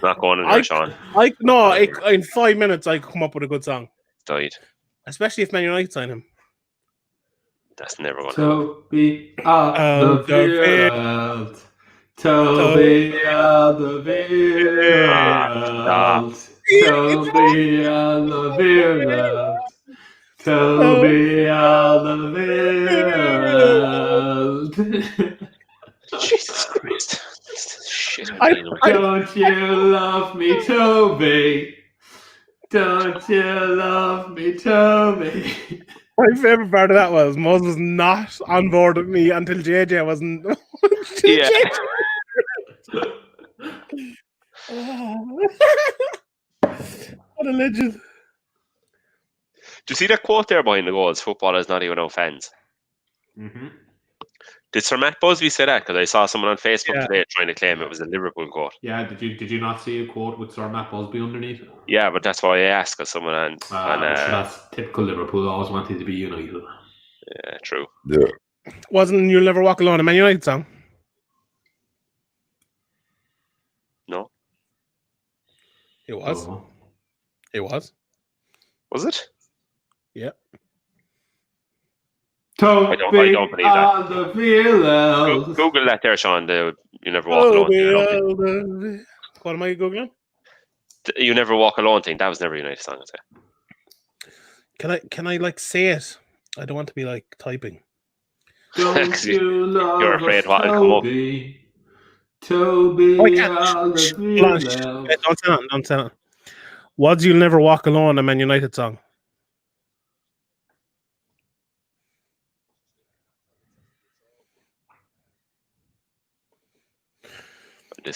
not going in there, Sean. In 5 minutes I could come up with a good song. Died. Especially if Man United sign him. That's never going to happen. Toby Alderweireld. Toby Alderweireld. Toby Alderweireld. Toby Alderweireld. Jesus Christ. Shit. Don't you love me, Toby? Don't you love me, Toby? My favourite part of that was Mose was not on board with me until JJ wasn't. Yeah. What a legend. Do you see that quote there behind the goals? Football is not even our fans. Mm-hmm. Did Sir Matt Busby say that? Because I saw someone on Facebook today trying to claim it was a Liverpool quote. Yeah, did you not see a quote with Sir Matt Busby underneath it? Yeah, but that's why I asked, because someone that's typical Liverpool. Always wanted to be United. Yeah, true. Yeah. Wasn't You'll Never Walk Alone a Man United song? No. It was. Oh. It was. Was it? Yeah. I don't believe that. Google that there, Sean. You Never Walk Alone. What am I Googling? You Never Walk Alone thing. That was never a United song, I'd say. Can I like say it? I don't want to be like typing. Don't you love You're afraid what will come up. Toby, Don't say that. Was You'll Never Walk Alone a Man United song?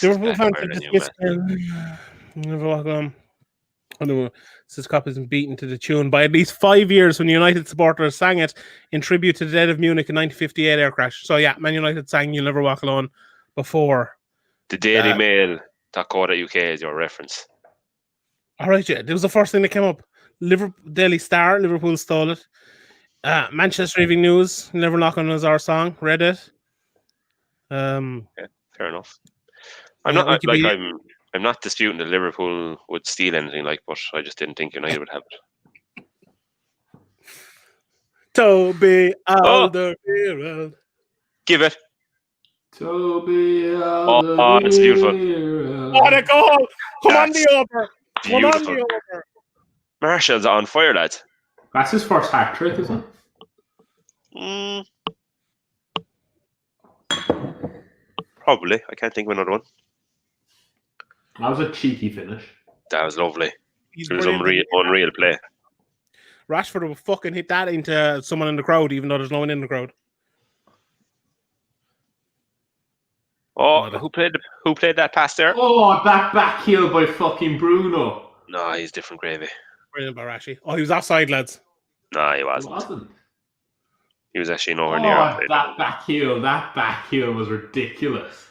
Liverpool fans are dismissed. Never Walk Alone. This cop has been beaten to the tune by at least 5 years when United supporters sang it in tribute to the dead of Munich in 1958 air crash. So yeah, Man United sang You'll Never Walk Alone before. The Daily Mail.co.uk is your reference. All right, yeah. It was the first thing that came up. Daily Star, Liverpool stole it. Manchester Evening News, Never Walk Alone is our song. Read it. Yeah, fair enough. I'm not disputing that Liverpool would steal anything but I just didn't think United would have it. Toby Alderweireld. Give it. Toby Alderweireld. Oh, it's beautiful. What a goal! Come on the over. Marshall's on fire, lads. That's his first hat trick, isn't it? Probably. I can't think of another one. That was a cheeky finish. That was lovely. It was unreal play. Rashford will fucking hit that into someone in the crowd, even though there's no one in the crowd. Oh, who played that pass there? Oh, that back heel by fucking Bruno. No, he's different gravy. Brilliant by Rashi. Oh, he was offside, lads. No, he wasn't. He was actually nowhere near. That back heel was ridiculous.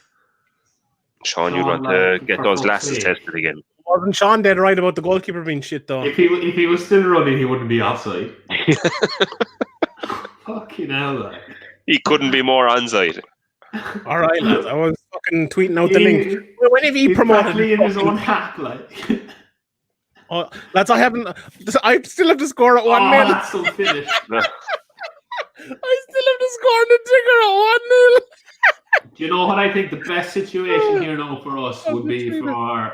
Sean, you'd want to get those glasses tested again. Wasn't Sean dead right about the goalkeeper being shit though? If he was still running, he wouldn't be offside. Fucking hell, like. He couldn't be more onside. All right, lads. I was fucking tweeting out the link. When have he promoted in his own hat, like? Oh, lads, I still have to score at 1-0. That's so finished. I still have to score the trigger at 1-0. Do you know what I think the best situation here now for us would be for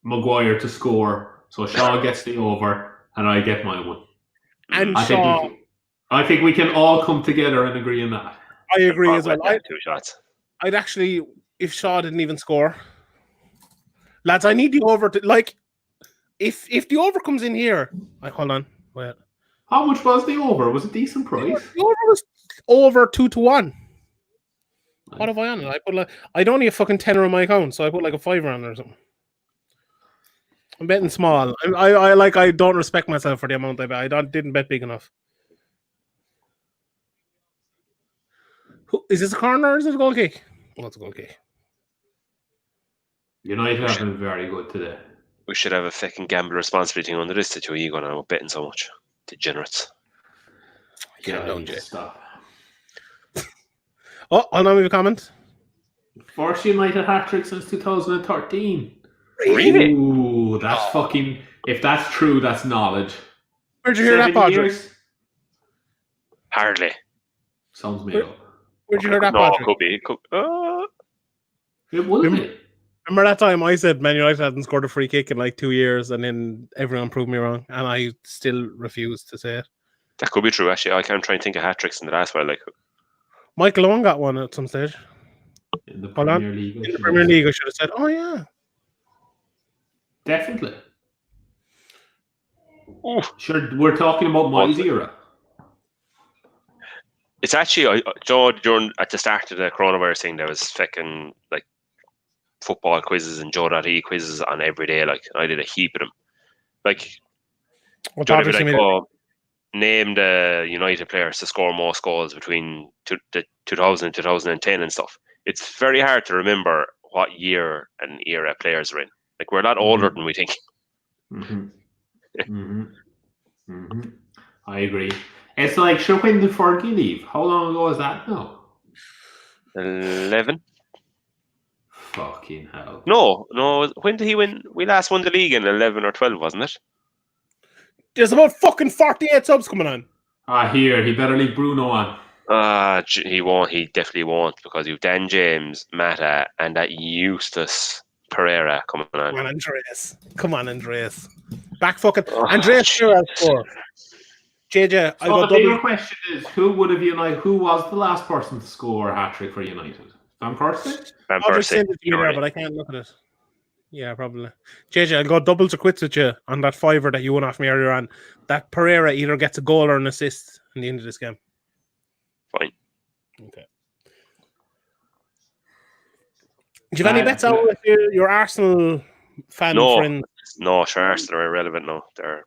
Maguire to score, so Shaw gets the over and I get my one. And I think we can all come together and agree on that. I agree as well. 2 shots. I'd actually, if Shaw didn't even score, lads, I need the over to If the over comes in here, hold on, wait. How much was the over? Was it decent price? The over was over 2-1. What have I on it? I don't need a fucking tenner on my account, so I put like a fiver on it or something. I'm betting small. I don't respect myself for the amount I bet. Didn't bet big enough. Is this a corner or is it a goal kick? Oh, it's a goal kick. United have been very good today. We should have a fucking gamble responsibility under this to you going on betting so much. Degenerates. Calm down, Jay. Stop. Oh, I'll now leave a comment. First United hat-trick since 2013. Really? Ooh, that's fucking... If that's true, that's knowledge. Where'd you hear that, 7 Patrick? years? Hardly. Sounds made up. Where'd you hear that, No, Patrick? could be. It will be. Remember that time I said Man United hadn't scored a free kick in like 2 years, and then everyone proved me wrong, and I still refuse to say it. That could be true, actually. I can't try and think of hat-tricks in the last while. Like, Michael Owen got one at some stage. In the Hold on. Premier League. In the Premier League, I should have said, oh, yeah. Definitely. ooh. Sure, we're talking about my era. It's actually, during at the start of the coronavirus thing, there was fucking like football quizzes and Joe.e quizzes on every day. Like, I did a heap of them. Like, Well, Joe would be Patrick, like, name the United players to score most goals between the 2000 and 2010 and stuff. It's very hard to remember what year and era players are in. Like, we're a lot older than we think. I agree. It's like, sure, when did Fergie leave? How long ago is that now? 11? Fucking hell. No. When did he win? We last won the league in 11 or 12, wasn't it? There's about fucking 48 subs coming on. Here, he better leave Bruno on. He won't. He definitely won't, because you've Dan James, Mata, and that Eustace Pereira coming on. Come on, Andreas. Back fucking Andreas Pereira score. JJ, I got the bigger double. question is, who would have United? Who was the last person to score a hat-trick for United? Van Persie? Van I'll just Persie. send it to you there, but I can't look at it. Yeah, probably. JJ, I'll go doubles or quits with you on that fiver that you won off me earlier on. That Pereira either gets a goal or an assist in the end of this game. Fine. Okay. Do you have any bets out with your Arsenal fan friends? No, sure, Arsenal are irrelevant now. They're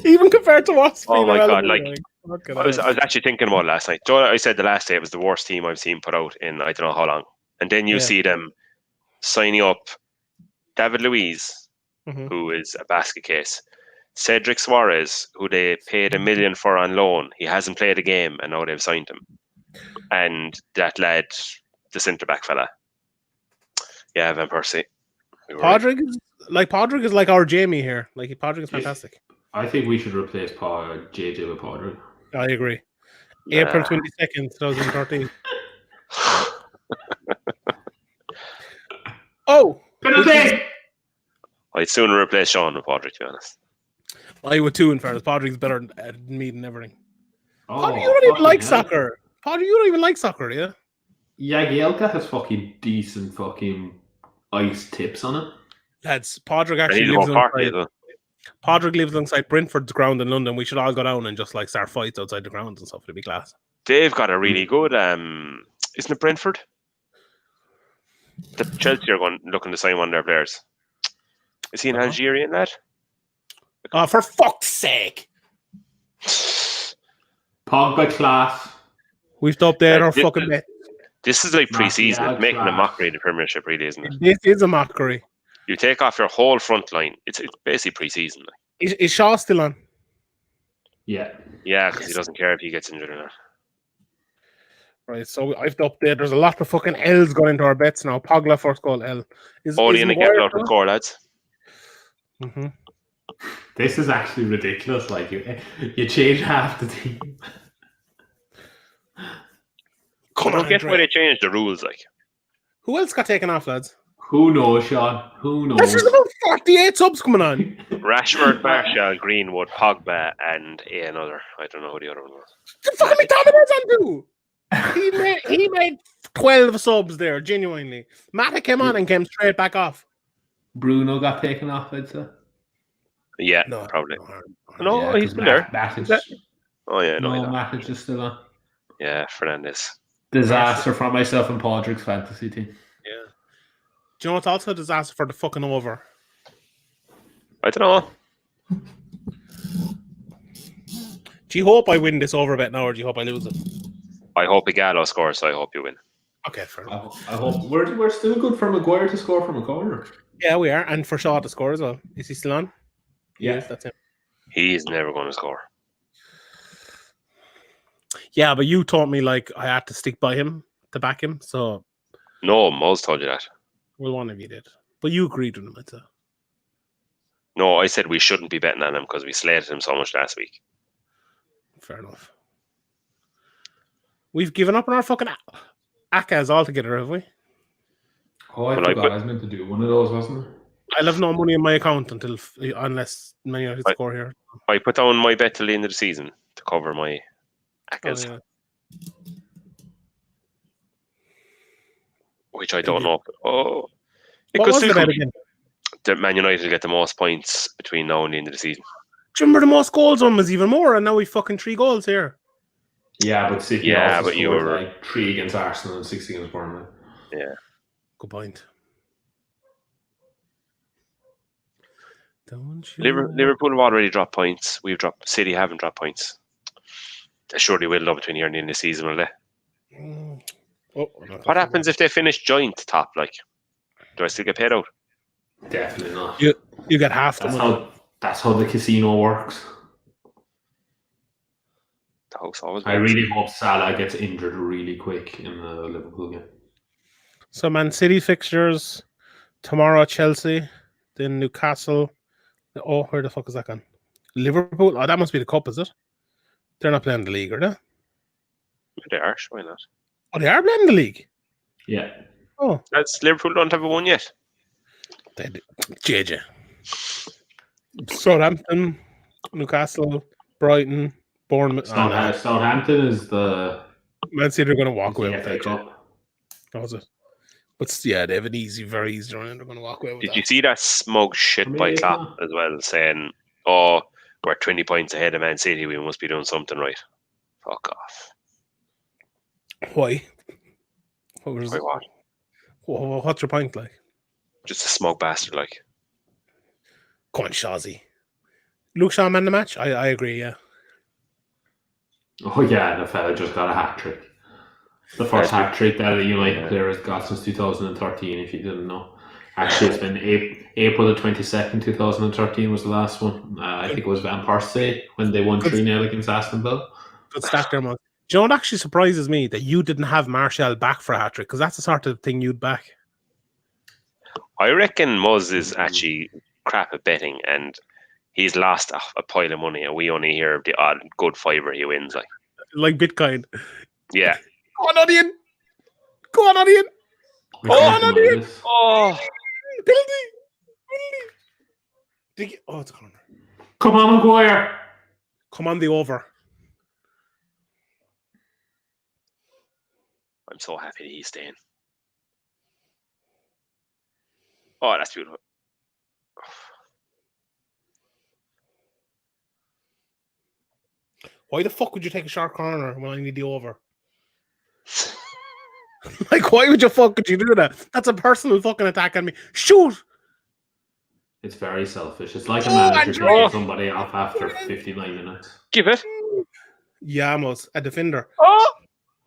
even compared to us. Oh my god! Like, I was actually thinking about it last night. Joe, I said the last day it was the worst team I've seen put out in I don't know how long. And then you see them signing up David Luiz, who is a basket case, Cedric Suarez, who they paid $1 million for on loan. He hasn't played a game, and now they've signed him. And that lad, the centre back fella, Van Persie. Podrick is like our Jamie here. Like, Podrick is fantastic. I think we should replace JJ with Podrick. I agree. April 22nd, 2013. I'd sooner replace Sean with Podrick, to be honest. I would too, in fairness. Podrick's better at me than everything. Podrick, you don't even like soccer. Podrick, you don't even like soccer, yeah? Jagielka has fucking decent fucking ice tips on it. Lads, Podrick actually lives alongside. Podrick lives alongside Brentford's ground in London. We should all go down and just like start fights outside the grounds and stuff. It'd be class. They've got a really good, isn't it Brentford? The Chelsea are looking to sign one of their players. Is he an Algerian lad? Oh, for fuck's sake! Pogba class. We've stopped there our fucking bet. This is like pre-season. It's making a mockery of the Premiership, really, isn't it? This is a mockery. You take off your whole front line. It's basically pre-season. Is Shaw still on? Yeah. Yeah, because he doesn't care if he gets injured or not. Right, so I've upped there. There's a lot of fucking L's going into our bets now. Pogba first goal, L. Only in a get out of score, lads. This is actually ridiculous. Like, you change half the team. I don't get why they changed the rules. Like, who else got taken off, lads? Who knows, Sean? Who knows? There's about 48 subs coming on. Rashford, Martial, Greenwood, Pogba, and another. I don't know who the other one was. The fucking McTominay's on too. He made 12 subs there, genuinely. Mata came on and came straight back Bruno got taken off, I'd say. Yeah, probably. No, he's been there. Matic is still on. Yeah, Fernandes. Disaster for myself and Podrick's fantasy team. Yeah. Do you know what's also a disaster for the fucking over? I don't know. Do you hope I win this over bet now, or do you hope I lose it? I hope Igalo scores, so I hope you win. Okay, fair enough. I hope we're still good for Maguire to score from a corner. Yeah, we are, and for Shaw to score as well. Is he still on? He is. That's him. He's never going to score. Yeah, but you told me like I had to stick by him to back him, so No, Moz told you that. well, one of you did, but you agreed with him. It's No, I said we shouldn't be betting on him because we slated him so much last week. fair enough. We've given up on our fucking Akas altogether, have we? Oh, I forgot I was meant to do one of those, wasn't I? I'll have no money in my account unless Man United score here. I put down my bet till the end of the season to cover my Akas. Oh, yeah. Which I don't know. It What could was the still bet be again? that Man United will get the most points between now and the end of the season. Do you remember the most goals on was even more, and now we've fucking 3 goals here. Yeah, but City also scored like 3 against Arsenal and 6 against Bournemouth. Yeah. Good point. Don't you Liverpool have already dropped points. City haven't dropped points. They surely will though between here and the end of the season, will they? What happens if they finish joint top? Like, do I still get paid out? Definitely not. You get half the money. That's how the casino works. The house always. I really hope Salah gets injured really quick in the Liverpool game. So Man City fixtures tomorrow: Chelsea, then Newcastle. Oh, where the fuck is that gone? Liverpool. Oh, that must be the cup, is it? They're not playing the league, are they? They are. Why not? Oh, they are playing the league. Yeah. Oh, that's Liverpool don't have a one yet. They do. JJ. Southampton, Newcastle, Brighton, Bournemouth. Southampton is the Man City are going to walk away with FA that. Cup. That was it. But yeah, they have an very easy run and they're going to walk away with Did that. you see that smug shit by Klopp as well, saying, "Oh, we're 20 points ahead of Man City. We must be doing something right." Fuck off. Why? What? What's your point, like? Just a smug bastard, like. Come on, Shazzy. Luke Shaw man the match? I agree, yeah. Oh yeah, the fella just got a hat-trick. The first hat-trick that a United player has got since 2013, if you didn't know. Actually, it's been April the 22nd, 2013 was the last one. I think it was Van Persie when they won 3-0 against Aston Villa. Good stat there, man. Do you know what actually surprises me? That you didn't have Martial back for a hat-trick, because that's the sort of thing you'd back. I reckon Muzz is actually crap at betting, and he's lost a pile of money, and we only hear the odd good fiver he wins. Like Bitcoin. Yeah. Go on, Onion! Go on, Onion! Onion! Oh! Penalty! Oh, it's a corner. Come on, Maguire! Come on, the over. I'm so happy that he's staying. Oh, that's beautiful. Why the fuck would you take a short corner when I need the over? Like, why would you do that? That's a personal fucking attack on me. Shoot! It's very selfish. It's like a manager taking somebody off after 59 minutes. Give it. Yamos, a defender.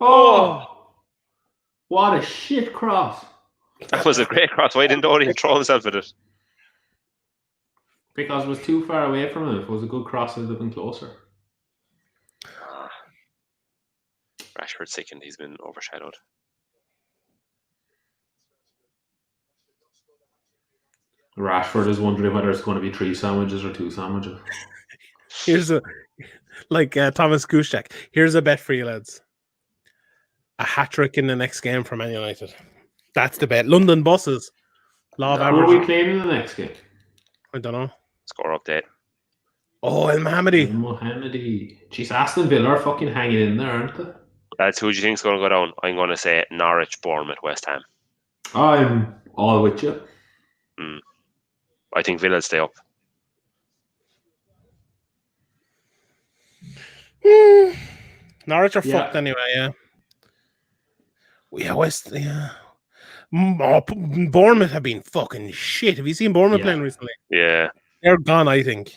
Oh! What a shit cross. That was a great cross. Why didn't Dorian throw himself at it? Because it was too far away from him. If it was a good cross, it would have been closer. Rashford's second. He's been overshadowed. Rashford is wondering whether it's going to be 3 sandwiches or 2 sandwiches. Here's Thomas Kuszczak. Here's a bet for you, lads. A hat-trick in the next game for Man United. That's the bet. London buses. Law of average. Who are we playing in the next game? I don't know. Score update. Oh, El Mohammedi. Jeez, Aston Villa are fucking hanging in there, aren't they? That's who do you think's going to go down? I'm going to say Norwich, Bournemouth, West Ham. I'm all with you. I think Villa'll stay up. Norwich are fucked anyway, yeah. Bournemouth have been fucking shit. Have you seen Bournemouth playing recently? Yeah. They're gone, I think.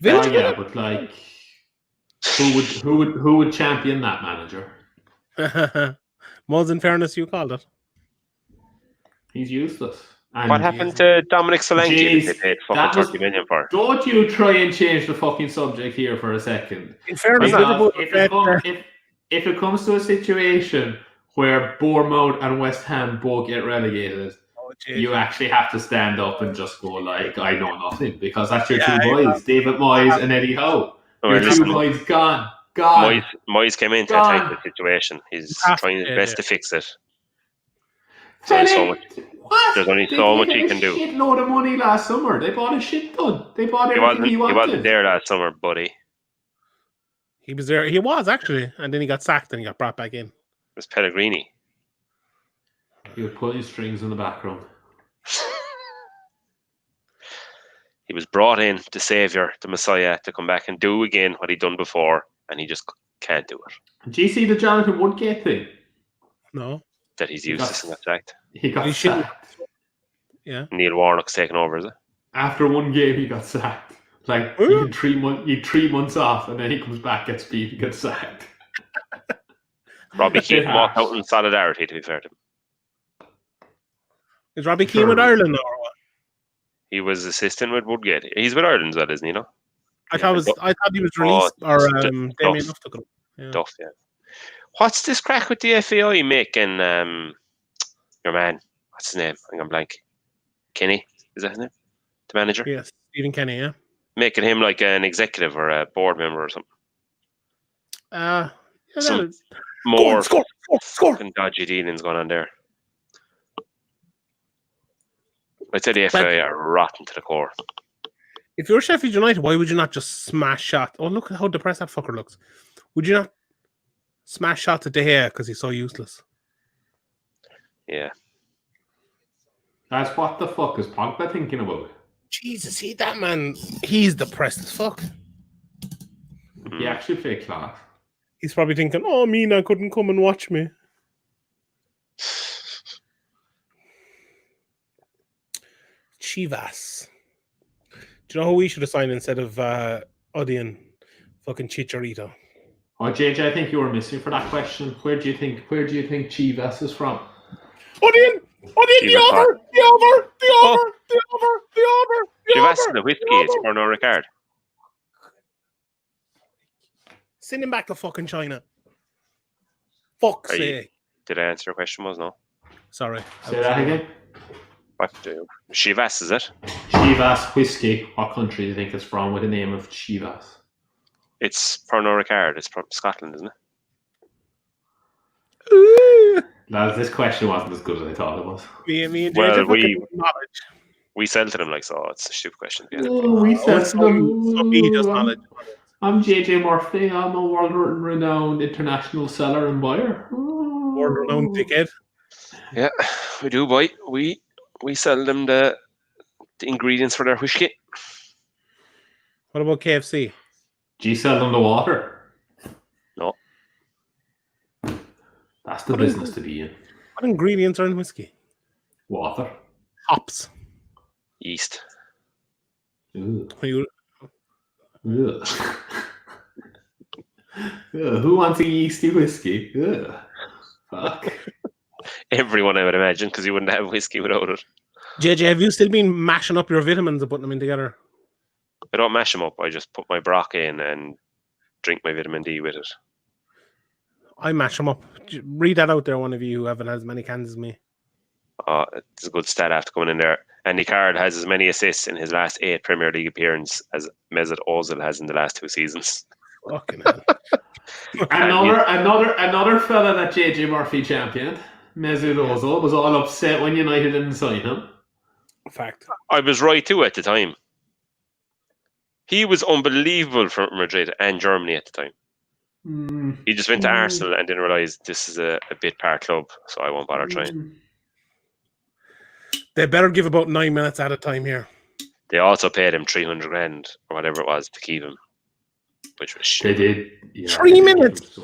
But like, who would champion that manager? Moles, in fairness, you called it. He's useless. And What happened to Dominic Solanke that they Jeez, paid fucking that was- 30 million for? don't you try and change the fucking subject here for a second. In fairness, I'm Liverpool. If it comes to a situation where Bournemouth and West Ham both get relegated, you actually have to stand up and just go like, I know nothing, because that's your two boys, David Moyes and Eddie Howe. Your two boys gone. Moyes came in to attack the situation. He's trying his best to fix it. So there's only so much he can do. They shitload of money last summer. They bought a shit ton. They bought everything he wanted. He wasn't there last summer, buddy. He was there. He was actually, and then he got sacked and he got brought back in. It was Pellegrini. He was pulling strings in the background. He was brought in, the saviour, the messiah, to come back and do again what he'd done before, and he just can't do it. Do you see the Jonathan Woodgate thing? No. That he's useless and got sacked. He got sacked. Yeah. Neil Warnock's taken over, is it? After one game, he got sacked. Like, he had 3 months off, and then he comes back, gets beat, and gets sacked. Robbie Keane walked out in solidarity, to be fair to him. Is Robbie Keane with Ireland now, or what? He was assistant with Woodgate. He's with Ireland as well, isn't he? No? I thought he was released, or Damien Duff took him. Yeah. Duff, yeah. What's this crack with the FAI making your man? What's his name? I'm blank. Kenny, is that his name? The manager? Yes, Stephen Kenny, yeah. Making him like an executive or a board member or something. Some more fucking dodgy dealings going on there. I tell you, FAI are rotten to the core. If you're Sheffield United, why would you not just smash shot? Oh, look at how depressed that fucker looks. Would you not smash shots at De Gea because he's so useless? Yeah. That's what the fuck is Pogba thinking about? Jesus, see that man, he's depressed as fuck. He actually played class. He's probably thinking, oh, Mina couldn't come and watch me. Chivas. Do you know who we should have signed instead of Odion? Fucking Chicharito. Oh, JJ, I think you were missing for that question. Where do you think Chivas is from? Odion! The over! Chivas the whiskey, it's for no regard. Send him back to fucking China. Fuck's sake. Did I answer your question? Was no? Sorry. Say that again. What? Chivas, is it? Chivas whiskey. What country do you think it's from with the name of Chivas? It's Pernod Ricard. It's from Scotland, isn't it? Lads, this question wasn't as good as I thought it was. Me and we sell to them like so. It's a stupid question. We sell to them. Me just knowledge. I'm JJ Murphy. I'm a world-renowned international seller and buyer. World-renowned dickhead. Yeah, we do, boy. We sell them the ingredients for their whiskey. What about KFC? Do you sell them the water? No. That's the business to be in. What ingredients are in whiskey? Water. Hops. Yeast. Ugh. Ugh. Who wants a yeasty whiskey? Ugh. Fuck. Everyone, I would imagine, because you wouldn't have whiskey without it. JJ, have you still been mashing up your vitamins and putting them in together? I don't mash them up. I just put my Brock in and drink my vitamin D with it. I mash them up. Read that out there, one of you who haven't as many cans as me. It's a good stat after coming in there. Andy Card has as many assists in his last 8 Premier League appearances as Mesut Ozil has in the last 2 seasons. Fucking hell. Another fella that JJ Murphy championed, Mesut Ozil, was all upset when United didn't sign him. Fact. I was right too at the time. He was unbelievable for Madrid and Germany at the time. He just went to Arsenal and didn't realise this is a bit part club, so I won't bother trying. They better give about 9 minutes at a time here. They also paid him 300 grand or whatever it was to keep him, which was shit. They did. Yeah, 3 minutes.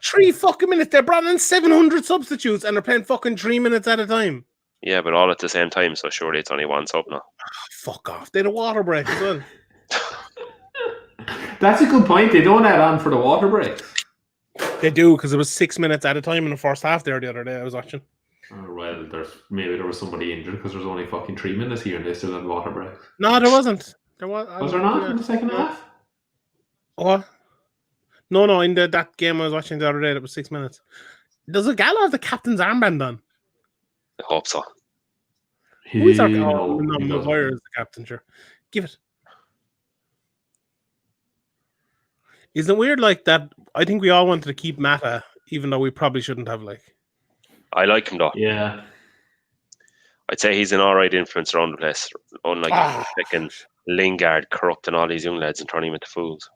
3 fucking minutes. They brought in 700 substitutes and they're playing fucking 3 minutes at a time. Yeah, but all at the same time, so surely it's only one sub now. Fuck off. They had a water break as well. That's a good point. They don't add on for the water breaks. They do, because it was 6 minutes at a time in the first half there the other day I was watching. Oh, well, maybe there was somebody injured because there's only fucking 3 minutes here and they still had water breaks. No, there wasn't. Was there not in the second half? What? No, in that game I was watching the other day, that was 6 minutes. Does a Gallo have the captain's armband on? I hope so. Who is our No, Maguire is the captain, sure. Give it. Isn't it weird like that? I think we all wanted to keep Mata, even though we probably shouldn't have, like. I like him though. Yeah. I'd say he's an alright influence around the place. Unlike picking Lingard corrupting all these young lads and turning them into fools.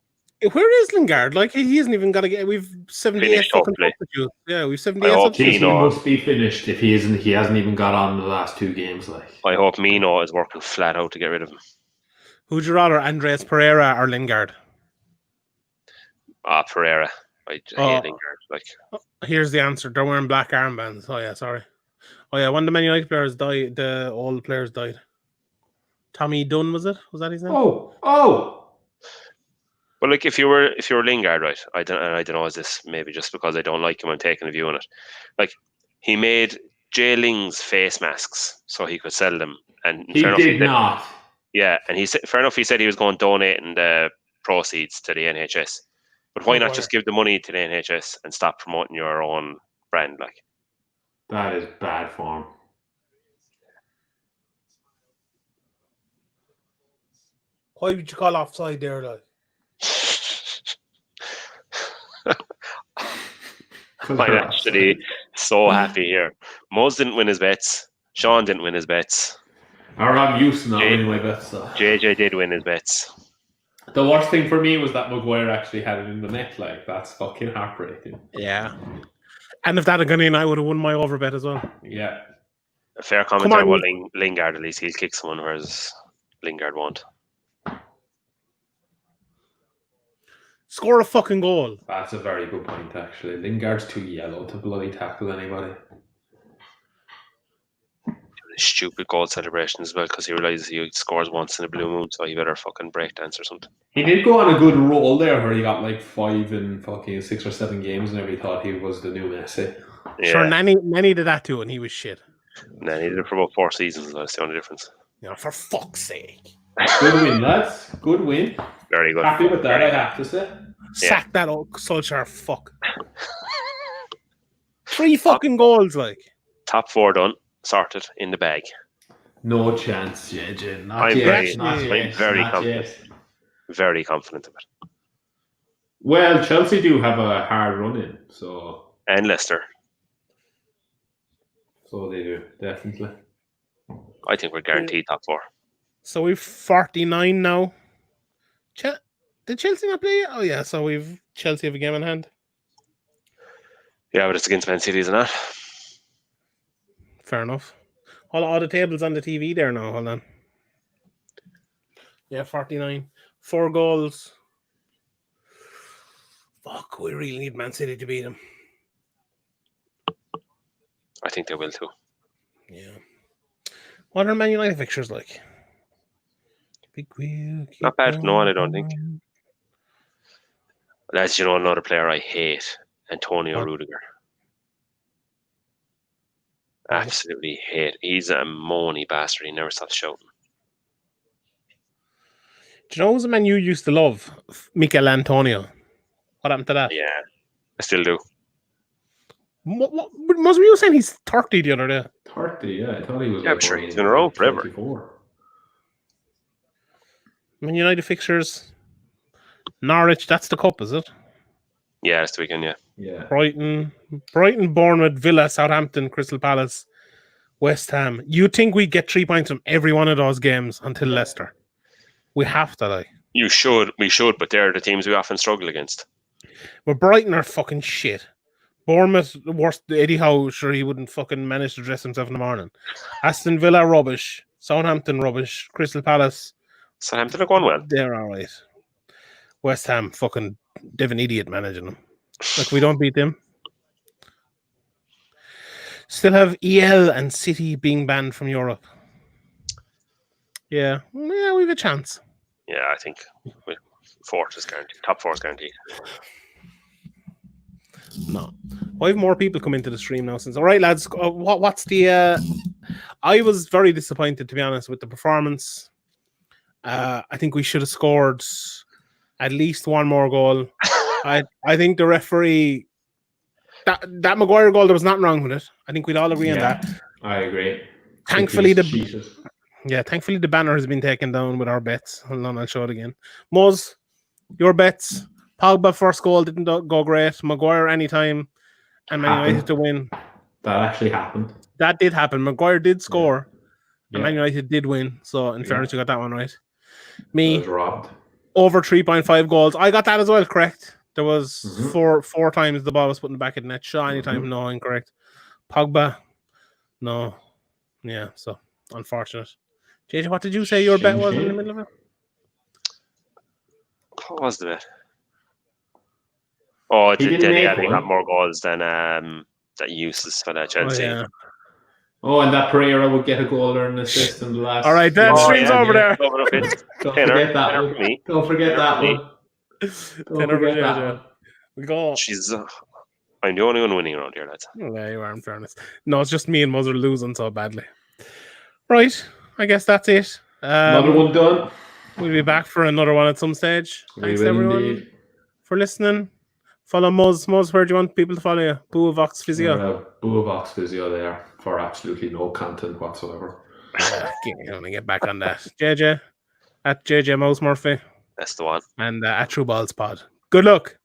Where is Lingard? Like, he hasn't even got to get. We've 78 Finished, fucking hopefully. substitutes. Yeah, we've 78 I hope substitutes. He must be finished if he isn't. He hasn't even got on the last 2 games. Like, I hope Mino is working flat out to get rid of him. Who'd you rather, Andres Pereira or Lingard? Pereira. I hate Lingard. Like, here's the answer. They're wearing black armbands. Oh yeah, sorry. Oh yeah, one of the Man United players died. The old players died. Tommy Dunn, was it? Was that his name? Oh. but like if you were Lingard, right? I don't know. Is this maybe just because I don't like him? I'm taking a view on it. Like, he made Jay Ling's face masks so he could sell them, and He did not. Yeah, and he said, fair enough. He said he was going to donate the proceeds to the NHS. But why not just give the money to the NHS and stop promoting your own brand? Like, That is bad form. Why would you call offside there, like? I'm actually so happy here. Mose didn't win his bets. Sean didn't win his bets. I'm used to not winning my bets. So. JJ did win his bets. The worst thing for me was that Maguire actually had it in the net. Like, that's fucking heartbreaking. Yeah. And if that had gone in, I would have won my overbet as well. Yeah. A fair comment there. Well, Lingard, at least he'll kick someone, whereas Lingard won't. Score a fucking goal. That's a very good point, actually. Lingard's too yellow to bloody tackle anybody. Stupid goal celebration as well, because he realizes he scores once in a blue moon, so he better fucking breakdance or something. He did go on a good roll there where he got like 5 in fucking 6 or 7 games and everybody thought he was the new Messi. Yeah. Sure, Nanny did that too, and he was shit. Nah, he did it for about 4 seasons, that's the only difference. You know, for fuck's sake. Good win, lads. Good win. Very good. Happy with that, I have to say. Sack that old Solskjaer fuck. 3 fucking goals, like. Top 4 done. Sorted in the bag. No chance, JJ. I'm very confident. Very confident of it. Well, Chelsea do have a hard run in, so. And Leicester. So they do, definitely. I think we're guaranteed top 4. So we've 49 now. Did Chelsea not play? Oh yeah, so we've Chelsea have a game in hand. Yeah, but it's against Man City, isn't it? Fair enough. All the tables on the TV there now. Hold on. Yeah, 49. 4 goals. Fuck, we really need Man City to beat them. I think they will too. Yeah. What are Man United fixtures like? Big wheel. Not bad. No one, I don't think. As you know, another player I hate, Antonio Rudiger. Absolutely hate. He's a moany bastard. He never stops shouting. Do you know who's a man you used to love? Mikel Antonio. What happened to that? Yeah, I still do. Must you saying he's 30 the other day? 30, yeah. I thought he was. Yeah, I'm sure he's been around forever. 24. Man United fixtures. Norwich, that's the cup, is it? Yeah, it's the weekend, yeah. Yeah. Brighton, Bournemouth, Villa, Southampton, Crystal Palace, West Ham. You think we get 3 points from every one of those games until Leicester? We have to, like. We should, but they're the teams we often struggle against. Well, Brighton are fucking shit. Bournemouth, the worst. Eddie Howe, sure, he wouldn't fucking manage to dress himself in the morning. Aston Villa, rubbish. Southampton, rubbish. Crystal Palace. Southampton are going well. They're all right. West Ham, fucking, they've an idiot managing them. Like, we don't beat them. Still have EL and City being banned from Europe. Yeah, we have a chance. Yeah, I think 4th is guaranteed. Top 4 is guaranteed. No. Why have more people come into the stream now since? All right, lads. What's the? I was very disappointed, to be honest, with the performance. I think we should have scored at least one more goal. I think the referee that Maguire goal, there was nothing wrong with it. I think we'd all agree on that. I agree. Thankfully, thankfully the banner has been taken down with our bets. Hold on, I'll show it again. Moz, your bets. Pogba first goal didn't go great. Maguire anytime, and Man United to win. That actually happened. That did happen. Maguire did score, and Man United did win. So in fairness, you got that one right. Me I was robbed. over 3.5 goals. I got that as well. Correct. There was four times the ball was put in the back of the net. Shaw anytime, no, incorrect. Pogba, no. Yeah, so unfortunate. JJ, what did you say your bet was in the middle of it? What was the bet? Oh, he got more goals than that useless fella at Chelsea. Oh, yeah. Oh, and that Pereira would get a goal or an assist in the last. All right, that stream's over there. Don't forget that one. Don't forget that one. Don't forget that one. We go. I'm the only one winning around here, lads. Oh, there you are, in fairness. No, it's just me and Muzzer losing so badly. Right, I guess that's it. Another one done. We'll be back for another one at some stage. Thanks, everyone, for listening. Follow Muzz. Where do you want people to follow you? Buavox Physio. Buavox Physio there for absolutely no content whatsoever. I'm going to get back on that. JJ, at JJ Mouse Murphy. That's the one. And at True Balls Pod. Good luck.